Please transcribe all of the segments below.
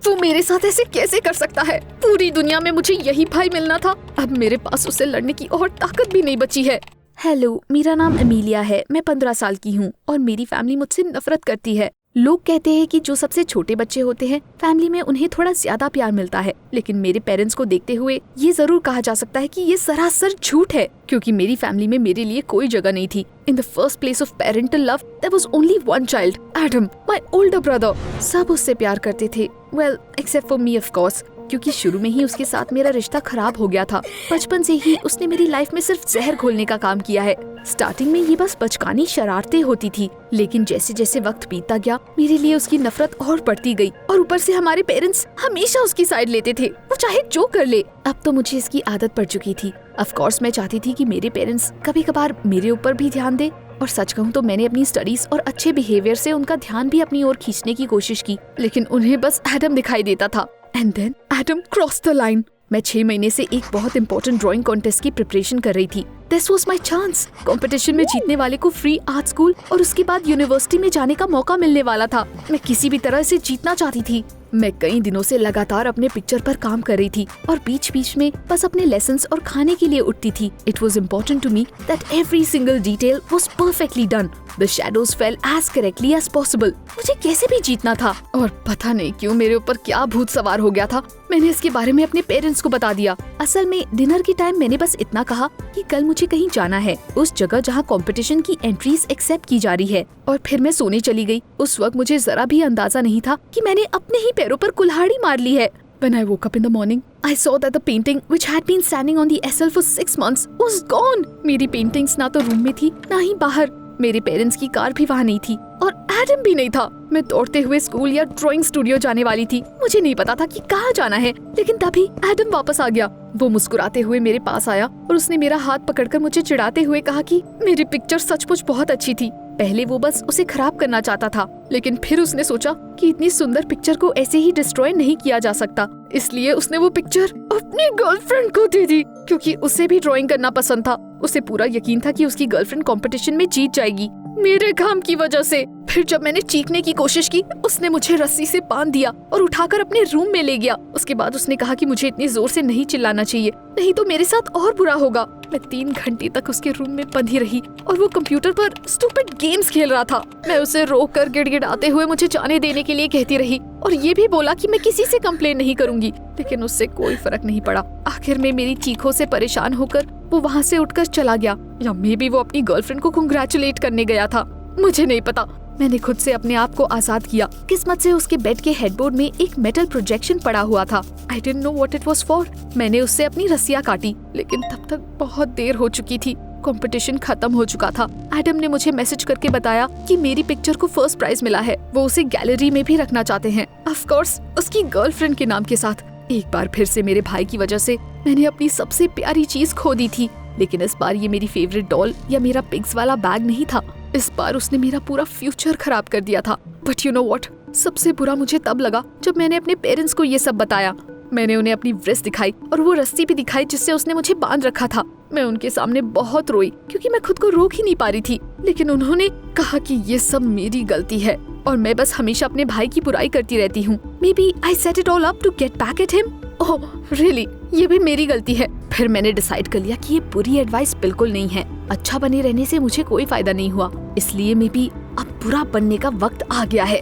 वो मेरे साथ ऐसे कैसे कर सकता है? पूरी दुनिया में मुझे यही भाई मिलना था। अब मेरे पास उससे लड़ने की और ताकत भी नहीं बची है। हेलो, मेरा नाम एमिलिया है। मैं 15 साल की हूँ और मेरी फैमिली मुझसे नफरत करती है। लोग कहते हैं कि जो सबसे छोटे बच्चे होते हैं फैमिली में उन्हें थोड़ा ज्यादा प्यार मिलता है, लेकिन मेरे पेरेंट्स को देखते हुए ये जरूर कहा जा सकता है कि ये सरासर झूठ है, क्योंकि मेरी फैमिली में मेरे लिए कोई जगह नहीं थी। In the first place of parental love there was only one child, Adam, my older brother. सब उससे प्यार करते थे, well except for me of course, क्योंकि शुरू में ही उसके साथ मेरा रिश्ता खराब हो गया था। बचपन से ही उसने मेरी लाइफ में सिर्फ जहर घोलने का काम किया है। स्टार्टिंग में ये बस बचकानी शरारतें होती थी, लेकिन जैसे जैसे वक्त बीतता गया मेरे लिए उसकी नफरत और बढ़ती गई। और ऊपर से हमारे पेरेंट्स हमेशा उसकी साइड लेते थे, वो चाहे जो कर ले। अब तो मुझे इसकी आदत पड़ चुकी थी। ऑफ कोर्स मैं चाहती थी कि मेरे पेरेंट्स कभी कभार मेरे ऊपर भी ध्यान दे, और सच कहूँ तो मैंने अपनी स्टडीज और अच्छे बिहेवियर से उनका ध्यान भी अपनी ओर खींचने की कोशिश की, लेकिन उन्हें बस एडम दिखाई देता था। And then Adam cross the line. मैं 6 महीने से एक बहुत इंपॉर्टेंट ड्राइंग कॉन्टेस्ट की प्रिपरेशन कर रही थी। This was my chance. Competition में जीतने वाले को फ्री आर्ट स्कूल और उसके बाद यूनिवर्सिटी में जाने का मौका मिलने वाला था। मैं किसी भी तरह से जीतना चाहती थी। मैं कई दिनों से लगातार अपने पिक्चर पर काम कर रही थी और बीच बीच में बस अपने लेसन्स और खाने के लिए उठती थी। It was important to me that every single detail was perfectly done. The shadows fell as correctly as possible. मुझे कैसे भी जीतना था, और पता नहीं क्यों मेरे ऊपर क्या भूत सवार हो गया था। मैंने इसके बारे में अपने पेरेंट्स को बता दिया। असल में डिनर के टाइम मैंने बस इतना कहा कि कल मुझे कहीं जाना है, उस जगह जहाँ कंपटीशन की एंट्रीज एक्सेप्ट की जा रही है, और फिर मैं सोने चली गई। उस वक्त मुझे जरा भी अंदाजा नहीं था कि मैंने अपने ही पैरों पर कुल्हाड़ी मार ली है। When I woke up in the morning, I saw that the painting which had been standing on the easel for 6 months was gone. मेरी पेंटिंग्स ना तो रूम में थी ना ही बाहर। मेरे पेरेंट्स की कार भी वहाँ नहीं थी और एडम भी नहीं था। मैं दौड़ते हुए स्कूल या ड्राइंग स्टूडियो जाने वाली थी। मुझे नहीं पता था कि कहाँ जाना है, लेकिन तभी एडम वापस आ गया। वो मुस्कुराते हुए मेरे पास आया और उसने मेरा हाथ पकड़कर मुझे चिढ़ाते हुए कहा कि मेरी पिक्चर सचमुच बहुत अच्छी थी। पहले वो बस उसे खराब करना चाहता था, लेकिन फिर उसने सोचा कि इतनी सुंदर पिक्चर को ऐसे ही डिस्ट्रॉय नहीं किया जा सकता, इसलिए उसने वो पिक्चर अपनी गर्लफ्रेंड को दे दी, क्योंकि उसे भी ड्राइंग करना पसंद था। उसे पूरा यकीन था कि उसकी गर्लफ्रेंड कंपटीशन में जीत जाएगी मेरे काम की वजह से। फिर जब मैंने चीखने की कोशिश की, उसने मुझे रस्सी से बांध दिया और उठाकर अपने रूम में ले गया। उसके बाद उसने कहा कि मुझे इतनी जोर से नहीं चिल्लाना चाहिए, नहीं तो मेरे साथ और बुरा होगा। मैं 3 घंटे तक उसके रूम में बंधी रही और वो कंप्यूटर पर स्टूपिड गेम्स खेल रहा था। मैं उसे रोककर गिड़गिड़ाते हुए मुझे जाने देने के लिए कहती रही और ये भी बोला कि मैं किसी से कंप्लेन नहीं करूंगी, लेकिन उससे कोई फर्क नहीं पड़ा। आखिर में मेरी चीखों से परेशान होकर वो वहाँ से उठकर चला गया, या मे बी वो अपनी गर्लफ्रेंड को कंग्रेचुलेट करने गया था, मुझे नहीं पता। मैंने खुद से अपने आप को आजाद किया। किस्मत से उसके बेड के हेडबोर्ड में एक मेटल प्रोजेक्शन पड़ा हुआ था। I didn't know what it was for. मैंने उससे अपनी रस्सियाँ काटी, लेकिन तब तक बहुत देर हो चुकी थी। कंपटीशन खत्म हो चुका था। एडम ने मुझे मैसेज करके बताया कि मेरी पिक्चर को फर्स्ट प्राइज मिला है। वो उसे गैलरी में भी रखना चाहते हैं, ऑफ कोर्स उसकी गर्लफ्रेंड के नाम के साथ। एक बार फिर से मेरे भाई की वजह से मैंने अपनी सबसे प्यारी चीज खो दी थी, लेकिन इस बार ये मेरी फेवरेट डॉल या मेरा पिग्स वाला बैग नहीं था। इस बार उसने मेरा पूरा फ्यूचर खराब कर दिया था। बट यू नो व्हाट, सबसे बुरा मुझे तब लगा जब मैंने अपने पेरेंट्स को ये सब बताया। मैंने उन्हें अपनी व्रिस्ट दिखाई और वो रस्सी भी दिखाई जिससे उसने मुझे बांध रखा था। मैं उनके सामने बहुत रोई क्योंकि मैं खुद को रोक ही नहीं पा रही थी, लेकिन उन्होंने कहा कि ये सब मेरी गलती है और मैं बस हमेशा अपने भाई की बुराई करती रहती हूँ। Maybe I set it all up to get back at him. Oh really, ये भी मेरी गलती है। फिर मैंने डिसाइड कर लिया कि ये बुरी एडवाइस बिल्कुल नहीं है। अच्छा बने रहने से मुझे कोई फायदा नहीं हुआ, इसलिए मे बी अब बुरा बनने का वक्त आ गया है।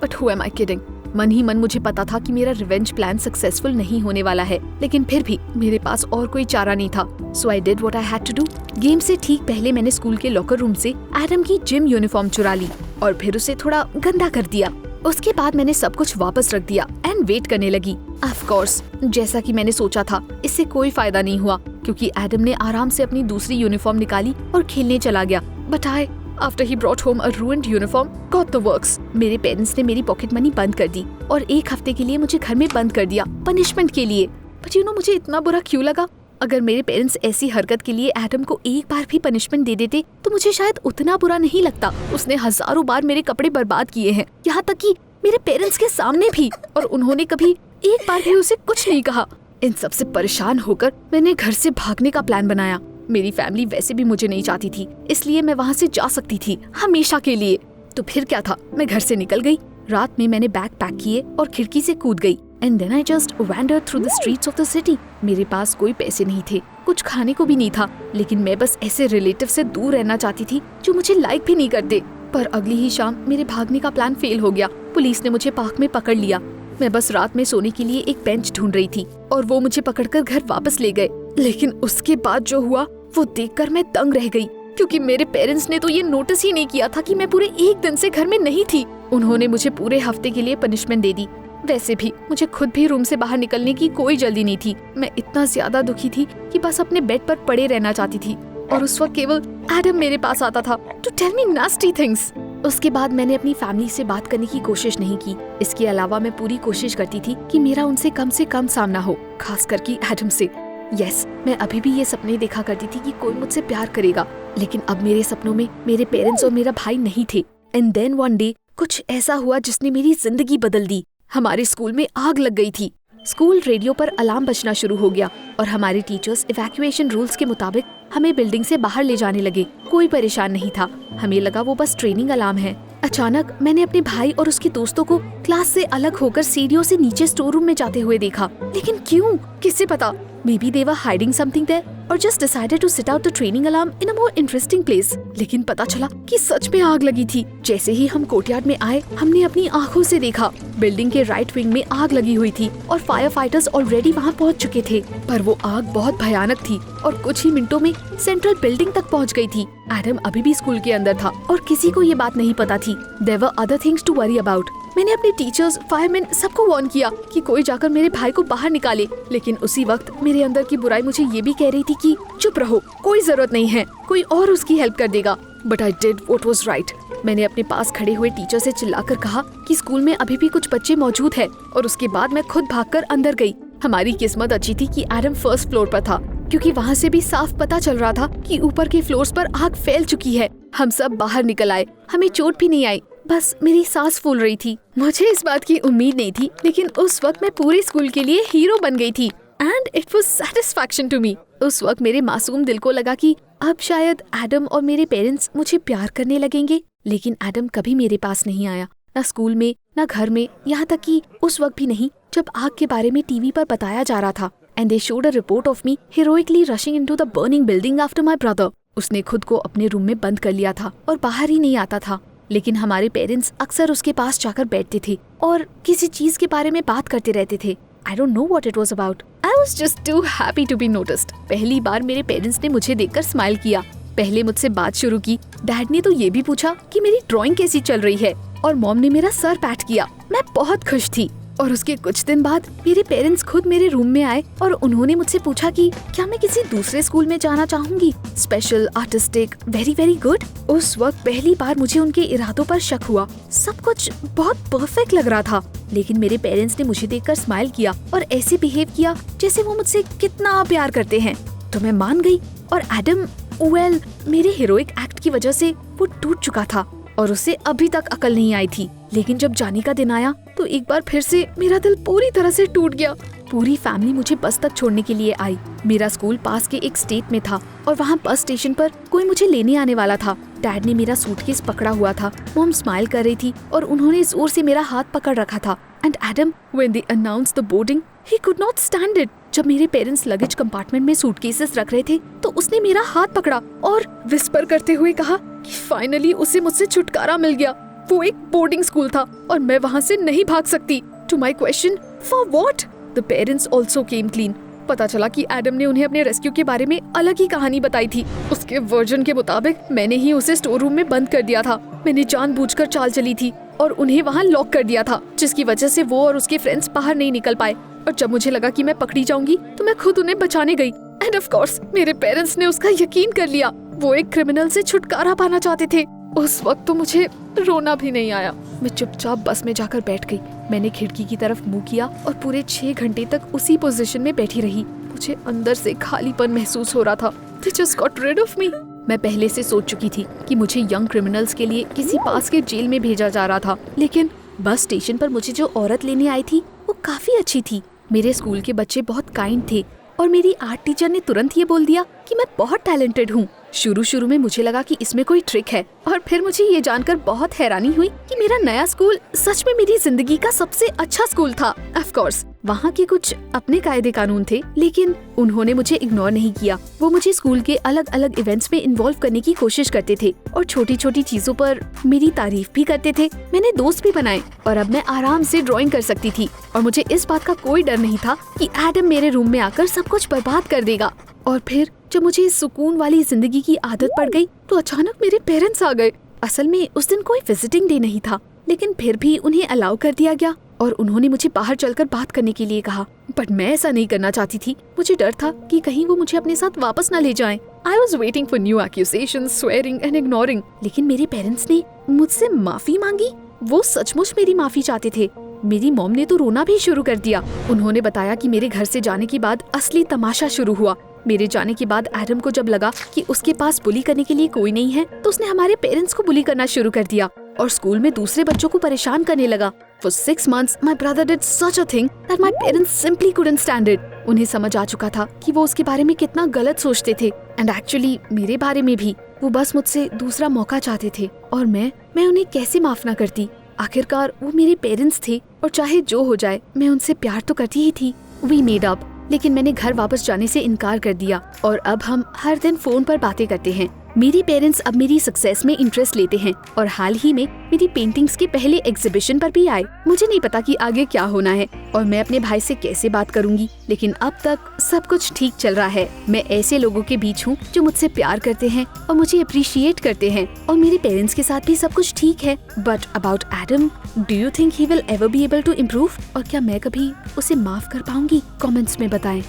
But who am I kidding? मन ही मन मुझे पता था कि मेरा रिवेंज प्लान सक्सेसफुल नहीं होने वाला है, लेकिन फिर भी मेरे पास और कोई चारा नहीं था। So I did what I had to do. Game से ठीक पहले मैंने स्कूल के लॉकर रूम से एडम की जिम यूनिफॉर्म चुरा ली और फिर उसे थोड़ा गंदा कर दिया। उसके बाद मैंने सब कुछ वापस रख दिया एंड वेट करने लगी। ऑफ कोर्स जैसा कि मैंने सोचा था, इससे कोई फायदा नहीं हुआ क्योंकि एडम ने आराम से अपनी दूसरी यूनिफॉर्म निकाली और खेलने चला गया। But I after he brought home a ruined uniform got the works. मेरे पेरेंट्स ने मेरी पॉकेट मनी बंद कर दी और 1 हफ्ते के लिए मुझे घर में बंद कर दिया पनिशमेंट के लिए। बट यू नो मुझे इतना बुरा क्यों लगा? अगर मेरे पेरेंट्स ऐसी हरकत के लिए एडम को एक बार भी पनिशमेंट दे देते तो मुझे शायद उतना बुरा नहीं लगता। उसने हजारों बार मेरे कपड़े बर्बाद किए हैं, यहाँ तक कि मेरे पेरेंट्स के सामने भी, और उन्होंने कभी एक बार भी उसे कुछ नहीं कहा। इन सब से परेशान होकर मैंने घर से भागने का प्लान बनाया। मेरी फैमिली वैसे भी मुझे नहीं चाहती थी, इसलिए मैं वहाँ से जा सकती थी हमेशा के लिए। तो फिर क्या था, मैं घर से निकल गई रात में मैंने बैग पैक किए और खिड़की से कूद गई। And then I just wandered through the streets of the city. मेरे पास कोई पैसे नहीं थे, कुछ खाने को भी नहीं था, लेकिन मैं बस ऐसे रिलेटिव से दूर रहना चाहती थी जो मुझे लाइक भी नहीं करते। पर अगली ही शाम मेरे भागने का प्लान फेल हो गया। पुलिस ने मुझे पार्क में पकड़ लिया। मैं बस रात में सोने के लिए एक बेंच ढूंढ रही थी और वो मुझे पकड़कर घर वापस ले गए। लेकिन उसके बाद जो हुआ वो देखकर मैं दंग रह गई, क्योंकि मेरे पेरेंट्स ने तो ये नोटिस ही नहीं किया था कि मैं पूरे एक दिन से घर में नहीं थी। उन्होंने मुझे पूरे हफ्ते के लिए पनिशमेंट दे दी। वैसे भी मुझे खुद भी रूम से बाहर निकलने की कोई जल्दी नहीं थी। मैं इतना ज्यादा दुखी थी कि बस अपने बेड पर पड़े रहना चाहती थी। और उस वक्त केवल एडम मेरे पास आता था to tell me nasty things. उसके बाद मैंने अपनी फैमिली से बात करने की कोशिश नहीं की। इसके अलावा मैं पूरी कोशिश करती थी कि मेरा उनसे कम से कम सामना हो, खास करके एडम से। यस, मैं अभी भी ये सपने देखा करती थी कि कोई मुझसे प्यार करेगा, लेकिन अब मेरे सपनों में मेरे पेरेंट्स और मेरा भाई नहीं थे। एंड देन वन डे कुछ ऐसा हुआ जिसने मेरी जिंदगी बदल दी। हमारे स्कूल में आग लग गई थी। स्कूल रेडियो पर अलार्म बजना शुरू हो गया और हमारे टीचर्स इवैक्यूएशन रूल्स के मुताबिक हमें बिल्डिंग से बाहर ले जाने लगे। कोई परेशान नहीं था, हमें लगा वो बस ट्रेनिंग अलार्म है। अचानक मैंने अपने भाई और उसके दोस्तों को क्लास से अलग होकर सीढ़ियों से नीचे स्टोर रूम में जाते हुए देखा। लेकिन क्यों, किससे पता? Maybe they were hiding something there or just decided to sit out the training alarm in a more interesting place. लेकिन पता चला कि सच में आग लगी थी। जैसे ही हम कोर्टयार्ड में आए, हमने अपनी आंखों से देखा बिल्डिंग के राइट विंग में आग लगी हुई थी और फायर फाइटर्स ऑलरेडी वहाँ पहुँच चुके थे। पर वो आग बहुत भयानक थी और कुछ ही मिनटों में सेंट्रल बिल्डिंग तक पहुँच गई थी। एडम अभी भी स्कूल के अंदर था और किसी को ये बात नहीं पता थी। There were other things to worry about. मैंने अपने टीचर्स, फायरमैन सबको वार्न किया कि कोई जाकर मेरे भाई को बाहर निकाले, लेकिन उसी वक्त मेरे अंदर की बुराई मुझे ये भी कह रही थी कि चुप रहो, कोई जरूरत नहीं है, कोई और उसकी हेल्प कर देगा। But I did what was right. मैंने अपने पास खड़े हुए टीचर से चिल्लाकर कहा कि स्कूल में अभी भी कुछ बच्चे मौजूद हैं, और उसके बाद मैं खुद भागकर अंदर गई। हमारी किस्मत अच्छी थी कि एडम फर्स्ट फ्लोर पर था, क्योंकि वहाँ से भी साफ पता चल रहा था कि ऊपर के फ्लोर्स पर आग फैल चुकी है। हम सब बाहर निकल आए, हमें चोट भी नहीं आई, बस मेरी सांस फूल रही थी। मुझे इस बात की उम्मीद नहीं थी, लेकिन उस वक्त मैं पूरे स्कूल के लिए हीरो बन गई थी। And it was satisfaction to me. उस वक्त मेरे मासूम दिल को लगा कि अब शायद एडम और मेरे पेरेंट्स मुझे प्यार करने लगेंगे। लेकिन एडम कभी मेरे पास नहीं आया, न स्कूल में, न घर में, यहाँ तक कि उस वक्त भी नहीं जब आग के बारे में टीवी पर बताया जा रहा था। And they showed a report of me heroically rushing into the burning building after my brother. उसने खुद को अपने रूम में बंद कर लिया था और बाहर ही नहीं आता था। लेकिन हमारे पेरेंट्स अक्सर उसके पास जाकर बैठते थे और किसी चीज के बारे में बात करते रहते थे। I don't know what it was about. I was just too happy to be noticed. पहली बार मेरे पेरेंट्स ने मुझे देखकर स्माइल किया। पहले मुझसे बात शुरू की। डैड ने तो ये भी पूछा कि मेरी ड्राइंग कैसी चल रही है, और मॉम ने मेरा सर पैट किया। मैं बहुत खुश थी। और उसके कुछ दिन बाद मेरे पेरेंट्स खुद मेरे रूम में आए और उन्होंने मुझसे पूछा कि क्या मैं किसी दूसरे स्कूल में जाना चाहूंगी, special, artistic, very very good. उस वक्त पहली बार मुझे उनके इरादों पर शक हुआ। सब कुछ बहुत परफेक्ट लग रहा था, लेकिन मेरे पेरेंट्स ने मुझे देखकर स्माइल किया और ऐसे बिहेव किया जैसे वो मुझसे कितना प्यार करते हैं। तो मैं मान गई। और एडम, वेल, मेरे हीरोइक एक्ट की वजह से वो टूट चुका था और उसे अभी तक अकल नहीं आई थी। लेकिन जब जाने का दिन आया तो एक बार फिर से मेरा दिल पूरी तरह से टूट गया। पूरी फैमिली मुझे बस तक छोड़ने के लिए आई। मेरा स्कूल पास के एक स्टेट में था और वहाँ बस स्टेशन पर कोई मुझे लेने आने वाला था। डैड ने मेरा सूटकेस पकड़ा हुआ था, मॉम स्माइल कर रही थी और उन्होंने जोर से मेरा हाथ पकड़ रखा था। And Adam, when they announced the boarding, he could not stand it. जब मेरे पेरेंट्स लगेज कंपार्टमेंट में सूटकेसेस रख रहे थे तो उसने मेरा हाथ पकड़ा और विस्पर करते हुए कहा कि फाइनली उसे मुझसे छुटकारा मिल गया। वो एक बोर्डिंग स्कूल था और मैं वहाँ से नहीं भाग सकती। To my question, for what? The parents also came clean. पता चला कि एडम ने उन्हें अपने रेस्क्यू के बारे में अलग ही कहानी बताई थी। उसके वर्जन के मुताबिक मैंने ही उसे स्टोर रूम में बंद कर दिया था। मैंने जानबूझकर चाल चली थी और उन्हें वहाँ लॉक कर दिया था, जिसकी वजह से वो और उसके फ्रेंड्स बाहर नहीं निकल पाए। और जब मुझे लगा कि मैं पकड़ी जाऊंगी तो मैं खुद उन्हें बचाने गई। एंड ऑफ कोर्स मेरे पेरेंट्स ने उसका यकीन कर लिया। वो एक क्रिमिनल से छुटकारा पाना चाहते थे। उस वक्त तो मुझे रोना भी नहीं आया। मैं चुपचाप बस में जाकर बैठ गई। मैंने खिड़की की तरफ मुंह किया और पूरे 6 घंटे तक उसी पोजीशन में बैठी रही। मुझे अंदर से खालीपन महसूस हो रहा था। They just got rid of me. मैं पहले से सोच चुकी थी कि मुझे यंग क्रिमिनल्स के लिए किसी पास के जेल में भेजा जा रहा था, लेकिन बस स्टेशन पर मुझे जो औरत लेने आई थी वो काफी अच्छी थी। मेरे स्कूल के बच्चे बहुत काइंड थे और मेरी आर्ट टीचर ने तुरंत ये बोल दिया कि मैं बहुत टैलेंटेड हूँ। शुरू शुरू में मुझे लगा कि इसमें कोई ट्रिक है, और फिर मुझे ये जानकर बहुत हैरानी हुई कि मेरा नया स्कूल सच में मेरी जिंदगी का सबसे अच्छा स्कूल था। ऑफ कोर्स वहाँ के कुछ अपने कायदे कानून थे, लेकिन उन्होंने मुझे इग्नोर नहीं किया। वो मुझे स्कूल के अलग अलग इवेंट्स में इन्वॉल्व करने की कोशिश करते थे और छोटी छोटी चीजों पर मेरी तारीफ भी करते थे। मैंने दोस्त भी बनाए और अब मैं आराम से ड्राइंग कर सकती थी और मुझे इस बात का कोई डर नहीं था कि एडम मेरे रूम में आकर सब कुछ बर्बाद कर देगा। और फिर जब मुझे इस सुकून वाली जिंदगी की आदत पड़ गई तो अचानक मेरे पेरेंट्स आ गए। असल में उस दिन कोई विजिटिंग डे नहीं था, लेकिन फिर भी उन्हें अलाउ कर दिया गया और उन्होंने मुझे बाहर चलकर बात करने के लिए कहा। बट मैं ऐसा नहीं करना चाहती थी। मुझे डर था कि कहीं वो मुझे अपने साथ वापस न ले जाएं। I was waiting for new accusations, swearing and ignoring। लेकिन मेरे पेरेंट्स ने मुझसे माफी मांगी। वो सचमुच मेरी माफी चाहते थे। मेरी मॉम ने तो रोना भी शुरू कर दिया। उन्होंने बताया कि मेरे घर से जाने के बाद असली तमाशा शुरू हुआ। मेरे जाने के बाद एडम को जब लगा कि उसके पास बुली करने के लिए कोई नहीं है, तो उसने हमारे पेरेंट्स को बुली करना शुरू कर दिया और स्कूल में दूसरे बच्चों को परेशान करने लगा। For 6 months, my brother did such a thing that my parents simply couldn't stand it। उन्हें समझ आ चुका था कि वो उसके बारे में कितना गलत सोचते थे, एंड एक्चुअली मेरे बारे में भी। वो बस मुझसे दूसरा मौका चाहते थे और मैं उन्हें कैसे माफ ना करती। आखिरकार वो मेरे पेरेंट्स थे और चाहे जो हो जाए मैं उनसे प्यार तो करती ही थी। We made up, लेकिन मैंने घर वापस जाने से इनकार कर दिया और अब हम हर दिन फोन पर बातें करते हैं। मेरे पेरेंट्स अब मेरी सक्सेस में इंटरेस्ट लेते हैं और हाल ही में मेरी पेंटिंग्स के पहले एग्जीबिशन पर भी आए। मुझे नहीं पता कि आगे क्या होना है और मैं अपने भाई से कैसे बात करूंगी, लेकिन अब तक सब कुछ ठीक चल रहा है। मैं ऐसे लोगों के बीच हूँ जो मुझसे प्यार करते हैं और मुझे अप्रिशिएट करते हैं, और मेरे पेरेंट्स के साथ भी सब कुछ ठीक है। But about Adam, do you think he will ever be able to improve? और क्या मैं कभी उसे माफ कर पाऊंगी? कमेंट्स में बताएं।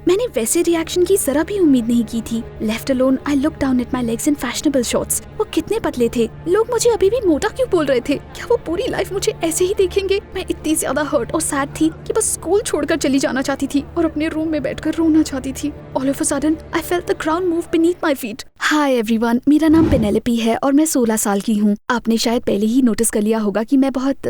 मैंने वैसे रिएक्शन की जरा भी उम्मीद नहीं की थी। Left alone, I look down at my legs in fashionable shorts. वो कितने पतले थे। लोग मुझे अभी भी मोटा क्यों बोल रहे थे? क्या वो पूरी लाइफ मुझे ऐसे ही देखेंगे? मैं इतनी ज्यादा हर्ट और सैड थी कि बस स्कूल छोड़कर चली जाना चाहती थी और अपने रूम में बैठकर रोना चाहती थी। All of a sudden I felt the ground move beneath my feet. Hi everyone, मेरा नाम पेनेलोपी है और मैं 16 साल की हूँ। आपने शायद पहले ही नोटिस कर लिया होगा कि मैं बहुत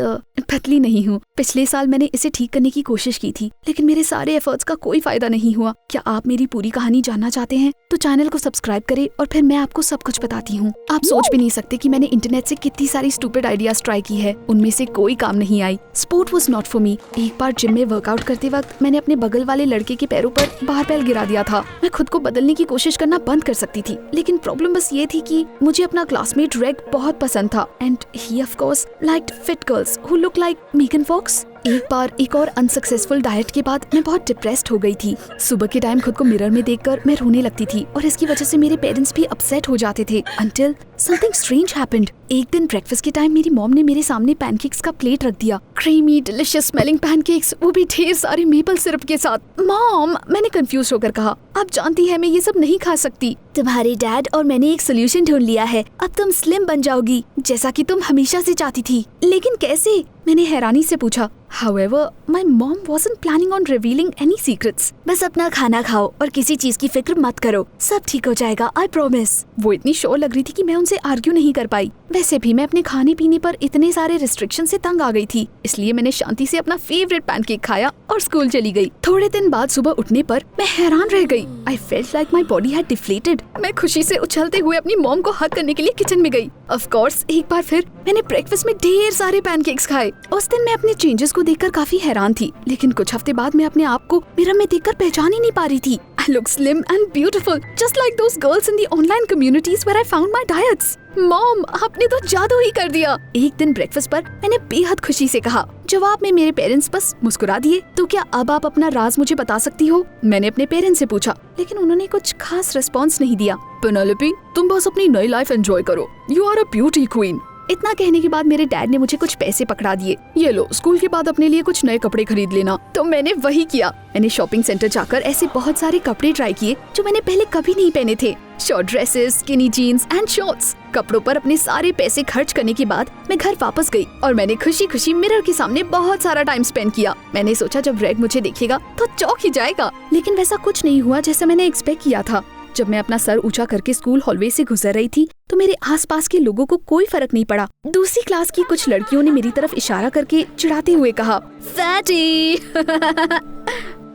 पतली नहीं हूँ। पिछले साल मैंने इसे ठीक करने की कोशिश की थी, लेकिन मेरे सारे एफर्ट्स का कोई फायदा नहीं हुआ। क्या आप मेरी पूरी कहानी जानना चाहते हैं? तो चैनल को सब्सक्राइब करें और फिर मैं आपको सब कुछ बताती हूँ। आप सोच भी नहीं सकते कि मैंने इंटरनेट से कितनी सारी स्टूपिड आइडियाज ट्राई की है, उनमें से कोई काम नहीं आई। Sport was not for me. एक बार जिम में वर्कआउट करते वक्त मैंने अपने बगल वाले लड़के के पैरों पर बारबेल गिरा दिया था। मैं खुद को बदलने की कोशिश करना बंद कर सकती थी, लेकिन प्रॉब्लम बस ये थी कि मुझे अपना क्लासमेट रेग बहुत पसंद था, and he of course liked fit girls who look like Megan Fox. एक बार एक और अनसक्सेसफुल डाइट के बाद मैं बहुत डिप्रेस्ड हो गई थी। सुबह के टाइम खुद को मिरर में देखकर मैं रोने लगती थी और इसकी वजह से मेरे पेरेंट्स भी अपसेट हो जाते थे। Until something strange happened। एक दिन ब्रेकफास्ट के टाइम मेरी मॉम ने मेरे सामने पैनकेक्स का प्लेट रख दिया। क्रीमी डिलिशियस स्मेलिंग पैनकेक्स, वो भी ढेर सारे मेपल सिरप के साथ। मॉम, मैंने कंफ्यूज होकर कहा, आप जानती है मैं ये सब नहीं खा सकती। तुम्हारे डैड और मैंने एक सोल्यूशन ढूंढ लिया है। अब तुम स्लिम बन जाओगी, जैसा कि तुम हमेशा से चाहती थी। लेकिन कैसे? मैंने हैरानी से पूछा। However, my mom wasn't planning on revealing any secrets। बस अपना खाना खाओ और किसी चीज की फिक्र मत करो, सब ठीक हो जाएगा, I promise। वो इतनी श्योर लग रही थी कि मैं उनसे आर्ग्यू नहीं कर पाई। वैसे भी मैं अपने खाने पीने पर इतने सारे रिस्ट्रिक्शन से तंग आ गई थी, इसलिए मैंने शांति से अपना फेवरेट पैनकेक खाया और स्कूल चली गई। थोड़े दिन बाद सुबह उठने पर मैं हैरान रह गई। I felt like my body had deflated। मैं खुशी से उछलते हुए अपनी मॉम को हग करने के लिए किचन में गई। ऑफ कोर्स एक बार फिर मैंने ब्रेकफास्ट में ढेर सारे पैनकेक्स खाए। उस दिन मैं अपने चेंजेस को देखकर काफी हैरान थी, लेकिन कुछ हफ्ते बाद मैं अपने आप को मिरर में देखकर पहचान ही नहीं पा रही थी। I look slim and beautiful, just like those girls in the online communities where I found my diets। Mom, आपने तो जादू ही कर दिया। एक दिन ब्रेकफास्ट पर मैंने बेहद खुशी से कहा। जवाब में मेरे पेरेंट्स बस मुस्कुरा दिए। तो क्या अब आप अपना राज मुझे बता सकती हो? मैंने अपने पेरेंट्स से पूछा, लेकिन उन्होंने कुछ खास रिस्पॉन्स नहीं दिया। पेनेलोपी, तुम बस अपनी नई लाइफ एंजॉय करो, you are a beauty queen. इतना कहने के बाद मेरे डैड ने मुझे कुछ पैसे पकड़ा दिए। ये लो, स्कूल के बाद अपने लिए कुछ नए कपड़े खरीद लेना। तो मैंने वही किया। मैंने शॉपिंग सेंटर जाकर ऐसे बहुत सारे कपड़े ट्राई किए जो मैंने पहले कभी नहीं पहने थे। Short dresses, skinny jeans and shorts. कपड़ों पर अपने सारे पैसे खर्च करने के बाद मैं घर वापस गई और मैंने खुशी खुशी मिरर के सामने बहुत सारा टाइम स्पेंड किया। मैंने सोचा जब रेग मुझे देखेगा तो चौंक ही जाएगा, लेकिन वैसा कुछ नहीं हुआ जैसा मैंने एक्सपेक्ट किया था। जब मैं अपना सर ऊंचा करके स्कूल हॉलवे से गुजर रही थी तो मेरे आसपास के लोगों को कोई फर्क नहीं पड़ा। दूसरी क्लास की कुछ लड़कियों ने मेरी तरफ इशारा करके चिढ़ाते हुए कहा, फैटी।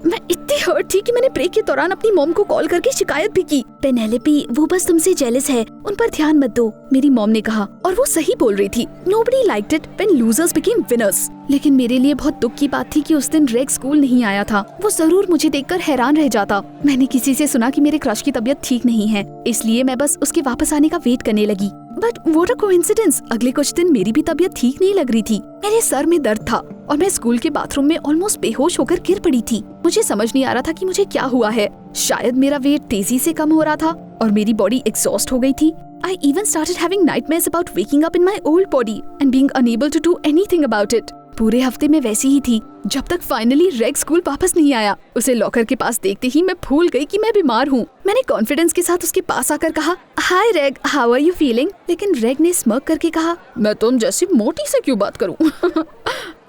मैं इतनी हर्ट थी कि मैंने ब्रेक के दौरान अपनी मॉम को कॉल करके शिकायत भी की। पेनेलोपी, वो बस तुमसे जेलस है, उन पर ध्यान मत दो, मेरी मॉम ने कहा, और वो सही बोल रही थी। Nobody liked it when losers became winners। लेकिन मेरे लिए बहुत दुख की बात थी कि उस दिन रेग स्कूल नहीं आया था। वो जरूर मुझे देखकर हैरान रह जाता। मैंने किसी से सुना कि मेरे क्रश की तबीयत ठीक नहीं है, इसलिए मैं बस उसके वापस आने का वेट करने लगी। बट व्हाट अ कोइंसिडेंस, अगले कुछ दिन मेरी भी तबीयत ठीक नहीं लग रही थी। मेरे सर में दर्द था और मैं स्कूल के बाथरूम में ऑलमोस्ट बेहोश होकर गिर पड़ी थी। मुझे समझ नहीं आ रहा था कि मुझे क्या हुआ है। शायद मेरा वेट तेजी से कम हो रहा था और मेरी बॉडी एग्जॉस्ट हो गई थी। I even started having nightmares about waking up in my old body and being unable to do anything about it। पूरे हफ्ते में वैसी ही थी जब तक फाइनली रेग स्कूल वापस नहीं आया। उसे लॉकर के पास देखते ही मैं भूल गई कि मैं बीमार हूँ। मैंने कॉन्फिडेंस के साथ उसके पास आकर कहा, हाय रेग, हाउ आर यू फीलिंग? लेकिन रेग ने स्मर्क करके कहा, मैं तुम जैसी मोटी से क्यों बात करूँ?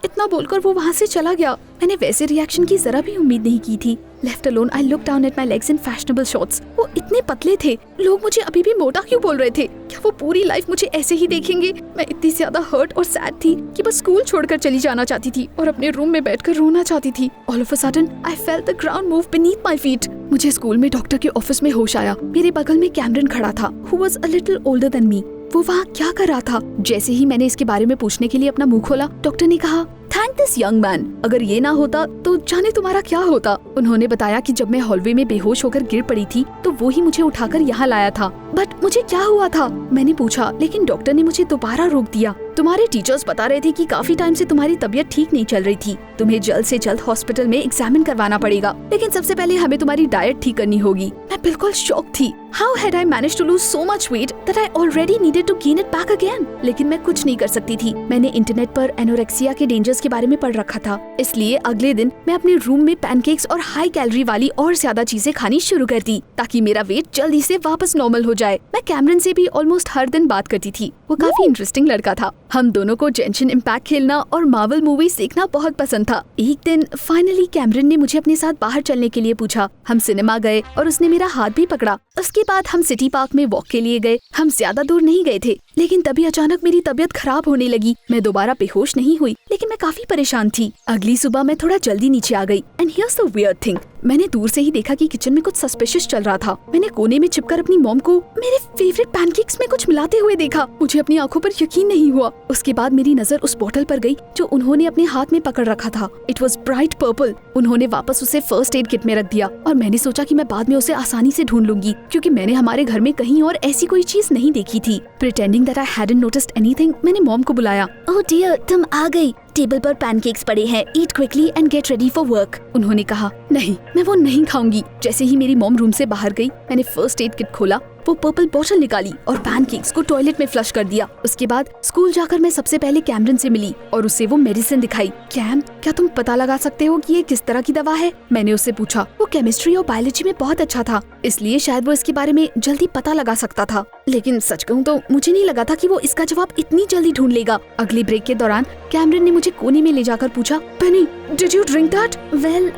इतना बोलकर वो वहाँ से चला गया। मैंने वैसे रिएक्शन की जरा भी उम्मीद नहीं की थी। Left alone I look down at my legs in fashionable shorts. वो इतने पतले थे, लोग मुझे अभी भी मोटा क्यों बोल रहे थे? क्या वो पूरी लाइफ मुझे ऐसे ही देखेंगे? मैं इतनी ज्यादा हर्ट और सैड थी कि बस स्कूल छोड़कर चली जाना चाहती थी और अपने रूम में बैठकर रोना चाहती थी। All of a sudden I felt the ground move beneath my feet. मुझे स्कूल में डॉक्टर के ऑफिस में होश आया। मेरे बगल में कैमरन खड़ा था, who was a little older than me. वो वहाँ क्या कर रहा था? जैसे ही मैंने इसके बारे में पूछने के लिए अपना मुंह खोला, डॉक्टर ने कहा, थैंक दिस यंग मैन। अगर ये ना होता तो जाने तुम्हारा क्या होता। उन्होंने बताया कि जब मैं हॉलवे में बेहोश होकर गिर पड़ी थी तो वो ही मुझे उठाकर यहाँ लाया था। बट मुझे क्या हुआ था? मैंने पूछा, लेकिन डॉक्टर ने मुझे दोबारा रोक दिया। तुम्हारे टीचर्स बता रहे थे कि काफी टाइम से तुम्हारी तबीयत ठीक नहीं चल रही थी। तुम्हें जल्द से जल्द हॉस्पिटल में एग्जामिन करवाना पड़ेगा, लेकिन सबसे पहले हमें तुम्हारी डाइट ठीक करनी होगी। मैं बिल्कुल शॉक थी। How had I managed to lose so much weight that I already needed to gain it back again? लेकिन मैं कुछ नहीं कर सकती थी। मैंने इंटरनेट पर एनोरेक्सिया के डेंजर्स के बारे में पढ़ रखा था, इसलिए अगले दिन मैं अपने रूम में पैनकेक्स और हाई कैलोरी वाली और ज्यादा चीजें खानी शुरू कर दी ताकि मेरा वेट जल्दी से वापस नॉर्मल हो जाए। मैं कैमरन से भी ऑलमोस्ट हर दिन बात करती थी। वो काफी इंटरेस्टिंग लड़का था। हम दोनों को जेंशन इम्पैक्ट खेलना और मार्वल मूवीज देखना बहुत पसंद था। एक दिन फाइनली कैमरन ने मुझे अपने साथ बाहर चलने के लिए पूछा। हम सिनेमा गए और उसने मेरा हाथ भी पकड़ा। उसके बाद हम सिटी पार्क में वॉक के लिए गए। हम ज्यादा दूर नहीं गए थे, लेकिन तभी अचानक मेरी तबीयत खराब होने लगी। मैं दोबारा बेहोश नहीं हुई, लेकिन मैं काफी परेशान थी। अगली सुबह मैं थोड़ा जल्दी नीचे आ गई। And here's the weird thing, मैंने दूर से ही देखा कि किचन में कुछ सस्पिशियस चल रहा था। मैंने कोने में छिपकर अपनी मॉम को मेरे फेवरेट पैनकेक्स में कुछ मिलाते हुए देखा। मुझे अपनी आंखों पर यकीन नहीं हुआ। उसके बाद मेरी नजर उस बोतल पर गई जो उन्होंने अपने हाथ में पकड़ रखा था। It was bright purple. उन्होंने वापस उसे फर्स्ट एड किट में रख दिया और मैंने सोचा कि मैं बाद में उसे आसानी से ढूंढ लूंगी, क्योंकि मैंने हमारे घर में कहीं और ऐसी कोई चीज नहीं देखी थी। Pretending that I hadn't noticed anything, मैंने मॉम को बुलाया। ओह डियर, तुम आ गई। टेबल पर पैनकेक्स पड़े हैं, eat quickly and get ready for work. उन्होंने कहा, नहीं, मैं वो नहीं खाऊंगी। जैसे ही मेरी मॉम रूम से बाहर गई, मैंने फर्स्ट एड किट खोला, वो पर्पल बोतल निकाली और पैनकेक्स को टॉयलेट में फ्लश कर दिया। उसके बाद स्कूल जाकर मैं सबसे पहले कैमरन से मिली और उसे वो मेडिसिन दिखाई। कैम, क्या तुम पता लगा सकते हो कि ये किस तरह की दवा है? मैंने उससे पूछा। वो केमिस्ट्री और बायोलॉजी में बहुत अच्छा था, इसलिए शायद वो इसके बारे में जल्दी पता लगा सकता था। लेकिन सच कहूँ तो मुझे नहीं लगा था कि वो इसका जवाब इतनी जल्दी ढूंढ लेगा। अगले ब्रेक के दौरान कैमरन ने मुझे कोने में ले जाकर पूछा, Penny, did you drink that? Well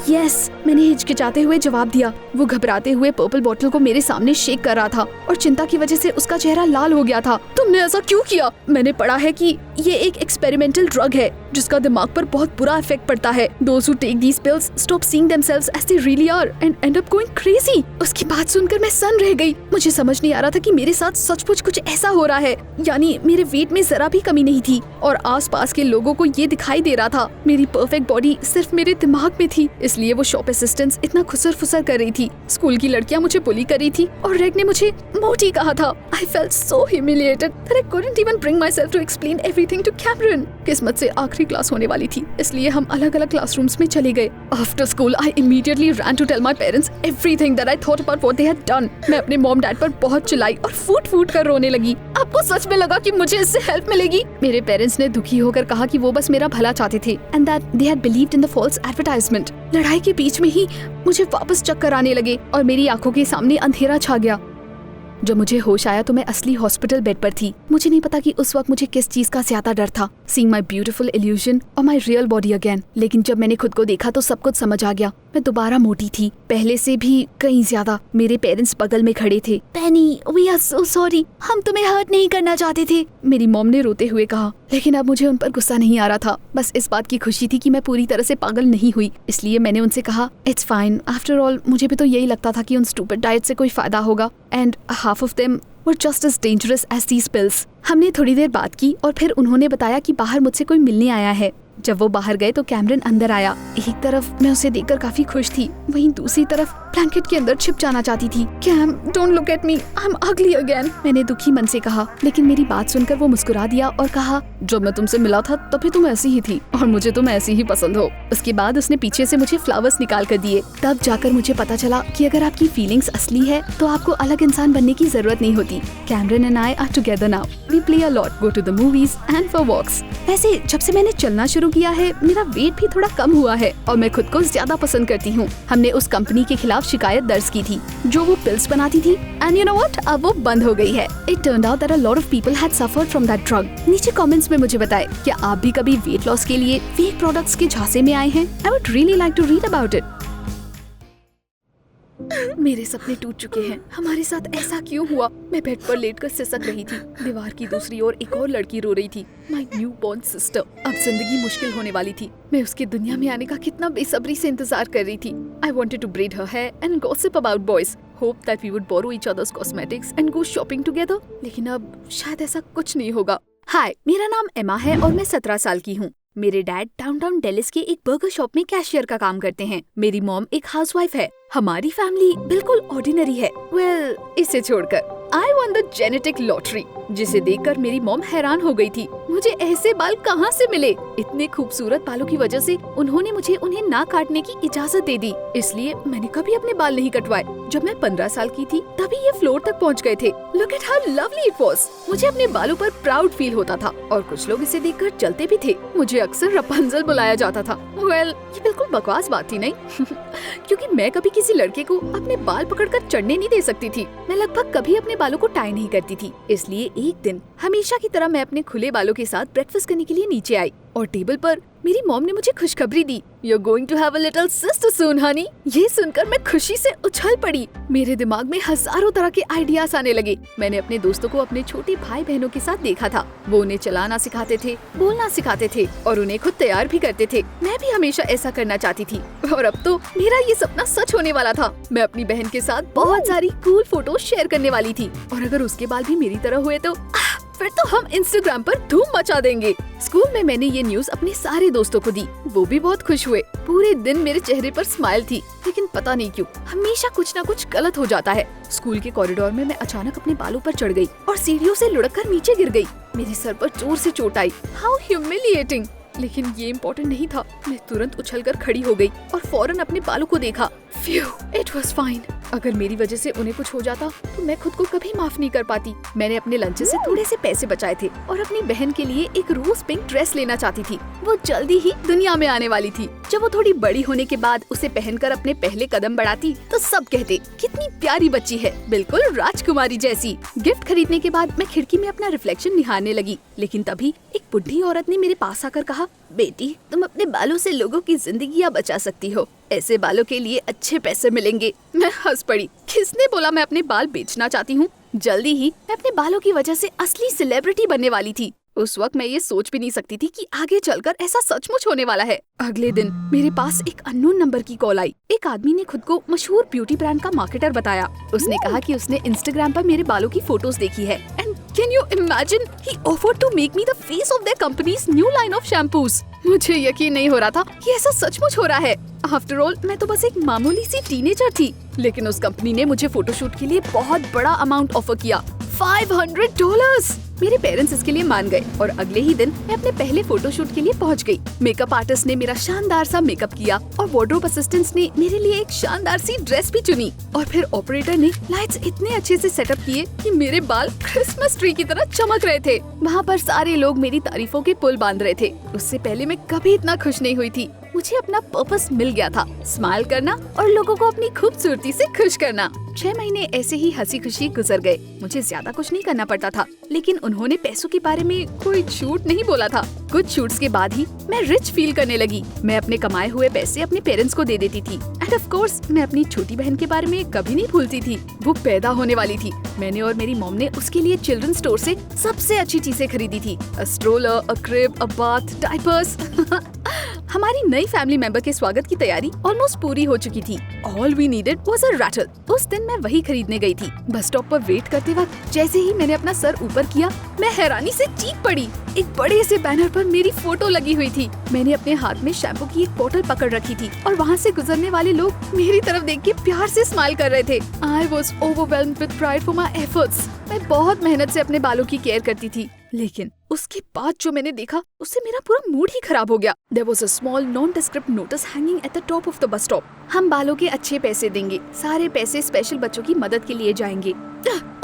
yes, मैंने हिचकिचाते हुए जवाब दिया। वो घबराते हुए पर्पल बोतल को मेरे सामने शेक कर रहा था और चिंता की वजह से उसका चेहरा लाल हो गया था। तुमने ऐसा क्यों किया? मैंने पढ़ा है कि ये एक एक्सपेरिमेंटल ड्रग है जिसका दिमाग पर बहुत बुरा इफेक्ट पड़ता है। Those who take these pills stop seeing themselves as they really are and end up going crazy। उसकी बात सुनकर मैं सन रह गई। मुझे समझ नहीं आ रहा था कि मेरे साथ सचमुच कुछ ऐसा हो रहा है। यानी मेरे वेट में जरा भी कमी नहीं थी और आसपास के लोगों को ये दिखाई दे रहा था मेरी परफेक्ट बॉडी सिर्फ मेरे दिमाग में थी। इसलिए वो शॉप असिस्टेंट्स इतना खुसर फुसर कर रही थी। स्कूल की लड़कियां मुझे बुली कर रही थी और रेग ने मुझे मोटी कहा था। I felt so humiliated that I couldn't even bring myself to explain everything to Cameron। किस्मत से आखिरी क्लास होने वाली थी, इसलिए हम अलग अलग क्लासरूम्स में चले गए। After school, I immediately ran to tell my parents everything that I thought about what they had done। मैं अपने मॉम डैड पर बहुत चिल्लाई और फूट फूट कर रोने लगी। आपको सच में लगा कि मुझे इससे हेल्प मिलेगी? मेरे पेरेंट्स ने दुखी होकर कहा कि वो बस मेरा भला चाहते थे and that they had believed in the false advertisement। लड़ाई के बीच में ही मुझे वापस चक्कर आने लगे और मेरी आंखों के सामने अंधेरा छा गया। जब मुझे होश आया तो मैं असली हॉस्पिटल बेड पर थी। मुझे नहीं पता कि उस वक्त मुझे किस चीज का ज्यादा डर था, सीइंग माय ब्यूटीफुल इल्यूजन और माय रियल बॉडी अगेन। लेकिन जब मैंने खुद को देखा तो सब कुछ समझ आ गया। मैं दोबारा मोटी थी, पहले से भी कहीं ज्यादा। मेरे पेरेंट्स बगल में खड़े थे। पेनी, वी आर सो सॉरी, हम तुम्हें हर्ट नहीं करना चाहते थे, मेरी मॉम ने रोते हुए कहा। लेकिन अब मुझे उन पर गुस्सा नहीं आ रहा था, बस इस बात की खुशी थी कि मैं पूरी तरह से पागल नहीं हुई। इसलिए मैंने उनसे कहा, इट्स फाइन, आफ्टर ऑल मुझे भी तो यही लगता था कि उन स्टूपिड डाइट से कोई फायदा होगा, and half of them were just as dangerous as these pills. हमने थोड़ी देर बात की और फिर उन्होंने बताया कि बाहर मुझसे कोई मिलने आया है। जब वो बाहर गए तो कैमरन अंदर आया। एक तरफ मैं उसे देखकर काफी खुश थी, वहीं दूसरी तरफ ब्लैंकेट के अंदर छिप जाना चाहती थी। Cam, don't look at me, I am ugly again, मैंने दुखी मन से कहा। लेकिन मेरी बात सुनकर वो मुस्कुरा दिया और कहा, जब मैं तुमसे मिला था तब भी तुम ऐसी ही थी और मुझे तुम ऐसी ही पसंद हो। उसके बाद उसने पीछे से मुझे फ्लावर्स निकाल कर दिए। तब जाकर मुझे पता चला कि अगर आपकी फीलिंग्स असली है तो आपको अलग इंसान बनने की जरूरत नहीं होती। Cameron and I are together now, we play a lot, go to the movies and for walks. वैसे जब से मैंने चलना शुरू किया है मेरा वेट भी थोड़ा कम हुआ है और मैं खुद को ज्यादा पसंद करती हूँ। हमने उस कंपनी के खिलाफ शिकायत दर्ज की थी जो वो पिल्स बनाती थी, एंड यू नो व्हाट, अब वो बंद हो गई है। It turned out that a lot of people had suffered from that drug. नीचे कमेंट्स में मुझे बताएं, क्या आप भी कभी वेट लॉस के लिए फेक प्रोडक्ट्स के झांसे में आए हैं? I would really like to read about it. मेरे सपने टूट चुके हैं, हमारे साथ ऐसा क्यों हुआ? मैं बेड पर लेटकर सिसक रही थी। दीवार की दूसरी ओर एक और लड़की रो रही थी, माय न्यू बॉर्न सिस्टर। अब जिंदगी मुश्किल होने वाली थी। मैं उसके दुनिया में आने का कितना बेसब्री से इंतजार कर रही थी। I wanted to braid her hair and gossip about boys, hope that we would borrow each others cosmetics and go shopping together. लेकिन अब शायद ऐसा कुछ नहीं होगा। हाय, मेरा नाम एमा है और मैं 17 साल की हूँ। मेरे डैड डाउनटाउन डेलिस के एक बर्गर शॉप में कैशियर का काम करते हैं। मेरी मॉम एक हाउसवाइफ है। हमारी फैमिली बिल्कुल ऑर्डिनरी है। वेल, इसे छोड़कर आई वॉन द जेनेटिक लॉटरी, जिसे देखकर मेरी मॉम हैरान हो गई थी। मुझे ऐसे बाल कहाँ से मिले? इतने खूबसूरत बालों की वजह से उन्होंने मुझे उन्हें ना काटने की इजाजत दे दी। इसलिए मैंने कभी अपने बाल नहीं कटवाए। जब मैं 15 साल की थी तभी ये फ्लोर तक पहुँच गए थे। Look at how lovely it was. मुझे अपने बालों पर प्राउड फील होता था और कुछ लोग इसे देखकर जलते भी थे। मुझे अक्सर रपुंज़ल बुलाया जाता था। वेल, ये बिल्कुल बकवास बात थी, नहीं? क्योंकि मैं कभी किसी लड़के को अपने बाल पकड़कर चढ़ने नहीं दे सकती थी। मैं लगभग कभी अपने बालों को टाई नहीं करती थी। इसलिए एक दिन हमेशा की तरह मैं अपने खुले बालों के साथ ब्रेकफास्ट करने के लिए नीचे आई और टेबल पर मेरी मॉम ने मुझे खुशखबरी दी, You're going to have a little sister soon, honey। ये सुनकर मैं खुशी से उछल पड़ी। मेरे दिमाग में हजारों तरह के आइडियाज आने लगे। मैंने अपने दोस्तों को अपने छोटे भाई बहनों के साथ देखा था। वो उन्हें चलाना सिखाते थे, बोलना सिखाते थे और उन्हें खुद तैयार भी करते थे। मैं भी हमेशा ऐसा करना चाहती थी और अब तो मेरा ये सपना सच होने वाला था। मैं अपनी बहन के साथ बहुत सारी कूल फोटो शेयर करने वाली थी और अगर उसके बाल भी मेरी तरह हुए तो फिर तो हम इंस्टाग्राम पर धूम मचा देंगे। स्कूल में मैंने ये न्यूज अपने सारे दोस्तों को दी। वो भी बहुत खुश हुए। पूरे दिन मेरे चेहरे पर स्माइल थी, लेकिन पता नहीं क्यों हमेशा कुछ ना कुछ गलत हो जाता है। स्कूल के कॉरिडोर में मैं अचानक अपने बालों पर चढ़ गई और सीढ़ियों से लुढ़क कर नीचे गिर गई। मेरे सर पर जोर से चोट आई। How humiliating. लेकिन ये इम्पोर्टेंट नहीं था। मैं तुरंत उछलकर खड़ी हो गई और फौरन अपने बालों को देखा। Few, it was fine. अगर मेरी वजह से उन्हें कुछ हो जाता तो मैं खुद को कभी माफ नहीं कर पाती। मैंने अपने लंच से थोड़े से पैसे बचाए थे और अपनी बहन के लिए एक रोज पिंक ड्रेस लेना चाहती थी। वो जल्दी ही दुनिया में आने वाली थी। जब वो थोड़ी बड़ी होने के बाद उसे पहनकर अपने पहले कदम बढ़ाती तो सब कहते, कितनी प्यारी बच्ची है, बिल्कुल राजकुमारी जैसी। गिफ्ट खरीदने के बाद मैं खिड़की में अपना रिफ्लेक्शन निहारने लगी, लेकिन तभी एक बुढ़ी औरत ने मेरे पास आकर कहा, बेटी, तुम अपने बालों से लोगों की जिंदगियां बचा सकती हो। ऐसे बालों के लिए अच्छे पैसे मिलेंगे। मैं हंस पड़ी। किसने बोला मैं अपने बाल बेचना चाहती हूँ? जल्दी ही मैं अपने बालों की वजह से असली सेलिब्रिटी बनने वाली थी। उस वक्त मैं ये सोच भी नहीं सकती थी कि आगे चलकर ऐसा सचमुच होने वाला है। अगले दिन मेरे पास एक अननोन नंबर की कॉल आई। एक आदमी ने खुद को मशहूर ब्यूटी ब्रांड का मार्केटर बताया। उसने कहा कि उसने इंस्टाग्राम पर मेरे बालों की फोटोज देखी है and can you imagine, he offered to make me the face of their company's new line of shampoos. मुझे यकीन नहीं हो रहा था कि ऐसा सचमुच हो रहा है। आफ्टर ऑल मैं तो बस एक मामूली सी टीनेजर थी, लेकिन उस कंपनी ने मुझे फोटोशूट के लिए बहुत बड़ा अमाउंट ऑफर किया, $500। मेरे पेरेंट्स इसके लिए मान गए और अगले ही दिन मैं अपने पहले फोटोशूट के लिए पहुंच गई। मेकअप आर्टिस्ट ने मेरा शानदार सा मेकअप किया और वार्डरोब असिस्टेंट्स ने मेरे लिए एक शानदार सी ड्रेस भी चुनी और फिर ऑपरेटर ने लाइट्स इतने अच्छे से सेटअप किए कि मेरे बाल क्रिसमस ट्री की तरह चमक रहे थे। वहाँ पर सारे लोग मेरी तारीफों के पुल बांध रहे थे। उससे पहले मैं कभी इतना खुश नहीं हुई थी। मुझे अपना पर्पस मिल गया था, स्माइल करना और लोगों को अपनी खूबसूरती से खुश करना। 6 महीने ऐसे ही हंसी खुशी गुजर गए। मुझे ज्यादा कुछ नहीं करना पड़ता था, लेकिन उन्होंने पैसों के बारे में कोई झूठ नहीं बोला था। कुछ शूट्स के बाद ही मैं रिच फील करने लगी। मैं अपने कमाए हुए पैसे अपने पेरेंट्स को दे देती थी। एंड ऑफ कोर्स मैं अपनी छोटी बहन के बारे में कभी नहीं भूलती थी। वो पैदा होने वाली थी। मैंने और मेरी मॉम ने उसके लिए चिल्ड्रन स्टोर से सबसे अच्छी चीजें खरीदी थी। A stroller, a crib, a bath, diapers. हमारी नई फैमिली मेंबर के स्वागत की तैयारी ऑलमोस्ट पूरी हो चुकी थी। All we needed was a rattle. उस दिन मैं वही खरीदने गई थी। बस स्टॉप पर वेट करते वक्त जैसे ही मैंने अपना सर ऊपर किया, मैं हैरानी से चीख पड़ी। एक बड़े से बैनर पर मेरी फोटो लगी हुई थी। मैंने अपने हाथ में शैम्पू की एक बोतल पकड़ रखी थी और वहाँ से गुजरने वाले लोग मेरी तरफ देख के प्यार से स्माइल कर रहे थे। I was overwhelmed with pride for my efforts. मैं बहुत मेहनत से अपने बालों की केयर करती थी, लेकिन उसके बाद जो मैंने देखा उससे मेरा पूरा मूड ही खराब हो गया। There was a small nondescript notice hanging at the top of the bus stop. हम बालों के अच्छे पैसे देंगे, सारे पैसे स्पेशल बच्चों की मदद के लिए जाएंगे।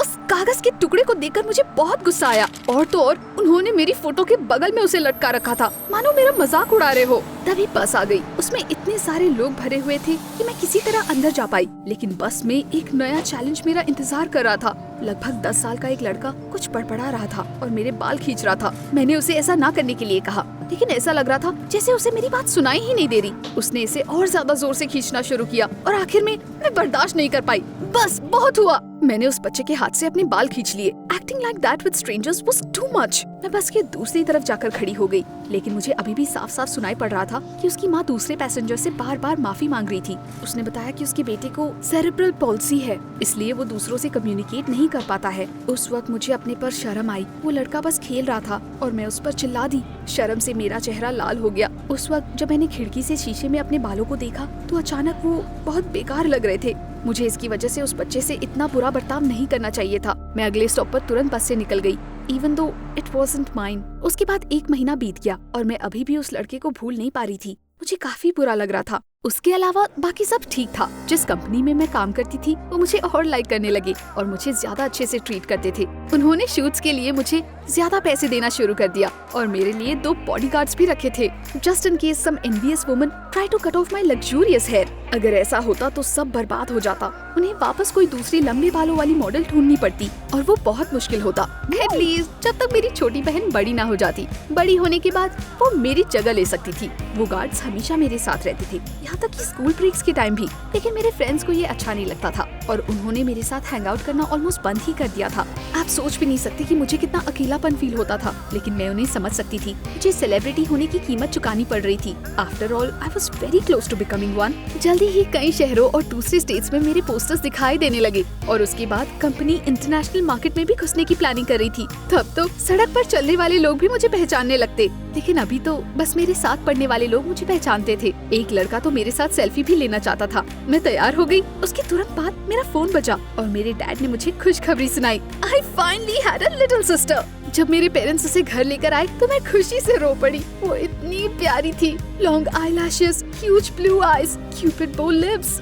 उस कागज के टुकड़े को देखकर मुझे बहुत गुस्सा आया। और तो और उन्होंने मेरी फोटो के बगल में उसे लटका रखा था, मानो मेरा मजाक उड़ा रहे हो। तभी बस आ गई। उसमें इतने सारे लोग भरे हुए थे कि मैं किसी तरह अंदर जा पाई, लेकिन बस में एक नया चैलेंज मेरा इंतजार कर रहा था। लगभग 10 साल का एक लड़का कुछ बड़बड़ा रहा था और मेरे बाल खींच रहा था। मैंने उसे ऐसा ना करने के लिए कहा, लेकिन ऐसा लग रहा था जैसे उसे मेरी बात सुनाई ही नहीं दे रही। उसने इसे और ज्यादा जोर से खींचना शुरू किया और आखिर में मैं बर्दाश्त नहीं कर पाई। बस बहुत हुआ। मैंने उस बच्चे के हाथ से अपने बाल खींच लिए। Acting like that with strangers was too much. मैं बस के दूसरी तरफ जाकर खड़ी हो गई, लेकिन मुझे अभी भी साफ साफ सुनाई पड़ रहा था कि उसकी माँ दूसरे पैसेंजर से बार बार माफी मांग रही थी। उसने बताया कि उसके बेटे को सेरेब्रल पॉल्सी है, इसलिए वो दूसरों से कम्युनिकेट नहीं कर पाता है। उस वक्त मुझे अपने पर शर्म आई। वो लड़का बस खेल रहा था और मैं उस पर चिल्ला दी। शर्म से मेरा चेहरा लाल हो गया। उस वक्त जब मैंने खिड़की से शीशे में अपने बालों को देखा तो अचानक वो बहुत बेकार लग रहे थे। मुझे इसकी वजह से उस बच्चे से इतना बुरा बर्ताव नहीं करना चाहिए था। मैं अगले स्टॉप पर तुरंत बस से निकल गई, even though it wasn't mine। उसके बाद 1 महीना बीत गया और मैं अभी भी उस लड़के को भूल नहीं पा रही थी। मुझे काफी बुरा लग रहा था। उसके अलावा बाकी सब ठीक था। जिस कंपनी में मैं काम करती थी वो मुझे और लाइक करने लगे और मुझे ज्यादा अच्छे से ट्रीट करते थे। उन्होंने शूट्स के लिए मुझे ज्यादा पैसे देना शुरू कर दिया और मेरे लिए 2 बॉडीगार्ड्स भी रखे थे, just in case some envious woman try to cut off my luxurious hair. अगर ऐसा होता तो सब बर्बाद हो जाता। उन्हें वापस कोई दूसरी लंबे बालों वाली मॉडल ढूंढनी पड़ती और वो बहुत मुश्किल होता। एटलीस्ट जब तक मेरी छोटी बहन बड़ी ना हो जाती। बड़ी होने के बाद वो मेरी जगह ले सकती थी। वो गार्ड्स हमेशा मेरे साथ रहते थे, यहाँ तक कि स्कूल ब्रेक्स के टाइम भी। लेकिन मेरे फ्रेंड्स को ये अच्छा नहीं लगता था और उन्होंने मेरे साथ हैंग आउट करना ऑलमोस्ट बंद ही कर दिया था। आप सोच भी नहीं सकते कि मुझे कितना अकेलापन फील होता था, लेकिन मैं उन्हें समझ सकती थी। मुझे सेलिब्रिटी होने की कीमत चुकानी पड़ रही थी। After all I was very close to becoming one. जल्दी ही कई शहरों और दूसरे स्टेट्स में मेरे पोस्टर्स दिखाई देने लगे और उसके बाद कंपनी इंटरनेशनल मार्केट में भी घुसने की प्लानिंग कर रही थी। तब तो सड़क पर चलने वाले लोग भी मुझे पहचानने लगते, लेकिन अभी तो बस मेरे साथ पढ़ने वाले लोग मुझे पहचानते थे। एक लड़का तो मेरे साथ सेल्फी भी लेना चाहता था। मैं तैयार हो गई। उसके तुरंत बाद मेरा फोन बजा और मेरे डैड ने मुझे खुशखबरी सुनाई। I finally had a little sister. जब मेरे पेरेंट्स उसे घर लेकर आए तो मैं खुशी से रो पड़ी। वो इतनी प्यारी थी। Long eyelashes, huge blue eyes, Cupid बो लिप्स।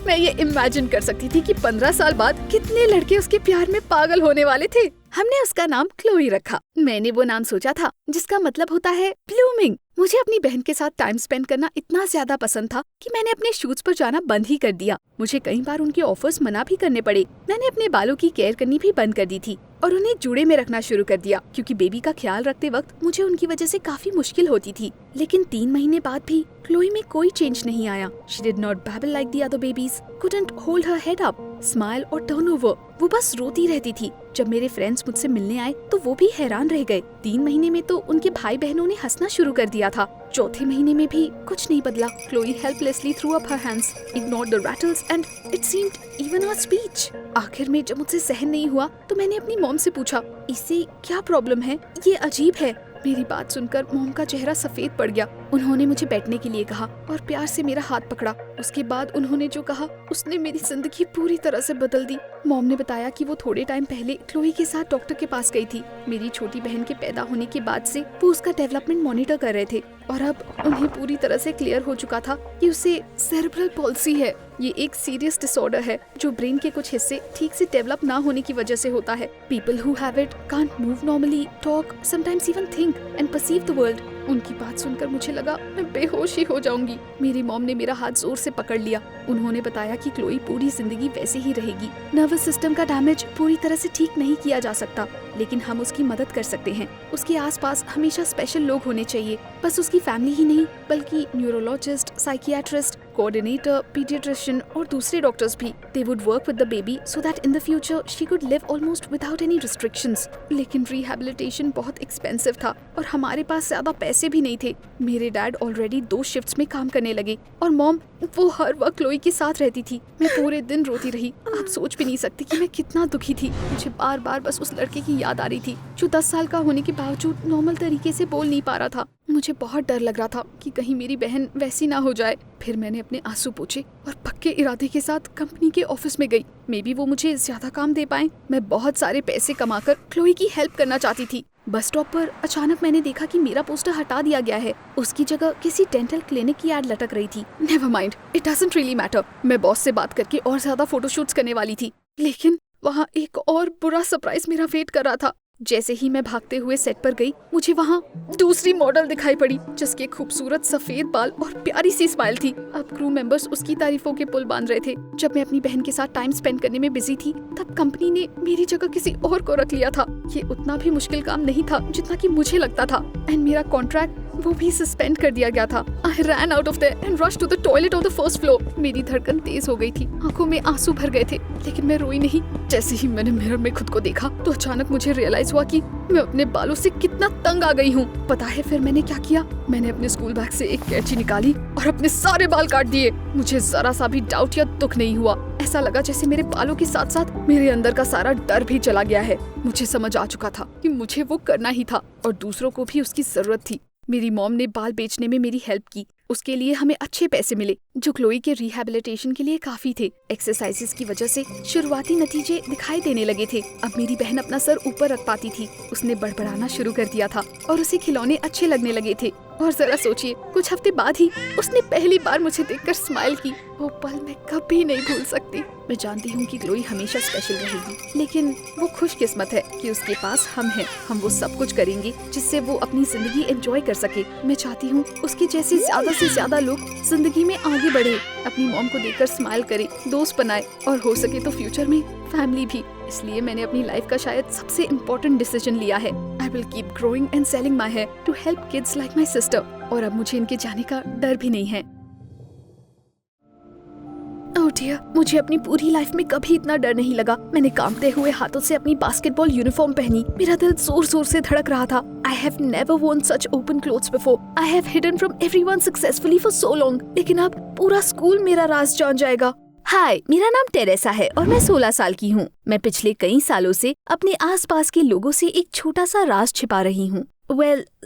मैं ये इमेजिन कर सकती थी कि 15 साल बाद कितने लड़के उसके प्यार में पागल होने वाले थे। हमने उसका नाम क्लोई रखा। मैंने वो नाम सोचा था जिसका मतलब होता है ब्लूमिंग। मुझे अपनी बहन के साथ टाइम स्पेंड करना इतना ज्यादा पसंद था कि मैंने अपने शूट्स पर जाना बंद ही कर दिया। मुझे कई बार उनके ऑफर्स मना भी करने पड़े। मैंने अपने बालों की केयर करनी भी बंद कर दी थी और उन्हें जूड़े में रखना शुरू कर दिया, क्योंकि बेबी का ख्याल रखते वक्त मुझे उनकी वजह से काफी मुश्किल होती थी। लेकिन 3 महीने बाद भी क्लोई में कोई चेंज नहीं आया। She did not babble like the other babies, couldn't hold her head up, smile or turn over। वो बस रोती रहती थी। जब मेरे फ्रेंड्स मुझसे मिलने आए तो वो भी हैरान रह गए। 3 महीने में तो उनके भाई बहनों ने हंसना शुरू कर दिया था। चौथे महीने में भी कुछ नहीं बदला। Chloe helplessly threw up her hands, ignored the rattles and it seemed even her speech। आखिर में जब मुझसे सहन नहीं हुआ तो मैंने अपनी मॉम से पूछा, इसे क्या प्रॉब्लम है? ये अजीब है। मेरी बात सुनकर मॉम का चेहरा सफेद पड़ गया। उन्होंने मुझे बैठने के लिए कहा और प्यार से मेरा हाथ पकड़ा। उसके बाद उन्होंने जो कहा उसने मेरी जिंदगी पूरी तरह से बदल दी। मॉम ने बताया कि वो थोड़े टाइम पहले क्लोई के साथ डॉक्टर के पास गई थी। मेरी छोटी बहन के पैदा होने के बाद से वो उसका डेवलपमेंट मॉनिटर कर रहे थे और अब उन्हें पूरी तरह से क्लियर हो चुका था कि उसे सेरेब्रल पॉल्सी है। ये एक सीरियस डिसऑर्डर है जो ब्रेन के कुछ हिस्से ठीक से डेवलप ना होने की वजह से होता है। People who have it can't move normally, talk, sometimes even think and perceive the world. उनकी बात सुनकर मुझे लगा मैं बेहोश ही हो जाऊंगी। मेरी मॉम ने मेरा हाथ जोर से पकड़ लिया। उन्होंने बताया कि क्लोई पूरी जिंदगी वैसे ही रहेगी। नर्वस सिस्टम का डैमेज पूरी तरह से ठीक नहीं किया जा सकता, लेकिन हम उसकी मदद कर सकते हैं। उसके आसपास हमेशा स्पेशल लोग होने चाहिए, बस उसकी फैमिली ही नहीं बल्कि न्यूरोलॉजिस्ट, साइकियाट्रिस्ट, कोऑर्डिनेटर, पीडियाट्रिशियन और दूसरे डॉक्टर्स भी। They would work with the baby so that in the future she could live almost without any restrictions. लेकिन रिहैबिलिटेशन बहुत एक्सपेंसिव था और हमारे पास ज्यादा पैसे भी नहीं थे। मेरे डैड ऑलरेडी 2 शिफ्ट्स में काम करने लगे और मॉम वो हर वक्त क्लोई के साथ रहती थी। मैं पूरे दिन रोती रही। आप सोच भी नहीं सकती कि मैं कितना दुखी थी। मुझे बार बार बस उस लड़के की याद आ रही थी जो 10 साल का होने के बावजूद नॉर्मल तरीके से बोल नहीं पा रहा था। मुझे बहुत डर लग रहा था कि कहीं मेरी बहन वैसी ना हो जाए। फिर मैंने अपने आंसू पोंछे और पक्के इरादे के साथ कंपनी के ऑफिस में गई। मे बी वो मुझे ज्यादा काम दे पाए। मैं बहुत सारे पैसे कमाकर क्लोई की हेल्प करना चाहती थी। बस स्टॉप पर अचानक मैंने देखा कि मेरा पोस्टर हटा दिया गया है। उसकी जगह किसी डेंटल क्लिनिक की एड लटक रही थी। Never mind, it doesn't really matter. मैं बॉस से बात करके और ज्यादा फोटोशूट्स करने वाली थी, लेकिन वहाँ एक और बुरा सरप्राइज मेरा वेट कर रहा था। जैसे ही मैं भागते हुए सेट पर गई, मुझे वहाँ दूसरी मॉडल दिखाई पड़ी जिसके खूबसूरत सफेद बाल और प्यारी सी स्माइल थी। अब क्रू मेंबर्स उसकी तारीफों के पुल बांध रहे थे। जब मैं अपनी बहन के साथ टाइम स्पेंड करने में बिजी थी, तब कंपनी ने मेरी जगह किसी और को रख लिया था। ये उतना भी मुश्किल काम नहीं था जितना कि मुझे लगता था, एंड मेरा कॉन्ट्रैक्ट वो भी सस्पेंड कर दिया गया था। I ran out of there and rushed to the toilet on the first floor. मेरी धड़कन तेज हो गई थी, आंखों में आंसू भर गए थे, लेकिन मैं रोई नहीं। जैसे ही मैंने मिरर में खुद को देखा तो अचानक मुझे रियलाइज हुआ कि मैं अपने बालों से कितना तंग आ गई हूँ। पता है फिर मैंने क्या किया? मैंने अपने स्कूल बैग से एक कैंची निकाली और अपने सारे बाल काट दिए। मुझे जरा सा भी डाउट या दुख नहीं हुआ। ऐसा लगा जैसे मेरे बालों के साथ साथ मेरे अंदर का सारा डर भी चला गया है। मुझे समझ आ चुका था कि मुझे वो करना ही था और दूसरों को भी उसकी जरूरत थी। मेरी मॉम ने बाल बेचने में मेरी हेल्प की। उसके लिए हमें अच्छे पैसे मिले जो क्लोई के रिहैबिलिटेशन के लिए काफी थे। एक्सरसाइजेस की वजह से शुरुआती नतीजे दिखाई देने लगे थे। अब मेरी बहन अपना सर ऊपर रख पाती थी। उसने बड़बड़ाना शुरू कर दिया था और उसे खिलौने अच्छे लगने लगे थे। और जरा सोचिए, कुछ हफ्ते बाद ही उसने पहली बार मुझे देखकर स्माइल की। वो पल मैं कभी नहीं भूल सकती। मैं जानती हूँ कि क्लोई हमेशा स्पेशल रहेगी, लेकिन वो खुशकिस्मत है कि उसके पास हम हैं। हम वो सब कुछ करेंगे जिससे वो अपनी जिंदगी एंजॉय कर सके। मैं चाहती हूँ उसके जैसे ज्यादा से ज्यादा लोग जिंदगी में आगे बढ़े, अपनी मॉम को देखकर स्माइल करे, दोस्त बनाए और हो सके तो फ्यूचर में फैमिली भी। इसलिए मैंने अपनी लाइफ का शायद सबसे इम्पोर्टेंट डिसीजन लिया है। I will keep growing and selling my hair to help kids like my sister. और अब मुझे इनके जाने का डर भी नहीं है। ओह डियर, मुझे अपनी पूरी लाइफ में कभी इतना डर नहीं लगा। मैंने कांपते हुए हाथों से अपनी बास्केटबॉल यूनिफॉर्म पहनी। मेरा दिल जोर जोर से धड़क रहा था। I have never worn such open clothes before. I have hidden from everyone successfully for so long. लेकिन अब पूरा स्कूल मेरा राज जान जाएगा। हाय, मेरा नाम टेरेसा है और मैं 16 साल की हूँ। मैं पिछले कई सालों से अपने आसपास के लोगों से एक छोटा सा राज छिपा रही हूँ।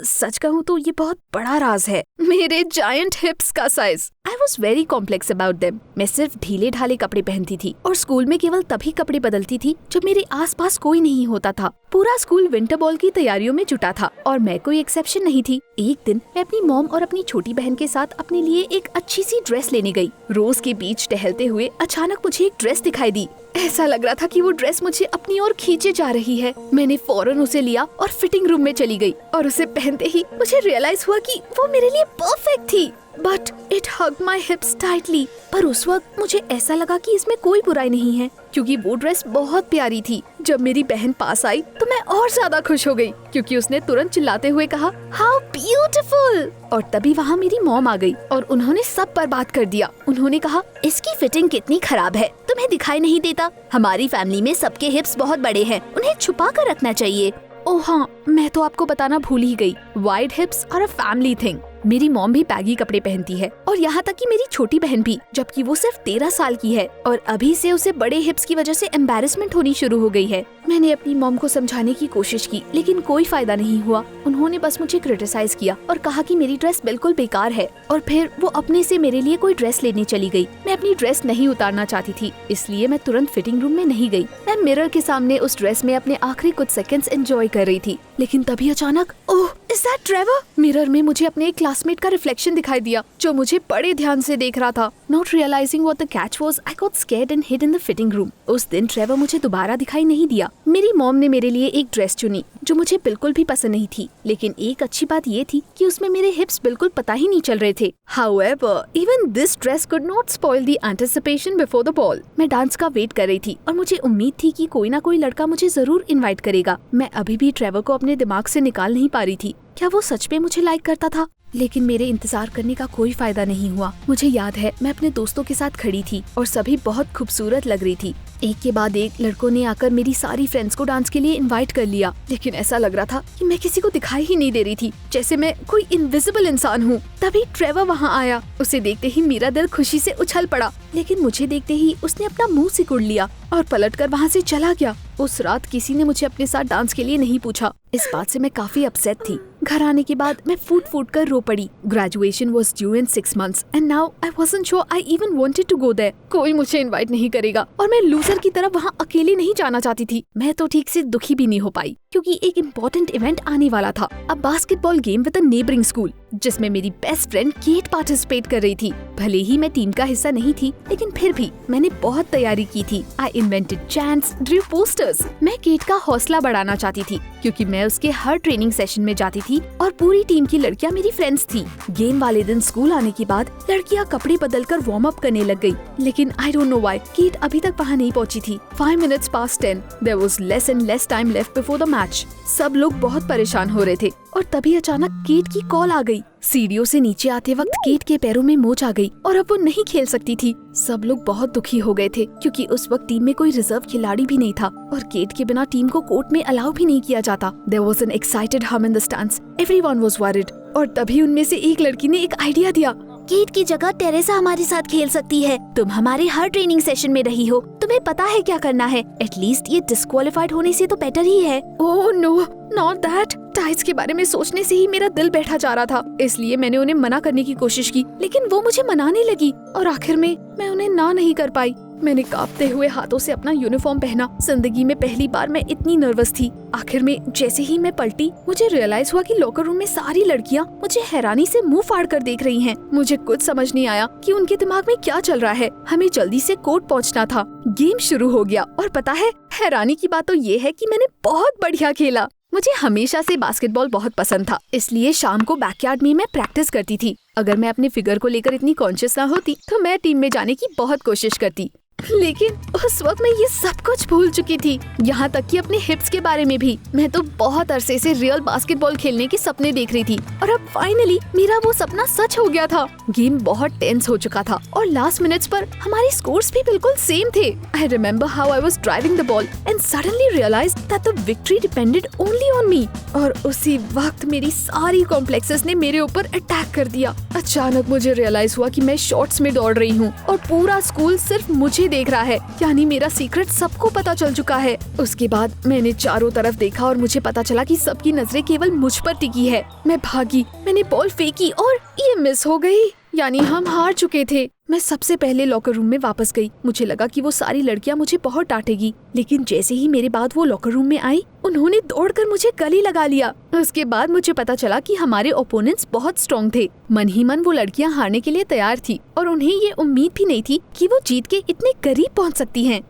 सच कहूँ तो ये बहुत बड़ा राज है, मेरे जायंट हिप्स का size. I was very complex about them. मैं सिर्फ ढीले ढाले कपड़े पहनती थी और स्कूल में केवल तभी कपड़े बदलती थी जब मेरे आसपास कोई नहीं होता था। पूरा स्कूल विंटर बॉल की तैयारियों में जुटा था और मैं कोई एक्सेप्शन नहीं थी। एक दिन मैं अपनी मॉम और अपनी छोटी बहन के साथ अपने लिए एक अच्छी सी ड्रेस लेने गई। रोज के बीच टहलते हुए अचानक मुझे एक ड्रेस दिखाई दी। ऐसा लग रहा था कि वो ड्रेस मुझे अपनी ओर खींचे जा रही है। मैंने फौरन उसे लिया और फिटिंग रूम में चली गई और उसे पहनते ही मुझे रियलाइज हुआ कि वो मेरे लिए परफेक्ट थी। But it hugged my hips tightly. पर उस वक्त मुझे ऐसा लगा कि इसमें कोई बुराई नहीं है, क्योंकि वो ड्रेस बहुत प्यारी थी। जब मेरी बहन पास आई तो मैं और ज्यादा खुश हो गई, क्योंकि उसने तुरंत चिल्लाते हुए कहा, How beautiful! और तभी वहाँ मेरी मॉम आ गई और उन्होंने सब बर्बाद कर दिया। उन्होंने कहा, इसकी फिटिंग कितनी खराब है, तुम्हें दिखाई नहीं देता? हमारी फैमिली में सबके हिप्स बहुत बड़े हैं, उन्हें छुपा कर रखना चाहिए। ओह हाँ, मैं तो आपको बताना भूल ही गई। Wide hips are a family thing. मेरी मॉम भी बैगी कपड़े पहनती है और यहाँ तक कि मेरी छोटी बहन भी, जबकि वो सिर्फ 13 साल की है और अभी से उसे बड़े हिप्स की वजह से एम्बैरेसमेंट होनी शुरू हो गई है। मैंने अपनी मॉम को समझाने की कोशिश की, लेकिन कोई फायदा नहीं हुआ। उन्होंने बस मुझे क्रिटिसाइज किया और कहा कि मेरी ड्रेस बिल्कुल बेकार है और फिर वो अपने से मेरे लिए कोई ड्रेस लेने चली गई। मैं अपनी ड्रेस नहीं उतारना चाहती थी, इसलिए मैं तुरंत फिटिंग रूम में नहीं गई। मैं मिरर के सामने उस ड्रेस में अपने आखिरी कुछ सेकंड्स एंजॉय कर रही थी, लेकिन तभी अचानक ओह, Is that Trevor? मिरर में मुझे अपने एक क्लासमेट का रिफ्लेक्शन दिखाई दिया जो मुझे बड़े ध्यान से देख रहा था। Not realizing what the catch was, I got scared and hid in the fitting room. उस दिन ट्रेवर मुझे दोबारा दिखाई नहीं दिया। मेरी मॉम ने मेरे लिए एक ड्रेस चुनी जो मुझे बिल्कुल भी पसंद नहीं थी, लेकिन एक अच्छी बात ये थी कि उसमें मेरे हिप्स बिल्कुल पता ही नहीं चल रहे थे। However, even this dress could not spoil the anticipation before the ball. मैं डांस का वेट कर रही थी और मुझे उम्मीद थी कि कोई ना कोई लड़का मुझे जरूर इनवाइट करेगा। मैं अभी भी ट्रेवर को अपने दिमाग से निकाल नहीं पा रही थी। क्या वो सच में मुझे लाइक करता था? लेकिन मेरे इंतजार करने का कोई फायदा नहीं हुआ। मुझे याद है मैं अपने दोस्तों के साथ खड़ी थी और सभी बहुत खूबसूरत लग रही थी। एक के बाद एक लड़कों ने आकर मेरी सारी फ्रेंड्स को डांस के लिए इनवाइट कर लिया, लेकिन ऐसा लग रहा था कि मैं किसी को दिखाई ही नहीं दे रही थी, जैसे मैं कोई इनविजिबल इंसान हूँ। तभी ट्रेवर वहाँ आया। उसे देखते ही मेरा दिल खुशी से उछल पड़ा, लेकिन मुझे देखते ही उसने अपना मुंह सिकुड़ लिया और पलटकर वहाँ से चला गया। उस रात किसी ने मुझे अपने साथ डांस के लिए नहीं पूछा। इस बात से मैं काफी अपसेट थी। घर आने के बाद मैं फूट फूट कर रो पड़ी। Graduation was due in 6 months and now I wasn't sure I even wanted to go there. कोई मुझे इनवाइट नहीं करेगा और मैं लूजर की तरह वहाँ अकेले नहीं जाना चाहती थी। मैं तो ठीक से दुखी भी नहीं हो पाई क्योंकि एक इम्पोर्टेंट इवेंट आने वाला था, a basketball game with a neighbouring school, जिसमें मेरी बेस्ट फ्रेंड केट पार्टिसिपेट कर रही थी। भले ही मैं टीम का हिस्सा नहीं थी, लेकिन फिर भी मैंने बहुत तैयारी की थी। आई इन्वेंटेड चैंट्स, ड्रू पोस्टर्स। मैं केट का हौसला बढ़ाना चाहती थी क्योंकि मैं उसके हर ट्रेनिंग सेशन में जाती थी और पूरी टीम की लड़कियां मेरी फ्रेंड्स थी। गेम वाले दिन स्कूल आने के बाद लड़कियां कपड़े बदलकर वार्म अप करने लग गई, लेकिन I don't know why Kate अभी तक वहाँ नहीं पहुँची थी। 5 minutes past 10, there was less and less time left before the match. सब लोग बहुत परेशान हो रहे थे और तभी अचानक केट की कॉल आ गई। सीढ़ियों से नीचे आते वक्त केट के पैरों में मोच आ गई और अब वो नहीं खेल सकती थी। सब लोग बहुत दुखी हो गए थे क्योंकि उस वक्त टीम में कोई रिजर्व खिलाड़ी भी नहीं था और केट के बिना टीम को कोर्ट में अलाउ भी नहीं किया जाता। There was an excited hum in the stands. Everyone was worried. और तभी उनमें से एक लड़की ने एक आइडिया दिया। केट की जगह टेरेसा हमारे साथ खेल सकती है। तुम हमारे हर ट्रेनिंग सेशन में रही हो, तुम्हें पता है क्या करना है। एटलीस्ट ये डिस्क्वालिफाइड होने से तो बेटर ही है। Oh no, not that. Tights के बारे में सोचने से ही मेरा दिल बैठा जा रहा था, इसलिए मैंने उन्हें मना करने की कोशिश की, लेकिन वो मुझे मनाने लगी और आखिर में मैं उन्हें ना नहीं कर पाई। मैंने कांपते हुए हाथों से अपना यूनिफॉर्म पहना। जिंदगी में पहली बार मैं इतनी नर्वस थी। आखिर में जैसे ही मैं पलटी, मुझे रियलाइज हुआ कि लॉकर रूम में सारी लड़कियां मुझे हैरानी से मुंह फाड़ कर देख रही हैं। मुझे कुछ समझ नहीं आया कि उनके दिमाग में क्या चल रहा है। हमें जल्दी से कोर्ट पहुंचना था। गेम शुरू हो गया और पता है, हैरानी की बात तो ये है कि मैंने बहुत बढ़िया खेला। मुझे हमेशा से बास्केटबॉल बहुत पसंद था, इसलिए शाम को बैकयार्ड में मैं प्रैक्टिस करती थी। अगर मैं अपने फिगर को लेकर इतनी कॉन्शियस ना होती तो मैं टीम में जाने की बहुत कोशिश करती, लेकिन उस वक्त मैं ये सब कुछ भूल चुकी थी, यहाँ तक कि अपने हिप्स के बारे में भी। मैं तो बहुत अरसे से रियल बास्केटबॉल खेलने के सपने देख रही थी और अब फाइनली मेरा वो सपना सच हो गया था। गेम बहुत टेंस हो चुका था और लास्ट मिनट्स पर हमारे स्कोर्स भी बिल्कुल सेम थे। I remember how I was driving the ball and suddenly realised that the victory depended only on me. और उसी वक्त मेरी सारी कॉम्प्लेक्सेस ने मेरे ऊपर अटैक कर दिया। अचानक मुझे रियलाइज हुआ कि मैं शॉर्ट्स में दौड़ रही हूँ और पूरा स्कूल सिर्फ मुझे देख रहा है, यानी मेरा सीक्रेट सबको पता चल चुका है। उसके बाद मैंने चारों तरफ देखा और मुझे पता चला कि सबकी नजरें केवल मुझ पर टिकी है। मैं भागी, मैंने बॉल फेंकी और ये मिस हो गई, यानी हम हार चुके थे। मैं सबसे पहले लॉकर रूम में वापस गई। मुझे लगा कि वो सारी लड़कियां मुझे बहुत डांटेगी, लेकिन जैसे ही मेरे बाद वो लॉकर रूम में आई, उन्होंने दौड़कर मुझे गले लगा लिया। उसके बाद मुझे पता चला कि हमारे ओपोनेंट्स बहुत स्ट्रॉन्ग थे। मन ही मन वो लड़कियां हारने के लिए तैयार थी और उन्हें ये उम्मीद भी नहीं थी कि वो जीत के इतने करीब पहुंच सकती हैं।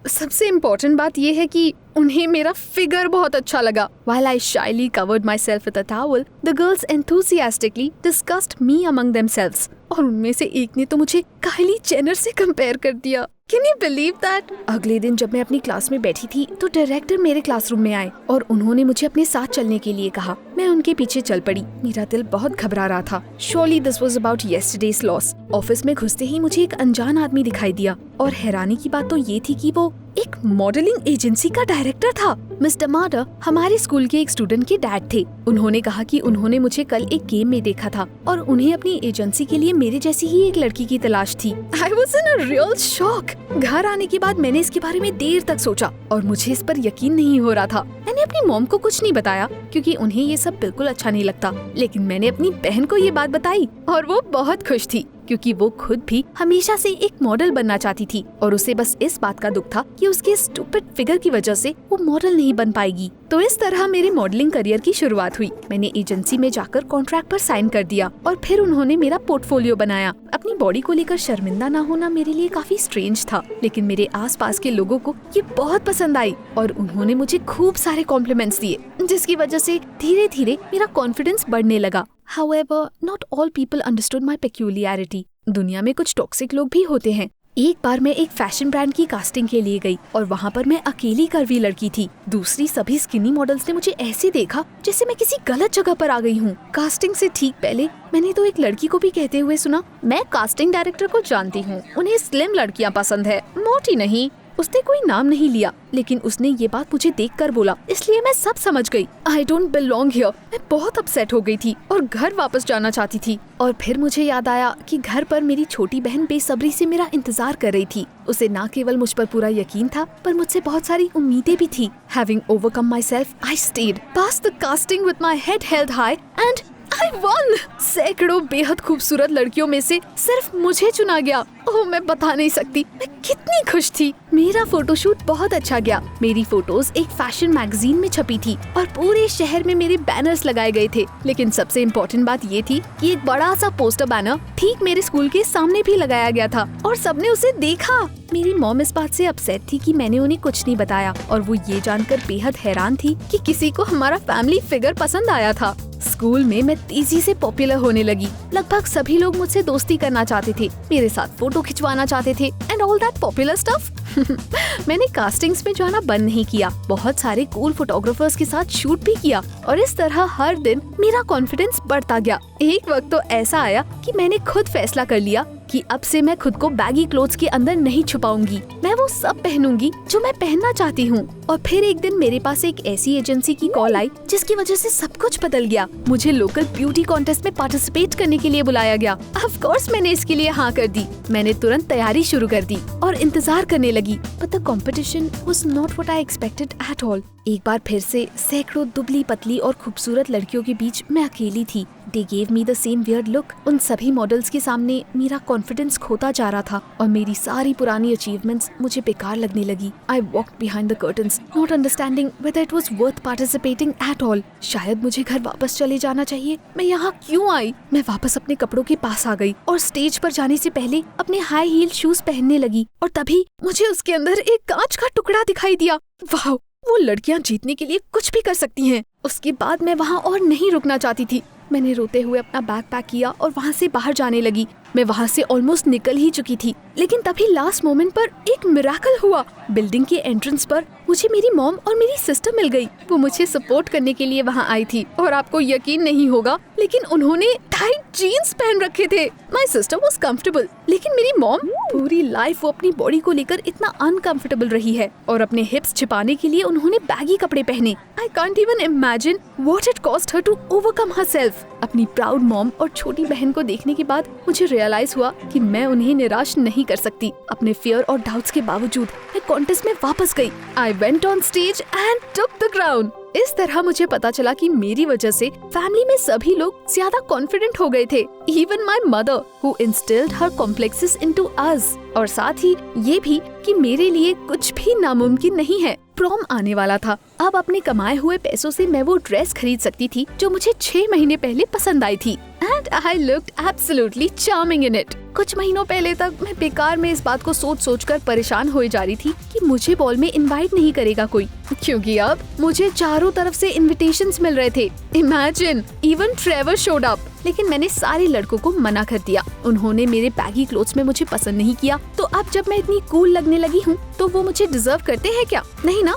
सबसे इम्पोर्टेंट बात ये है कि उन्हें मेरा फिगर बहुत अच्छा लगा। While I shyly covered myself with a towel, the girls enthusiastically discussed me among themselves. और उनमें से एक ने तो मुझे काइली जेनर से कंपेयर कर दिया। Can you believe that? अगले दिन जब मैं अपनी क्लास में बैठी थी तो डायरेक्टर मेरे क्लासरूम में आए और उन्होंने मुझे अपने साथ चलने के लिए कहा। मैं उनके पीछे चल पड़ी। मेरा दिल बहुत घबरा रहा था। Surely this was about yesterday's loss. Office में घुसते ही मुझे एक अनजान आदमी दिखाई दिया और हैरानी की बात तो ये थी कि वो एक मॉडलिंग एजेंसी का डायरेक्टर था। मिस्टर मार्डर हमारे स्कूल के एक स्टूडेंट के डैड थे। उन्होंने कहा कि उन्होंने मुझे कल एक गेम में देखा था और उन्हें अपनी एजेंसी के लिए मेरे जैसी ही एक लड़की की तलाश थी। I was in a real shock. घर आने के बाद मैंने इसके बारे में देर तक सोचा और मुझे इस पर यकीन नहीं हो रहा था। मैंने अपनी मॉम को कुछ नहीं बताया क्योंकि उन्हें ये सब बिल्कुल अच्छा नहीं लगता, लेकिन मैंने अपनी बहन को ये बात बताई और वो बहुत खुश थी क्योंकि वो खुद भी हमेशा से एक मॉडल बनना चाहती थी और उसे बस इस बात का दुख था कि उसके स्टूपिड फिगर की वजह से वो मॉडल नहीं बन पाएगी। तो इस तरह मेरे मॉडलिंग करियर की शुरुआत हुई। मैंने एजेंसी में जाकर कॉन्ट्रैक्ट पर साइन कर दिया और फिर उन्होंने मेरा पोर्टफोलियो बनाया। अपनी बॉडी को लेकर शर्मिंदा ना होना मेरे लिए काफी स्ट्रेंज था, लेकिन मेरे आसपास के लोगों को ये बहुत पसंद आई और उन्होंने मुझे खूब सारे कॉम्प्लीमेंट्स दिए, जिसकी वजह से धीरे धीरे मेरा कॉन्फिडेंस बढ़ने लगा। However, not all people understood my peculiarity. दुनिया में कुछ टॉक्सिक लोग भी होते हैं। एक बार मैं एक फैशन ब्रांड की कास्टिंग के लिए गई और वहाँ पर मैं अकेली कर्वी लड़की थी। दूसरी सभी स्किनी मॉडल्स ने मुझे ऐसे देखा जैसे मैं किसी गलत जगह पर आ गई हूँ। कास्टिंग से ठीक पहले मैंने तो एक लड़की को भी कहते हुए सुना, मैं कास्टिंग डायरेक्टर को जानती हूँ, उन्हें स्लिम लड़कियाँ पसंद है, मोटी नहीं। उसने कोई नाम नहीं लिया, लेकिन उसने ये बात मुझे देखकर बोला, इसलिए मैं सब समझ गई। I don't belong here. मैं बहुत अपसेट हो गई थी और घर वापस जाना चाहती थी। और फिर मुझे याद आया कि घर पर मेरी छोटी बहन बेसब्री से मेरा इंतजार कर रही थी। उसे न केवल मुझ पर पूरा यकीन था, पर मुझसे बहुत सारी उम्मीदें भी थी। Having overcome myself, I stayed, passed the casting with my head held high and I won! सैकड़ों बेहद खूबसूरत लड़कियों में से सिर्फ मुझे चुना गया। ओह, मैं बता नहीं सकती मैं कितनी खुश थी। मेरा फोटोशूट बहुत अच्छा गया। मेरी फोटोज एक फैशन मैगजीन में छपी थी और पूरे शहर में मेरे बैनर्स लगाए गए थे। लेकिन सबसे इम्पोर्टेंट बात ये थी कि एक बड़ा सा पोस्टर बैनर ठीक मेरे स्कूल के सामने भी लगाया गया था और सबने उसे देखा। मेरी मॉम इस बात से अपसेट थी कि मैंने उन्हें कुछ नहीं बताया और वो ये जानकर बेहद हैरान थी कि किसी को हमारा फैमिली फिगर पसंद आया था। स्कूल में मैं तेजी से पॉपुलर होने लगी। लगभग सभी लोग मुझसे दोस्ती करना चाहते थे, मेरे साथ फोटो खिंचवाना चाहते थे and all that popular stuff. मैंने कास्टिंग्स में जाना बंद नहीं किया, बहुत सारे कूल फोटोग्राफर्स के साथ शूट भी किया और इस तरह हर दिन मेरा कॉन्फिडेंस बढ़ता गया। एक वक्त तो ऐसा आया कि मैंने खुद फैसला कर लिया कि अब से मैं खुद को बैगी क्लोथ्स के अंदर नहीं छुपाऊंगी। मैं वो सब पहनूंगी जो मैं पहनना चाहती हूँ। और फिर एक दिन मेरे पास एक ऐसी एजेंसी की कॉल आई जिसकी वजह से सब कुछ बदल गया। मुझे लोकल ब्यूटी कॉन्टेस्ट में पार्टिसिपेट करने के लिए बुलाया गया। ऑफ कोर्स मैंने इसके लिए हाँ कर दी। मैंने तुरंत तैयारी शुरू कर दी और इंतजार करने लगी। But the competition was not what I expected at all. एक बार फिर से सैकड़ों दुबली पतली और खूबसूरत लड़कियों के बीच मैं अकेली थी। They gave me the same weird look. उन सभी मॉडल्स के सामने मेरा कॉन्फिडेंस खोता जा रहा था और मेरी सारी पुरानी अचीवमेंट्स मुझे बेकार लगने लगी। I walked behind the curtains, not understanding whether it was worth participating at all. शायद मुझे घर वापस चले जाना चाहिए। मैं यहाँ क्यों आई? मैं वापस अपने कपड़ों के पास आ गई और स्टेज पर जाने से पहले अपने हाई हील शूज पहनने लगी और तभी मुझे उसके अंदर एक कांच का टुकड़ा दिखाई दिया। वाह, वो लड़कियाँ जीतने के लिए कुछ भी कर सकती हैं। उसके बाद मैं वहाँ और नहीं रुकना चाहती थी। मैंने रोते हुए अपना बैग पैक किया और वहाँ से बाहर जाने लगी। मैं वहाँ से ऑलमोस्ट निकल ही चुकी थी, लेकिन तभी लास्ट मोमेंट पर एक मिरेकल हुआ। बिल्डिंग के एंट्रेंस पर मुझे मेरी मॉम और मेरी सिस्टर मिल गई। वो मुझे सपोर्ट करने के लिए वहाँ आई थी और आपको यकीन नहीं होगा, लेकिन उन्होंने टाइट जीन्स पहन रखे थे। माय सिस्टर वाज कंफर्टेबल, लेकिन मेरी मॉम पूरी लाइफ वो अपनी बॉडी को लेकर इतना अनकंफर्टेबल रही है और अपने हिप्स छिपाने के लिए उन्होंने बैगी कपड़े पहने। I can't even imagine what it cost her to overcome herself. अपनी प्राउड मॉम और छोटी बहन को देखने के बाद मुझे रियलाइज हुआ कि मैं उन्हें निराश नहीं कर सकती। अपने फियर और डाउट्स के बावजूद मैं कॉन्टेस्ट में वापस गई। I went on stage and took the crown. इस तरह मुझे पता चला कि मेरी वजह से फैमिली में सभी लोग ज्यादा कॉन्फिडेंट हो गए थे। Even my mother who instilled her complexes into अस। और साथ ही ये भी कि मेरे लिए कुछ भी नामुमकिन नहीं है। प्रॉम आने वाला था। अब अपने कमाए हुए पैसों से मैं वो ड्रेस खरीद सकती थी जो मुझे 6 महीने पहले पसंद आई थी। And I looked absolutely charming in it. कुछ महीनों पहले तक मैं बेकार में इस बात को सोच कर परेशान हो जा रही थी कि मुझे बॉल में इनवाइट नहीं करेगा कोई, क्योंकि अब मुझे चारों तरफ से इनविटेशंस मिल रहे थे। Imagine, even Trevor showed up. लेकिन मैंने सारे लड़कों को मना कर दिया। उन्होंने मेरे बैगी क्लोथ्स में मुझे पसंद नहीं किया, तो अब जब मैं इतनी कूल लगने लगी हूँ तो वो मुझे डिजर्व करते हैं क्या? नहीं ना?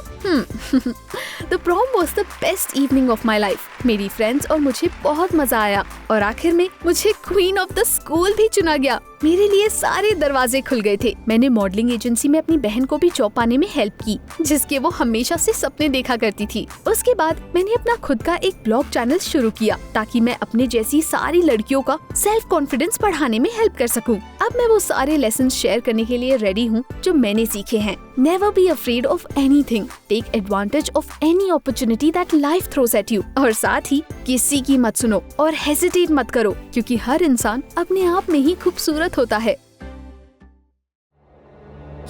The prom was the best evening of my life. मेरी फ्रेंड्स और मुझे बहुत मजा आया और आखिर में मुझे क्वीन ऑफ द स्कूल भी चुना गया। मेरे लिए सारे दरवाजे खुल गए थे। मैंने मॉडलिंग एजेंसी में अपनी बहन को भी जॉब पाने में हेल्प की, जिसके वो हमेशा से सपने देखा करती थी। उसके बाद मैंने अपना खुद का एक ब्लॉग चैनल शुरू किया ताकि मैं अपने जैसी सारी लड़कियों का सेल्फ कॉन्फिडेंस बढ़ाने में हेल्प कर सकूं। अब मैं वो सारे लेसन शेयर करने के लिए रेडी हूँ जो मैंने सीखे हैं। Never be afraid of anything. Take advantage of any opportunity that life throws at you. और साथ ही किसी की मत सुनो और hesitate मत करो, क्योंकि हर इंसान अपने आप में ही खूबसूरत होता है।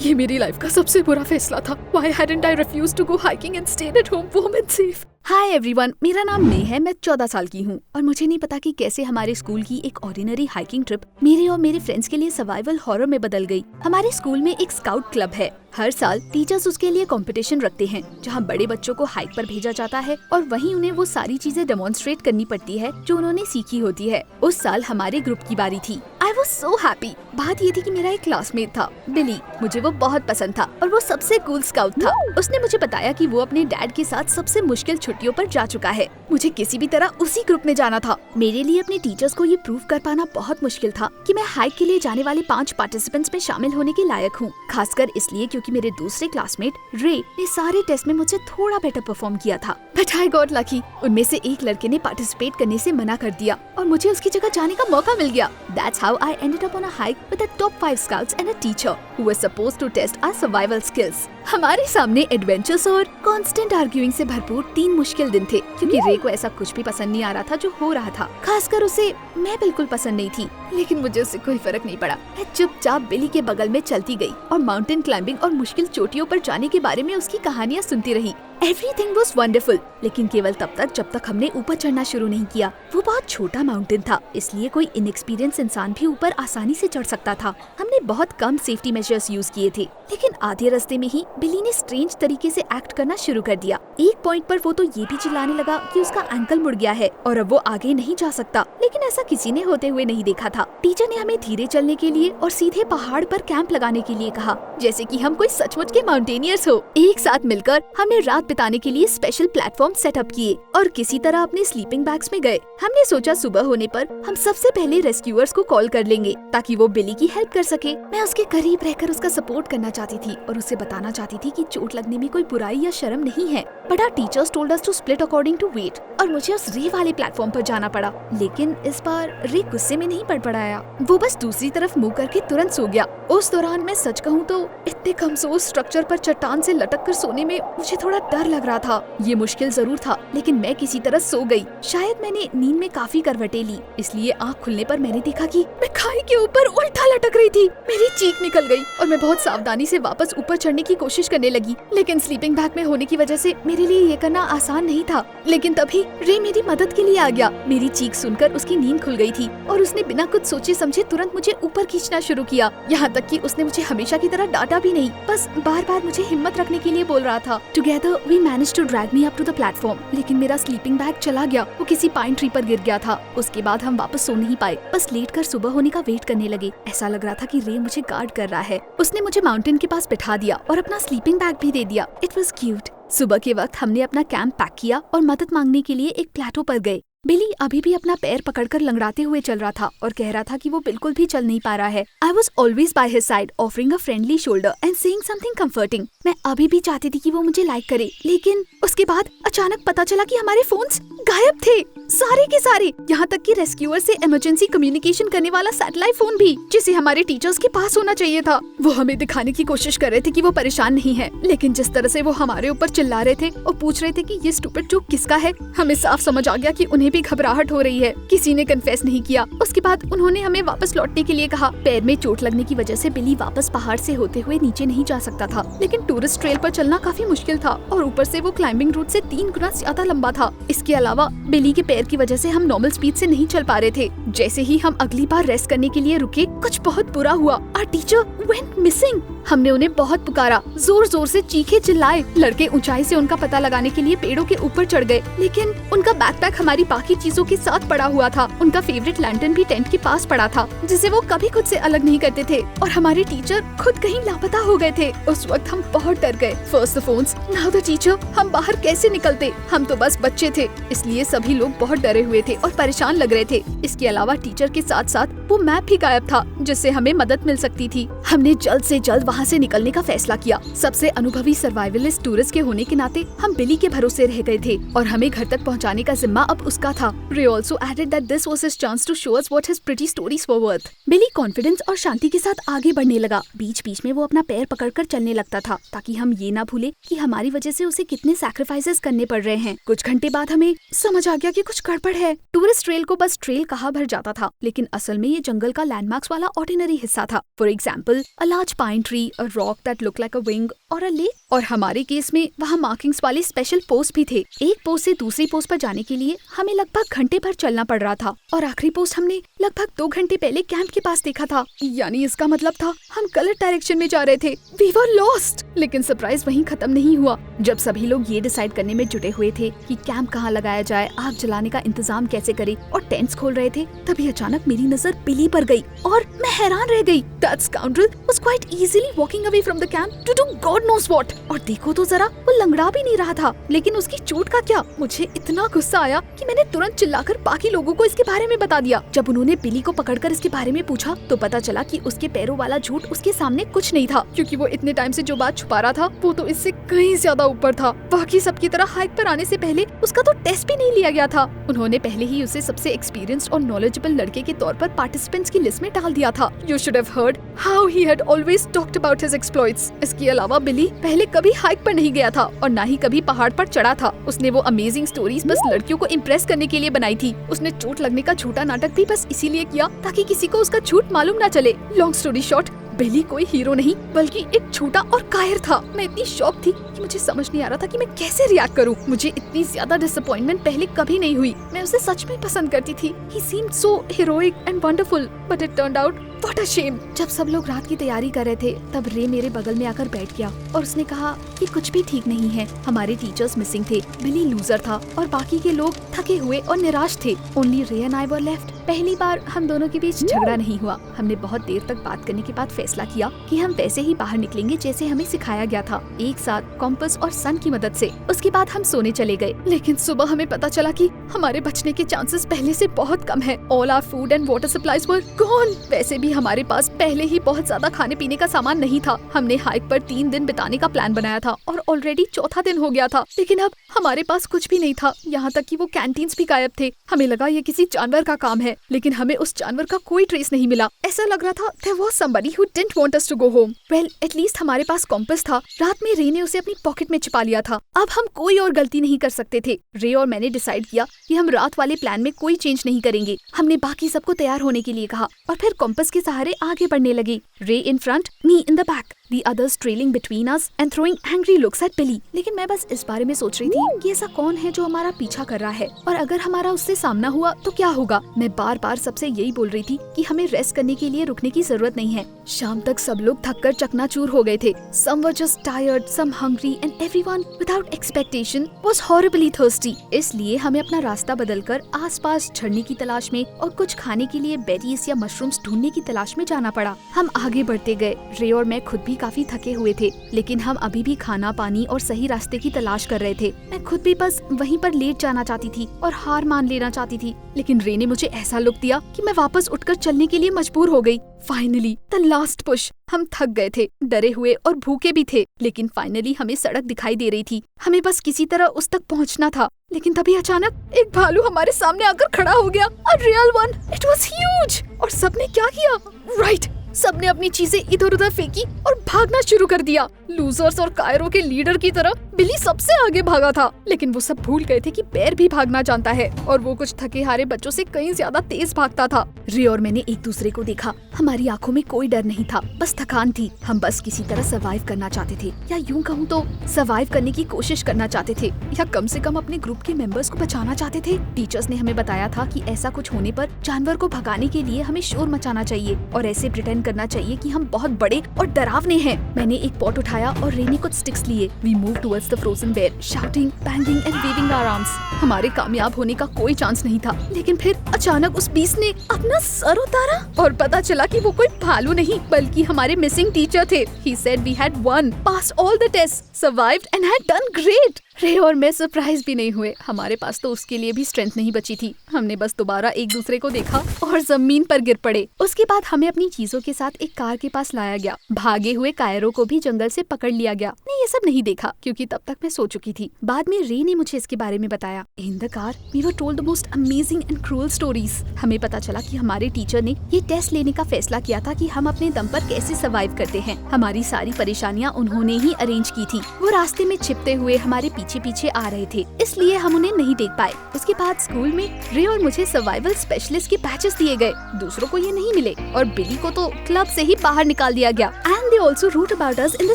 ये मेरी लाइफ का सबसे बुरा फैसला था। Why hadn't I refused to go hiking and stayed at home warm and safe? Hi everyone, मेरा नाम नेह है। मैं 14 साल की हूँ और मुझे नहीं पता कि कैसे हमारे स्कूल की एक ऑर्डिनरी हाइकिंग ट्रिप मेरे और मेरे फ्रेंड्स के लिए सर्वाइवल हॉरर में बदल गई। हमारे स्कूल में एक स्काउट क्लब है। हर साल टीचर्स उसके लिए कंपटीशन रखते हैं, जहाँ बड़े बच्चों को हाइक पर भेजा जाता है और वहीं उन्हें वो सारी चीजें डेमोन्स्ट्रेट करनी पड़ती है जो उन्होंने सीखी होती है। उस साल हमारे ग्रुप की बारी थी। I was so happy. बात ये थी कि मेरा एक क्लासमेट था, बिली। मुझे वो बहुत पसंद था और वो सबसे कूल स्काउट था। उसने मुझे बताया कि वो अपने डैड के साथ सबसे मुश्किल छुट्टियों पर जा चुका है। मुझे किसी भी तरह उसी ग्रुप में जाना था। मेरे लिए अपने टीचर्स को ये प्रूव कर पाना बहुत मुश्किल था कि मैं हाइक के लिए जाने वाले 5 पार्टिसिपेंट्स में शामिल होने के लायक हूँ। खासकर इसलिए क्योंकि मेरे दूसरे क्लासमेट रे ने सारे टेस्ट में मुझसे थोड़ा बेटर परफॉर्म किया था। But I got lucky. उनमें से एक लड़के ने पार्टिसिपेट करने से मना कर दिया और मुझे उसकी जगह जाने का मौका मिल गया। That's how I ended up on a hike with the top 5 scouts and a teacher who was supposed to test our survival skills. हमारे सामने एडवेंचर्स और कांस्टेंट आर्ग्यूइंग से भरपूर 3 मुश्किल दिन थे, क्योंकि रे को ऐसा कुछ भी पसंद नहीं आ रहा था जो हो रहा था। खासकर उसे मैं बिल्कुल पसंद नहीं थी, लेकिन मुझे उससे कोई फर्क नहीं पड़ा। मैं चुपचाप बिली के बगल में चलती गई और माउंटेन क्लाइंबिंग और मुश्किल चोटियों पर जाने के बारे में उसकी कहानियाँ सुनती रही। Everything was wonderful, लेकिन केवल तब तक जब तक हमने ऊपर चढ़ना शुरू नहीं किया। वो बहुत छोटा माउंटेन था, इसलिए कोई इनएक्सपीरियंस इंसान भी ऊपर आसानी से चढ़ सकता था। हमने बहुत कम सेफ्टी मेजर्स यूज किए थे, लेकिन आधे रास्ते में ही बिली ने स्ट्रेंज तरीके से एक्ट करना शुरू कर दिया। एक पॉइंट पर वो तो ये भी चिल्लाने लगा कि उसका एंकल मुड़ गया है और अब वो आगे नहीं जा सकता, लेकिन ऐसा किसी ने होते हुए नहीं देखा था। टीचर ने हमें धीरे चलने के लिए और सीधे पहाड़ पर कैंप लगाने के लिए कहा, जैसे कि हम कोई सचमुच के माउंटेनियर्स हो। एक साथ मिलकर हमने रात बिताने के लिए स्पेशल प्लेटफॉर्म सेटअप किए और किसी तरह अपने स्लीपिंग बैग्स में गए। हमने सोचा सुबह होने पर हम सबसे पहले रेस्क्यूअर्स को कॉल कर लेंगे ताकि वो बिली की हेल्प कर सके। मैं उसके करीब रहकर उसका सपोर्ट करना चाहती थी और उसे बताना चाहती थी कि चोट लगने में कोई बुराई या शर्म नहीं है। But our teachers told us to split according to weight और मुझे उस रे वाले प्लेटफॉर्म पर जाना पड़ा। लेकिन इस बार रे गुस्से में नहीं पड़पड़ाया, वो बस दूसरी तरफ मुंह करके तुरंत सो गया। उस दौरान मैं सच कहूँ तो इतने कमजोर स्ट्रक्चर पर चट्टान से लटक कर सोने में मुझे थोड़ा डर लग रहा था। ये मुश्किल जरूर था, लेकिन मैं किसी तरह सो गई। शायद मैंने नींद में काफी करवटें ली, इसलिए आँख खुलने पर मैंने देखा कि मैं खाई के ऊपर उल्टा लटक रही थी। मेरी चीख निकल गई और मैं बहुत सावधानी से वापस ऊपर चढ़ने की कोशिश करने लगी, लेकिन स्लीपिंग बैग में होने की वजह से मेरे लिए ये करना आसान नहीं था। लेकिन तभी रे मेरी मदद के लिए आ गया। मेरी चीख सुनकर उसकी नींद खुल गई थी और उसने बिना कुछ सोचे समझे तुरंत मुझे ऊपर खींचना शुरू किया। यहाँ तक कि उसने मुझे हमेशा की तरह डांटा भी नहीं, बस बार बार मुझे हिम्मत रखने के लिए बोल रहा था। Together we managed to drag me up to the platform, लेकिन मेरा स्लीपिंग बैग चला गया। वो किसी पाइन ट्री पर गिर गया था। उसके बाद हम वापस सो नहीं पाए, बस लेटकर सुबह होने का वेट करने लगे। ऐसा लग रहा था कि रे मुझे गार्ड कर रहा है। उसने मुझे माउंटेन के पास बिठा दिया और अपना स्लीपिंग बैग भी दे दिया। It was cute. सुबह के वक्त हमने अपना कैंप पैक किया और मदद मांगने के लिए एक प्लेटो पर गए। बिली अभी भी अपना पैर पकड़कर लंगड़ाते हुए चल रहा था और कह रहा था कि वो बिल्कुल भी चल नहीं पा रहा है। I was always by his side, offering a friendly shoulder and saying something comforting. मैं अभी भी चाहती थी कि वो मुझे लाइक करे, लेकिन उसके बाद अचानक पता चला कि हमारे फोन्स गायब थे, सारे के सारे। यहाँ तक कि रेस्क्यूअर से इमरजेंसी कम्युनिकेशन करने वाला सैटेलाइट फोन भी, जिसे हमारे टीचर्स के पास होना चाहिए था। वो हमें दिखाने की कोशिश कर रहे थे कि वो परेशान नहीं है, लेकिन जिस तरह से वो हमारे ऊपर चिल्ला रहे थे और पूछ रहे थे कि ये स्टूपिड जोक किसका है, हमें साफ समझ आ गया कि उन्हें भी घबराहट हो रही है। किसी ने कन्फेस नहीं किया। उसके बाद उन्होंने हमें वापस लौटने के लिए कहा। पैर में चोट लगने की वजह से बिली वापस पहाड़ से होते हुए नीचे नहीं जा सकता था, लेकिन टूरिस्ट ट्रेल पर चलना काफी मुश्किल था और ऊपर से वो क्लाइंबिंग रूट से 3 गुना ज्यादा लंबा था। इसके अलावा बिली के पैर की वजह से हम नॉर्मल स्पीड से नहीं चल पा रहे थे। जैसे ही हम अगली बार रेस्ट करने के लिए रुके, कुछ बहुत बुरा हुआ। Our teacher went missing. हमने उन्हें बहुत पुकारा, जोर जोर से चीखे चिल्लाए। लड़के ऊंचाई से उनका पता लगाने के लिए पेड़ों के ऊपर चढ़ गए, लेकिन उनका बैकपैक हमारी बाकी चीजों के साथ पड़ा हुआ था। उनका फेवरेट लैंटर्न भी टेंट के पास पड़ा था, जिसे वो कभी खुद से अलग नहीं करते थे। और हमारे टीचर खुद कहीं लापता हो गए थे। उस वक्त हम बहुत डर गए। First the phones, now the teacher. हम बाहर कैसे निकलते? हम तो बस बच्चे थे, इसलिए सभी लोग बहुत डरे हुए थे और परेशान लग रहे थे। इसके अलावा टीचर के साथ साथ वो मैप भी गायब था जिससे हमें मदद मिल सकती थी। हमने जल्द से जल्द वहाँ से निकलने का फैसला किया। सबसे अनुभवी सर्वाइवलिस्ट टूरिस्ट के होने के नाते हम बिली के भरोसे रह गए थे और हमें घर तक पहुँचाने का जिम्मा अब उसका था। Ray also added that this was his chance to show us what his pretty stories were worth. Billy confidence और शांति के साथ आगे बढ़ने लगा। बीच बीच में वो अपना पैर पकड़कर चलने लगता था ताकि हम ये ना भूले कि हमारी वजह से उसे कितने सैक्रिफाइसेस करने पड़ रहे हैं। कुछ घंटे बाद हमें समझ आ गया कि कुछ गड़बड़ है। टूरिस्ट ट्रेल को बस ट्रेल कहा भर जाता था, लेकिन असल में ये जंगल का लैंडमार्क्स वाला ऑर्डिनरी हिस्सा था। For example a large pine tree, a rock that look like a wing और अ लेक। और हमारे केस में वहाँ मार्किंग्स वाले स्पेशल पोस्ट भी थे। एक पोस्ट से दूसरी पोस्ट पर जाने के लिए हमें लगभग घंटे भर चलना पड़ रहा था और आखिरी पोस्ट हमने लगभग 2 घंटे पहले कैंप के पास देखा था। यानी इसका मतलब था हम गलत डायरेक्शन में जा रहे थे। We were lost. लेकिन सरप्राइज वहीं खत्म नहीं हुआ। जब सभी लोग ये डिसाइड करने में जुटे हुए थे कि कैंप कहाँ लगाया जाए, आग जलाने का इंतजाम कैसे करें और टेंट्स खोल रहे थे, तभी अचानक मेरी नजर बिली पर गई और मैं हैरान रह गई। That scoundrel was quite easily walking away from the camp to do God knows what। और देखो तो जरा, वो लंगड़ा भी नहीं रहा था। लेकिन उसकी चोट का क्या? मुझे इतना गुस्सा आया कि मैंने तुरंत चिल्लाकर बाकी लोगों को इसके बारे में बता दिया। जब उन्होंने बिली को पकड़कर इसके बारे में पूछा तो पता चला कि उसके पैरों वाला झूठ उसके सामने कुछ नहीं था, क्योंकि वो इतने टाइम से जो बात छुपा रहा था वो तो इससे कहीं ज्यादा ऊपर था। बाकी सबकी तरह हाइक पर आने से पहले उसका तो टेस्ट भी नहीं लिया गया था। उन्होंने पहले ही उसे सबसे एक्सपीरियंस्ड और नॉलेजेबल लड़के के तौर पर पार्टिसिपेंट्स की लिस्ट में डाल दिया था। You should have heard how he had always talked about his exploits। इसके अलावा बिली पहले कभी हाइक पर नहीं गया था और ना ही कभी पहाड़ पर चढ़ा था। उसने वो अमेजिंग स्टोरीज बस लड़कियों को इम्प्रेस करने के लिए बनाई थी। उसने चोट लगने का झूठा नाटक भी बस इसीलिए किया ताकि किसी को उसका झूठ मालूम ना चले। लॉन्ग स्टोरी शॉर्ट, बिली कोई हीरो नहीं बल्कि एक छोटा और कायर था। मैं इतनी शॉक थी कि मुझे समझ नहीं आ रहा था कि मैं कैसे रिएक्ट करूं। मुझे इतनी ज्यादा डिसअपॉइंटमेंट पहले कभी नहीं हुई। मैं उसे सच में पसंद करती थी। He seemed so heroic and wonderful, but it turned out what a shame। जब सब लोग रात की तैयारी कर रहे थे तब रे मेरे बगल में आकर बैठ गया और उसने कहा कि कुछ भी ठीक नहीं है। हमारे टीचर्स मिसिंग थे, बिली लूजर था और बाकी के लोग थके हुए और निराश थे। ओनली रे एंड आई वर लेफ्ट। पहली बार हम दोनों के बीच झगड़ा नहीं हुआ। हमने बहुत देर तक बात करने के बाद फैसला किया कि हम वैसे ही बाहर निकलेंगे जैसे हमें सिखाया गया था, एक साथ कॉम्पस और सन की मदद से। उसके बाद हम सोने चले गए, लेकिन सुबह हमें पता चला कि हमारे बचने के चांसेस पहले से बहुत कम है। All our food and water supplies were gone. वैसे भी हमारे पास पहले ही बहुत ज्यादा खाने पीने का सामान नहीं था। हमने हाइक पर 3 दिन बिताने का प्लान बनाया था और ऑलरेडी चौथा दिन हो गया था, लेकिन अब हमारे पास कुछ भी नहीं था। यहाँ तक कि वो कैंटीन्स भी गायब थे। हमें लगा ये किसी जानवर का काम है, लेकिन हमें उस जानवर का कोई ट्रेस नहीं मिला। ऐसा लग रहा था there was somebody who didn't want us to go home। Well, at least हमारे पास कॉम्पस था। रात में रे ने उसे अपनी पॉकेट में छिपा लिया था। अब हम कोई और गलती नहीं कर सकते थे। रे और मैंने डिसाइड किया कि हम रात वाले प्लान में कोई चेंज नहीं करेंगे। हमने बाकी सबको तैयार होने के लिए कहा और फिर कॉम्पस के सहारे आगे बढ़ने लगे। रे in front, me in the back, the others trailing between us and throwing angry looks at Billy। लेकिन मैं बस इस बारे में सोच रही थी कि ऐसा कौन है जो हमारा पीछा कर रहा है और अगर हमारा उससे सामना हुआ तो क्या होगा। मैं बार बार सबसे यही बोल रही थी कि हमें रेस्ट करने के लिए रुकने की जरूरत नहीं है। शाम तक सब लोग थककर चकनाचूर हो गए थे। Some were just tired, some hungry and everyone without expectation was horribly thirsty। इसलिए हमें अपना रास्ता बदलकर आसपास झरने की तलाश में और कुछ खाने के लिए बेरीज या मशरूम्स ढूंढने की तलाश में जाना पड़ा। हम आगे बढ़ते गए। रे और मैं खुद भी काफी थके हुए थे, लेकिन हम अभी भी खाना पानी और सही रास्ते की तलाश कर रहे थे। मैं खुद भी बस वहीं पर लेट जाना चाहती थी और हार मान लेना चाहती थी, लेकिन रे ने मुझे ऐसा लुक दिया कि मैं वापस उठकर चलने के लिए मजबूर हो गई। Finally the last push. हम थक गए थे, डरे हुए और भूखे भी थे, लेकिन फाइनली हमें सड़क दिखाई दे रही थी। हमें बस किसी तरह उस तक पहुंचना था। लेकिन तभी अचानक एक भालू हमारे सामने आकर खड़ा हो गया। A real one। It was huge। और सबने क्या किया? राइट, सबने अपनी चीजें इधर उधर फेंकी और भागना शुरू कर दिया। लूजर्स और कायरो के लीडर की तरह बिली सबसे आगे भागा था, लेकिन वो सब भूल गए थे कि पैर भी भागना जानता है और वो कुछ थके हारे बच्चों से कहीं ज्यादा तेज भागता था। रे और मैंने एक दूसरे को देखा। हमारी आंखों में कोई डर नहीं था, बस थकान थी। हम बस किसी तरह सर्वाइव करना चाहते थे, या यूं कहूँ तो सर्वाइव करने की कोशिश करना चाहते थे, या कम से कम अपने ग्रुप के मेंबर्स को बचाना चाहते थे। टीचर्स ने हमें बताया था कि ऐसा कुछ होने पर जानवर को भगाने के लिए हमें शोर मचाना चाहिए और ऐसे प्रिटेंड करना चाहिए कि हम बहुत बड़े और डरावने हैं। मैंने एक पॉट उठाया और रे ने कुछ स्टिक्स लिए। We move towards the frozen bear, shouting, banging and waving our arms. हमारे कामयाब होने का कोई चांस नहीं था, लेकिन फिर अचानक उस बीस्ट ने अपना सर उतारा और पता चला कि वो कोई भालू नहीं बल्कि हमारे मिसिंग टीचर थे। He said we had won, passed all the tests, survived and had done great। रे और मैं सरप्राइज भी नहीं हुए। हमारे पास तो उसके लिए भी स्ट्रेंथ नहीं बची थी। हमने बस दोबारा एक दूसरे को देखा और जमीन पर गिर पड़े। उसके बाद हमें अपनी चीजों के साथ एक कार के पास लाया गया। भागे हुए कायरो को भी जंगल से पकड़ लिया गया। मैंने ये सब नहीं देखा क्योंकि तब तक मैं सो चुकी थी। बाद में रे ने मुझे इसके बारे में बताया। In the car we were told the most amazing and cruel stories. हमें पता चला कि हमारे टीचर ने ये टेस्ट लेने का फैसला किया था कि हम अपने दम पर कैसे सर्वाइव करते हैं। हमारी सारी परेशानियां उन्होंने ही अरेंज की थी। वो रास्ते में छिपते हुए हमारे पीछे पीछे आ रहे थे, इसलिए हम उन्हें नहीं देख पाए। उसके बाद स्कूल में रे और मुझे सर्वाइवल स्पेशलिस्ट के बैचेस दिए गए। दूसरों को ये नहीं मिले और बिली को तो क्लब से ही बाहर निकाल दिया गया। And they also wrote about us in the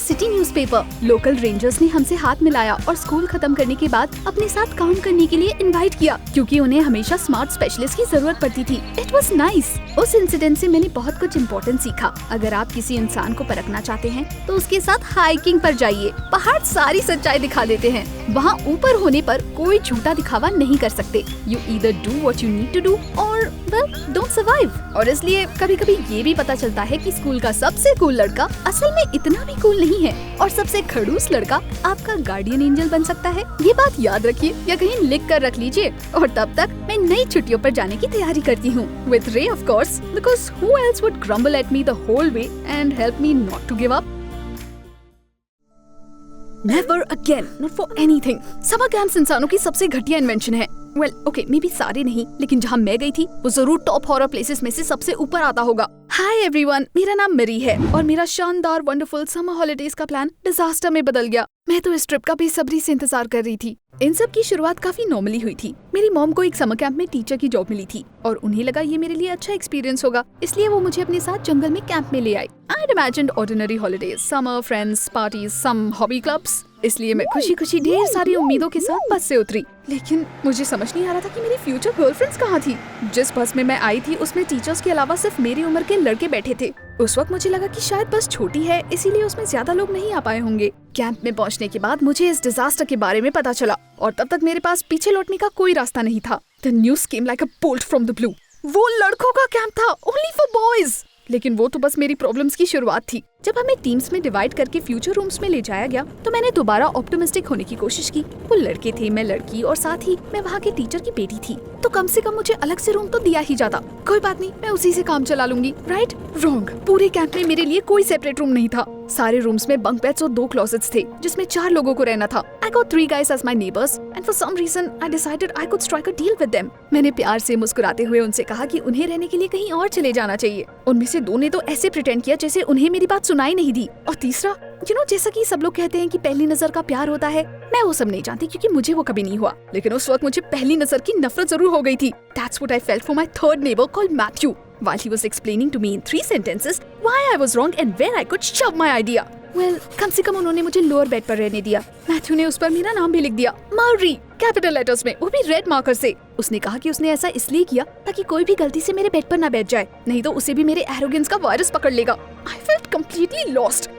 city newspaper. Local rangers ने हमसे हाथ मिलाया और स्कूल खत्म करने के बाद अपने साथ काम करने के लिए इनवाइट किया, क्योंकि उन्हें हमेशा स्मार्ट स्पेशलिस्ट की जरूरत पड़ती थी। It was nice. उस इंसिडेंट से मैंने बहुत कुछ इम्पोर्टेंट सीखा। अगर आप किसी इंसान को परखना चाहते हैं तो उसके साथ हाइकिंग पर जाइए। पहाड़ सारी सच्चाई दिखा देते हैं। वहाँ ऊपर होने पर कोई झूठा दिखावा नहीं कर सकते। You either do what you need to do और वेल डोंट सर्वाइव। और इसलिए कभी कभी ये भी पता चलता है कि स्कूल का सबसे कूल लड़का असल में इतना भी कूल नहीं है और सबसे खड़ूस लड़का आपका गार्डियन एंजल बन सकता है। ये बात याद रखिए या कहीं लिख कर रख लीजिए। और तब तक मैं नई छुट्टियों पर जाने की तैयारी करती हूँ with Ray of course, because who else would grumble at me the whole way and help me not to give up. Never again, not for anything. Summer camps इंसानों की सबसे घटिया इन्वेंशन है। वेल ओके, मे बी सारे नहीं, लेकिन जहाँ मैं गई थी वो जरूर टॉप हॉरर प्लेसेस में से सबसे ऊपर आता होगा। हाय एवरीवन, मेरा नाम मरी है और मेरा शानदार वंडरफुल समर हॉलिडेज का प्लान डिजास्टर में बदल गया। मैं तो इस ट्रिप का बेसब्री से इंतजार कर रही थी। इन सब की शुरुआत काफी नॉर्मली हुई थी। मेरी मॉम को एक समर कैंप में टीचर की जॉब मिली थी और उन्हें लगा ये मेरे लिए अच्छा एक्सपीरियंस होगा, इसलिए वो मुझे अपने साथ जंगल में कैंप में ले आई। I'd imagined ordinary holidays, summer, friends, parties, some hobby clubs. इसलिए मैं खुशी खुशी ढेर सारी उम्मीदों के साथ बस से उतरी, लेकिन मुझे समझ नहीं आ रहा था कि मेरी फ्यूचर गर्लफ्रेंड्स कहाँ थी। जिस बस में मैं आई थी उसमें टीचर्स के अलावा सिर्फ मेरी उम्र के लड़के बैठे थे। उस वक्त मुझे लगा कि शायद बस छोटी है, इसीलिए उसमें ज्यादा लोग नहीं आ पाए होंगे। कैंप में पहुंचने के बाद मुझे इस डिजास्टर के बारे में पता चला और तब तक मेरे पास पीछे लौटने का कोई रास्ता नहीं था। The news came like a bolt from the blue. वो लड़कों का कैंप था, only for boys। लेकिन वो तो बस मेरी प्रॉब्लम्स की शुरुआत थी। जब हमें टीम्स में डिवाइड करके फ्यूचर रूम्स में ले जाया गया तो मैंने दोबारा ऑप्टिमिस्टिक होने की कोशिश की। वो लड़के थे, मैं लड़की और साथ ही मैं वहाँ के टीचर की बेटी थी, तो कम से कम मुझे अलग से रूम तो दिया ही जाता। कोई बात नहीं, मैं उसी से काम चला लूंगी। राइट? रॉन्ग। पूरे कैंप में मेरे लिए कोई सेपरेट रूम नहीं था। सारे रूम्स में बंक बेड्स और 2 क्लोजेट्स थे जिसमें 4 लोगों को रहना था। I got 3 guys as my neighbors and for some reason I decided I could strike a deal with them. मैंने प्यार से मुस्कुराते हुए उनसे कहा कि उन्हें रहने के लिए कहीं और चले जाना चाहिए। उनमें से 2 ने तो ऐसे प्रिटेंड किया जैसे उन्हें मेरी बात सुनाई नहीं दी। और तीसरा, जैसा कि सब लोग कहते हैं कि पहली नजर का प्यार होता है, मैं वो सब नहीं जानती क्योंकि मुझे वो कभी नहीं हुआ। लेकिन उस वक्त मुझे पहली नजर की नफरत जरूर हो गई थी। That's what I felt for my third neighbor called Matthew while he was explaining to me in 3 sentences why I was wrong and where I could shove my idea. Well, कम से कम उन्होंने मुझे लोअर बेड पर रहने दिया। Matthew ने उस पर मेरा नाम भी लिख दिया, मर्री, कैपिटल लेटर्स में, वो भी रेड मार्कर से। उसने कहा कि उसने ऐसा इसलिए किया ताकि कोई भी गलती से मेरे बेड पर न बैठ जाए, नहीं तो उसे भी मेरे एरोगेंस का वायरस पकड़ लेगा। I felt completely lost.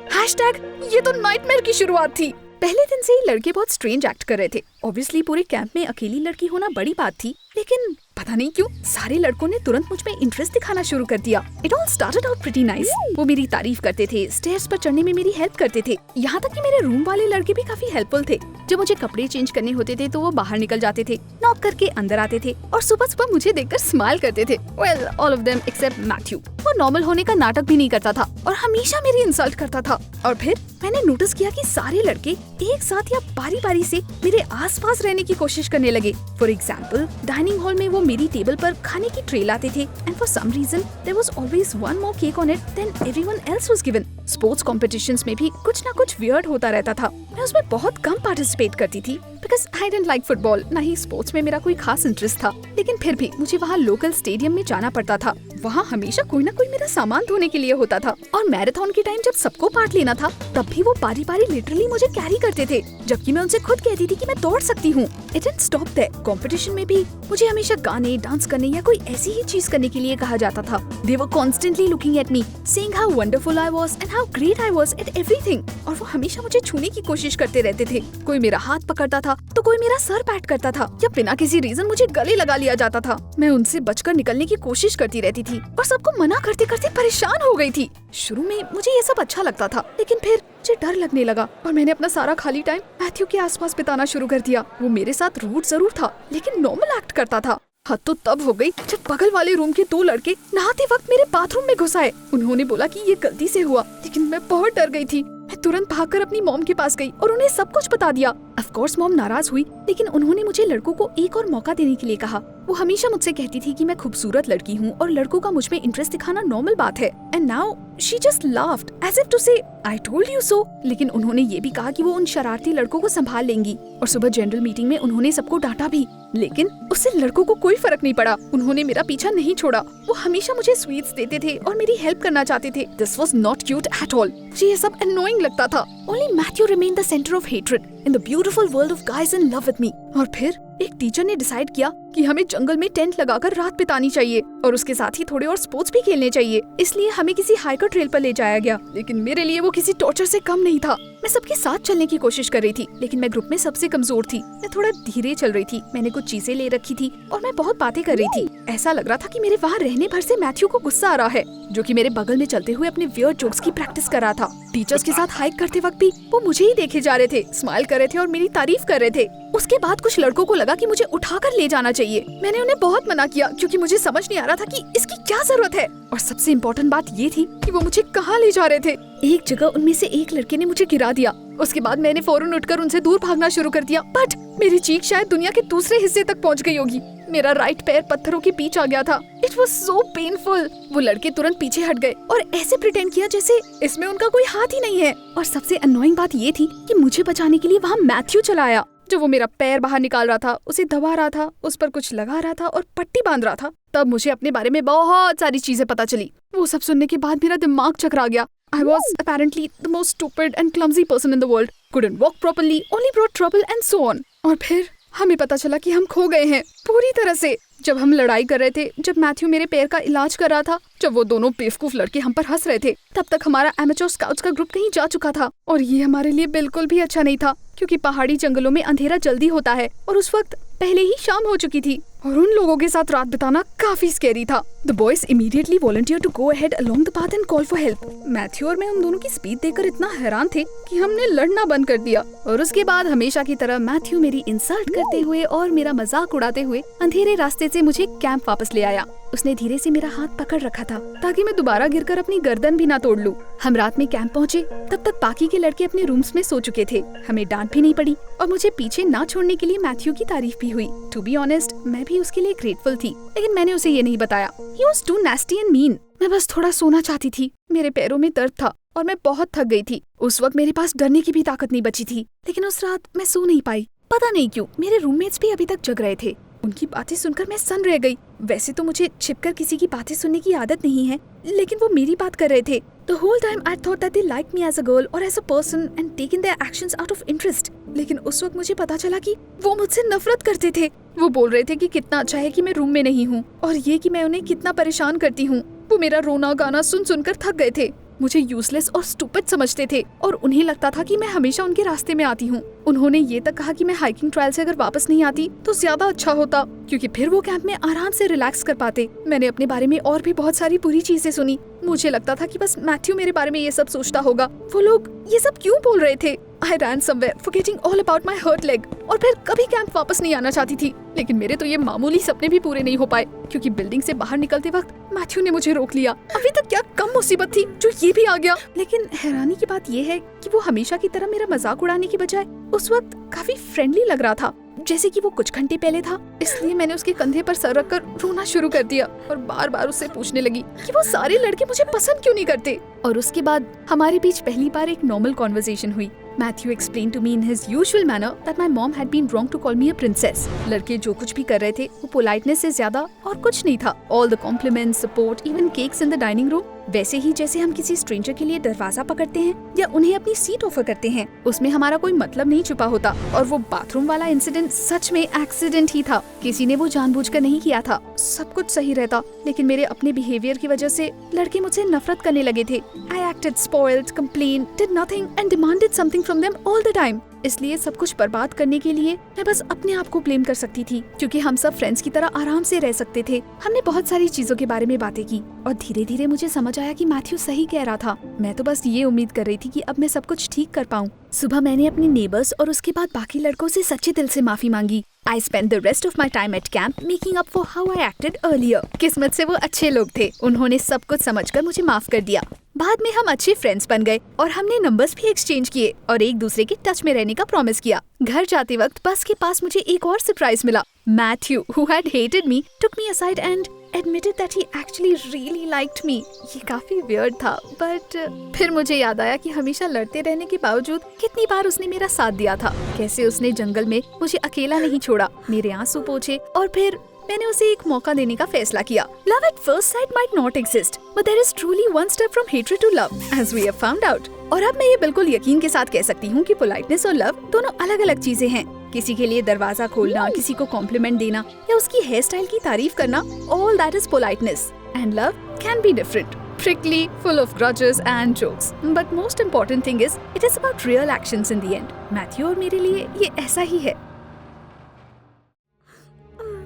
ये तो नाइटमेयर की शुरुआत थी। पहले दिन से ही लड़के बहुत स्ट्रेंज एक्ट कर रहे थे। ऑब्वियसली पूरे कैंप में अकेली लड़की होना बड़ी बात थी, लेकिन पता नहीं क्यों सारे लड़कों ने तुरंत मुझ में इंटरेस्ट दिखाना शुरू कर दिया। It all started out pretty nice. वो मेरी तारीफ करते थे, स्टेयर्स पर चढ़ने में मेरी हेल्प करते थे, यहाँ तक कि मेरे रूम वाले लड़के भी काफी हेल्पफुल थे। जब मुझे कपड़े चेंज करने होते थे तो वो बाहर निकल जाते थे, नॉक करके अंदर आते थे और सुबह सुबह मुझे देखकर स्माइल करते थे। Well, all of them except Matthew. वो नॉर्मल होने का नाटक भी नहीं करता था और हमेशा मेरी इंसल्ट करता था। और फिर मैंने नोटिस किया कि सारे लड़के एक साथ या बारी बारी से मेरे आसपास रहने की कोशिश करने लगे। फॉर एग्जाम्पल, डाइनिंग हॉल में वो मेरी टेबल पर खाने की ट्रे लाते थे and for some reason there was always one more cake on it then everyone else was given. Sports competitions में भी कुछ ना कुछ वियर्ड होता रहता था। मैं उसमें बहुत कम पार्टिसिपेट करती थी because I didn't like football, ना ही स्पोर्ट्स में मेरा कोई खास इंटरेस्ट था। लेकिन फिर भी मुझे वहाँ लोकल स्टेडियम में जाना पड़ता था। वहाँ हमेशा कोई ना कोई मेरा सामान धोने के लिए होता था और मैराथन के टाइम जब सबको पार्ट लेना था तब भी वो बारी बारी लिटरली मुझे कैरी करते थे, जबकि मैं उनसे खुद कहती थी कि मैं दौड़ सकती हूँ। It didn't stop there. Competition में भी मुझे हमेशा गाने, डांस करने या कोई ऐसी ही चीज करने के लिए कहा जाता था। They were constantly looking at me, saying how wonderful I was and how great I was at everything. और वो हमेशा मुझे छूने की कोशिश करते रहते थे। कोई मेरा हाथ पकड़ता था तो कोई मेरा सर पैट करता था या बिना किसी रीजन मुझे गले लगा लिया जाता था। मैं उनसे बचकर निकलने की कोशिश करती रहती थी और सबको मना करते करते परेशान हो गई थी। शुरू में मुझे ये सब अच्छा लगता था, लेकिन फिर मुझे डर लगने लगा और मैंने अपना सारा खाली टाइम मैथ्यू के आसपास बिताना शुरू कर दिया। वो मेरे साथ रूड जरूर था, लेकिन नॉर्मल एक्ट करता था। हद तो तब हो गई जब बगल वाले रूम के 2 लड़के नहाते वक्त मेरे बाथरूम में घुस आए। उन्होंने बोला कि ये गलती से हुआ, लेकिन मैं बहुत डर गई थी। मैं तुरंत भागकर अपनी मॉम के पास गई और उन्हें सब कुछ बता दिया। ऑफ कोर्स मॉम नाराज हुई, लेकिन उन्होंने मुझे लड़कों को एक और मौका देने के लिए कहा। वो हमेशा मुझसे कहती थी कि मैं खूबसूरत लड़की हूँ और लड़कों का मुझ में इंटरेस्ट दिखाना नॉर्मल बात है। And now she just laughed as if to say I told you so. लेकिन उन्होंने ये भी कहा कि वो उन शरारती लड़कों को संभाल लेंगी। और सुबह जनरल मीटिंग में उन्होंने सबको डांटा भी, लेकिन उससे लड़कों को कोई फर्क नहीं पड़ा। उन्होंने मेरा पीछा नहीं छोड़ा। वो हमेशा मुझे स्वीट्स देते थे और मेरी हेल्प करना चाहते थे। This was not cute at all. मुझे ये सब अननोइंग लगता था। Only Matthew remained the centre of hatred in the beautiful world of guys in love with me. और फिर एक टीचर ने डिसाइड किया कि हमें जंगल में टेंट लगाकर रात बितानी चाहिए और उसके साथ ही थोड़े और स्पोर्ट्स भी खेलने चाहिए। इसलिए हमें किसी हाइकर ट्रेल पर ले जाया गया, लेकिन मेरे लिए वो किसी टॉर्चर से कम नहीं था। मैं सबके साथ चलने की कोशिश कर रही थी, लेकिन मैं ग्रुप में सबसे कमजोर थी। मैं थोड़ा धीरे चल रही थी। मैंने कुछ चीजें ले रखी थी और मैं बहुत बातें कर रही थी। ऐसा लग रहा था कि मेरे वहाँ रहने भर से मैथ्यू को गुस्सा आ रहा है, जो कि मेरे बगल में चलते हुए अपने वियर्ड जोक्स की प्रैक्टिस कर रहा था। टीचर्स के साथ हाइक करते वक्त भी वो मुझे ही देखे जा रहे थे, स्माइल कर रहे थे और मेरी तारीफ कर रहे थे। उसके बाद कुछ लड़कों को लगा कि मुझे उठाकर ले जाना चाहिए। मैंने उन्हें बहुत मना किया क्योंकि मुझे समझ नहीं आ रहा था कि इसकी क्या जरूरत है। और सबसे इम्पोर्टेंट बात ये थी कि वो मुझे कहाँ ले जा रहे थे। एक जगह उनमें से एक लड़के ने मुझे गिरा दिया। उसके बाद मैंने फौरन उठकर उनसे दूर भागना शुरू कर दिया, बट मेरी चीख शायद दुनिया के दूसरे हिस्से तक पहुंच गई होगी। मेरा राइट पैर पत्थरों के बीच आ गया था। It was so painful. वो लड़के तुरंत पीछे हट गए और ऐसे प्रिटेंड किया जैसे इसमें उनका कोई हाथ ही नहीं है। और सबसे अननोइंग बात ये थी कि मुझे बचाने के लिए वहाँ मैथ्यू चला आया, जो वो मेरा पैर बाहर निकाल रहा था, उसे दबा रहा था, उस पर कुछ लगा रहा था और पट्टी बांध रहा था। तब मुझे अपने बारे में बहुत सारी चीजें पता चली। वो सब सुनने के बाद मेरा दिमाग चकरा गया। I was apparently the most stupid and clumsy person in the world. Couldn't walk properly, only brought trouble and so on. और फिर हमें पता चला कि हम खो गए हैं पूरी तरह से। जब हम लड़ाई कर रहे थे, जब मैथ्यू मेरे पैर का इलाज कर रहा था, जब वो दोनों बेवकूफ लड़के हम पर हंस रहे थे, तब तक हमारा एमेच्योर स्काउट्स का ग्रुप कहीं जा चुका था। और ये हमारे लिए बिल्कुल भी अच्छा नहीं था, क्योंकि पहाड़ी जंगलों में अंधेरा जल्दी होता है और उस वक्त पहले ही शाम हो चुकी थी और उन लोगों के साथ रात बिताना काफी स्कैरी था। The boys immediately volunteered to go ahead along the path and call for help. Matthew और मैं उन दोनों की स्पीड देखकर इतना हैरान थे कि हमने लड़ना बंद कर दिया। और उसके बाद हमेशा की तरह मैथ्यू मेरी इंसल्ट करते हुए और मेरा मजाक उड़ाते हुए अंधेरे रास्ते से मुझे कैंप वापस ले आया। उसने धीरे से मेरा हाथ पकड़ रखा था ताकि मैं दोबारा गिरकर अपनी गर्दन भी ना तोड़ लूं। हम रात में कैंप पहुँचे, तब तक बाकी के लड़के अपने रूम्स में सो चुके थे। हमें डांट भी नहीं पड़ी और मुझे पीछे ना छोड़ने के लिए मैथ्यू की तारीफ भी हुई। टू बी ऑनेस्ट, मैं भी उसके लिए ग्रेटफुल थी, लेकिन मैंने उसे ये नहीं बताया। He was too nasty and mean. मैं बस थोड़ा सोना चाहती थी। मेरे पैरों में दर्द था और मैं बहुत थक गई थी। उस वक्त मेरे पास डरने की भी ताकत नहीं बची थी, लेकिन उस रात मैं सो नहीं पाई। पता नहीं क्यों मेरे रूममेट्स भी अभी तक जग रहे थे। उनकी बातें सुनकर मैं सन्न रह गई। वैसे तो मुझे छिपकर किसी की बातें सुनने की आदत नहीं है, लेकिन वो मेरी बात कर रहे थे। The whole time I thought that they liked me as a girl or as a person and taken their actions out of interest. लेकिन उस वक्त मुझे पता चला कि वो मुझसे नफरत करते थे। वो बोल रहे थे कि कितना अच्छा है कि मैं रूम में नहीं हूँ और ये कि मैं उन्हें कितना परेशान करती हूँ। वो मेरा रोना गाना सुन सुनकर थक गए थे। मुझे यूजलेस और स्टूपिड समझते थे और उन्हें लगता था कि मैं हमेशा उनके रास्ते में आती हूँ। उन्होंने ये तक कहा कि मैं हाइकिंग ट्रायल से अगर वापस नहीं आती तो ज्यादा अच्छा होता, क्योंकि फिर वो कैंप में आराम से रिलैक्स कर पाते। मैंने अपने बारे में और भी बहुत सारी बुरी चीजें सुनी। मुझे लगता था कि बस मैथ्यू मेरे बारे में ये सब सोचता होगा। वो लोग ये सब क्यों बोल रहे थे? I ran somewhere, forgetting all about my hurt leg. और फिर कभी कैंप वापस नहीं आना चाहती थी, लेकिन मेरे तो ये मामूली सपने भी पूरे नहीं हो पाए, क्योंकि बिल्डिंग से बाहर निकलते वक्त मैथ्यू ने मुझे रोक लिया। अभी तक क्या कम मुसीबत थी जो ये भी आ गया। लेकिन हैरानी की बात ये है कि वो हमेशा की तरह मेरा मजाक उड़ाने की बजाय उस वक्त काफी फ्रेंडली लग रहा था, जैसे कि वो कुछ घंटे पहले था। इसलिए मैंने उसके कंधे पर सर रखकर रोना शुरू कर दिया और बार बार उससे पूछने लगी कि वो सारे लड़के मुझे पसंद क्यों नहीं करते। और उसके बाद हमारे बीच पहली बार एक नॉर्मल कॉन्वर्सेशन हुई। Matthew explained to me in his usual manner that my mom had been wrong to call me a princess. लड़के जो कुछ भी कर रहे थे वो पोलाइटनेस से ज्यादा और कुछ नहीं था। All the compliments, support, even cakes in the dining room, वैसे ही जैसे हम किसी स्ट्रेंजर के लिए दरवाजा पकड़ते हैं या उन्हें अपनी सीट ऑफर करते हैं, उसमें हमारा कोई मतलब नहीं छुपा होता। और वो बाथरूम वाला इंसिडेंट सच में एक्सीडेंट ही था। किसी ने वो जानबूझकर नहीं किया था। सब कुछ सही रहता, लेकिन मेरे अपने बिहेवियर की वजह से लड़के मुझसे नफरत करने लगे थे। I acted spoiled, complained, did nothing and demanded something from them all the time. इसलिए सब कुछ बर्बाद करने के लिए मैं बस अपने आप को ब्लेम कर सकती थी, क्योंकि हम सब फ्रेंड्स की तरह आराम से रह सकते थे। हमने बहुत सारी चीजों के बारे में बातें की और धीरे धीरे मुझे समझ आया कि मैथ्यू सही कह रहा था। मैं तो बस ये उम्मीद कर रही थी कि अब मैं सब कुछ ठीक कर पाऊँ। सुबह मैंने अपने नेबर्स और उसके बाद बाकी लड़कों से सच्चे दिल से माफी मांगी। I spent the rest of my time at camp making up for how I acted earlier. किस्मत से वो अच्छे लोग थे, उन्होंने सब कुछ समझकर मुझे माफ कर दिया। बाद में हम अच्छे फ्रेंड्स बन गए और हमने नंबर्स भी एक्सचेंज किए और एक दूसरे के टच में रहने का प्रॉमिस किया। घर जाते वक्त बस के पास मुझे एक और सरप्राइज मिला। Matthew, who had hated me, took me aside and admitted that he actually really liked me. ये काफी weird था, but फिर मुझे याद आया कि हमेशा लड़ते रहने के बावजूद कितनी बार उसने मेरा साथ दिया था। कैसे उसने जंगल में मुझे अकेला नहीं छोड़ा, मेरे आंसू पोंछे और फिर मैंने उसे एक मौका देने का फैसला किया। Love at first sight might not exist, but there is truly one step from hatred to love, as we have found out. और अब मैं ये बिल्कुल यकीन के साथ कह सकती हूँ कि पोलाइटनेस और लव दोनों अलग अलग चीजें हैं। किसी के लिए दरवाजा खोलना, किसी को कॉम्प्लीमेंट देना या उसकी हेयर स्टाइल की तारीफ करना, all that is politeness. And love can be different, prickly, full of grudges and jokes. But most important thing is, it is about real actions in the end. Matthew और मेरे लिए ये ऐसा ही है।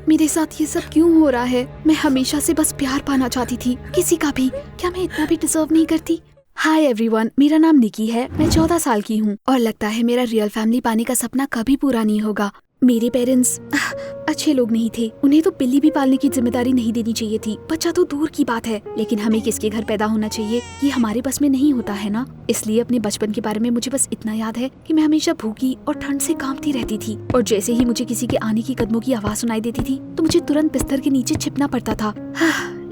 मेरे साथ ये सब क्यों हो रहा है? मैं हमेशा से बस प्यार पाना चाहती थी, किसी का भी। क्या मैं इतना भी डिजर्व नहीं करती? हाय एवरीवन, मेरा नाम निकी है। मैं 14 साल की हूँ और लगता है मेरा रियल फैमिली पाने का सपना कभी पूरा नहीं होगा। मेरे पेरेंट्स अच्छे लोग नहीं थे, उन्हें तो बिल्ली भी पालने की जिम्मेदारी नहीं देनी चाहिए थी। बच्चा तो दूर की बात है, लेकिन हमें किसके घर पैदा होना चाहिए ये हमारे बस में नहीं होता है ना। इसलिए अपने बचपन के बारे में मुझे बस इतना याद है कि मैं हमेशा भूखी और ठंड से कांपती रहती थी और जैसे ही मुझे किसी के आने की कदमों की आवाज सुनाई देती थी तो मुझे तुरंत बिस्तर के नीचे छिपना पड़ता था।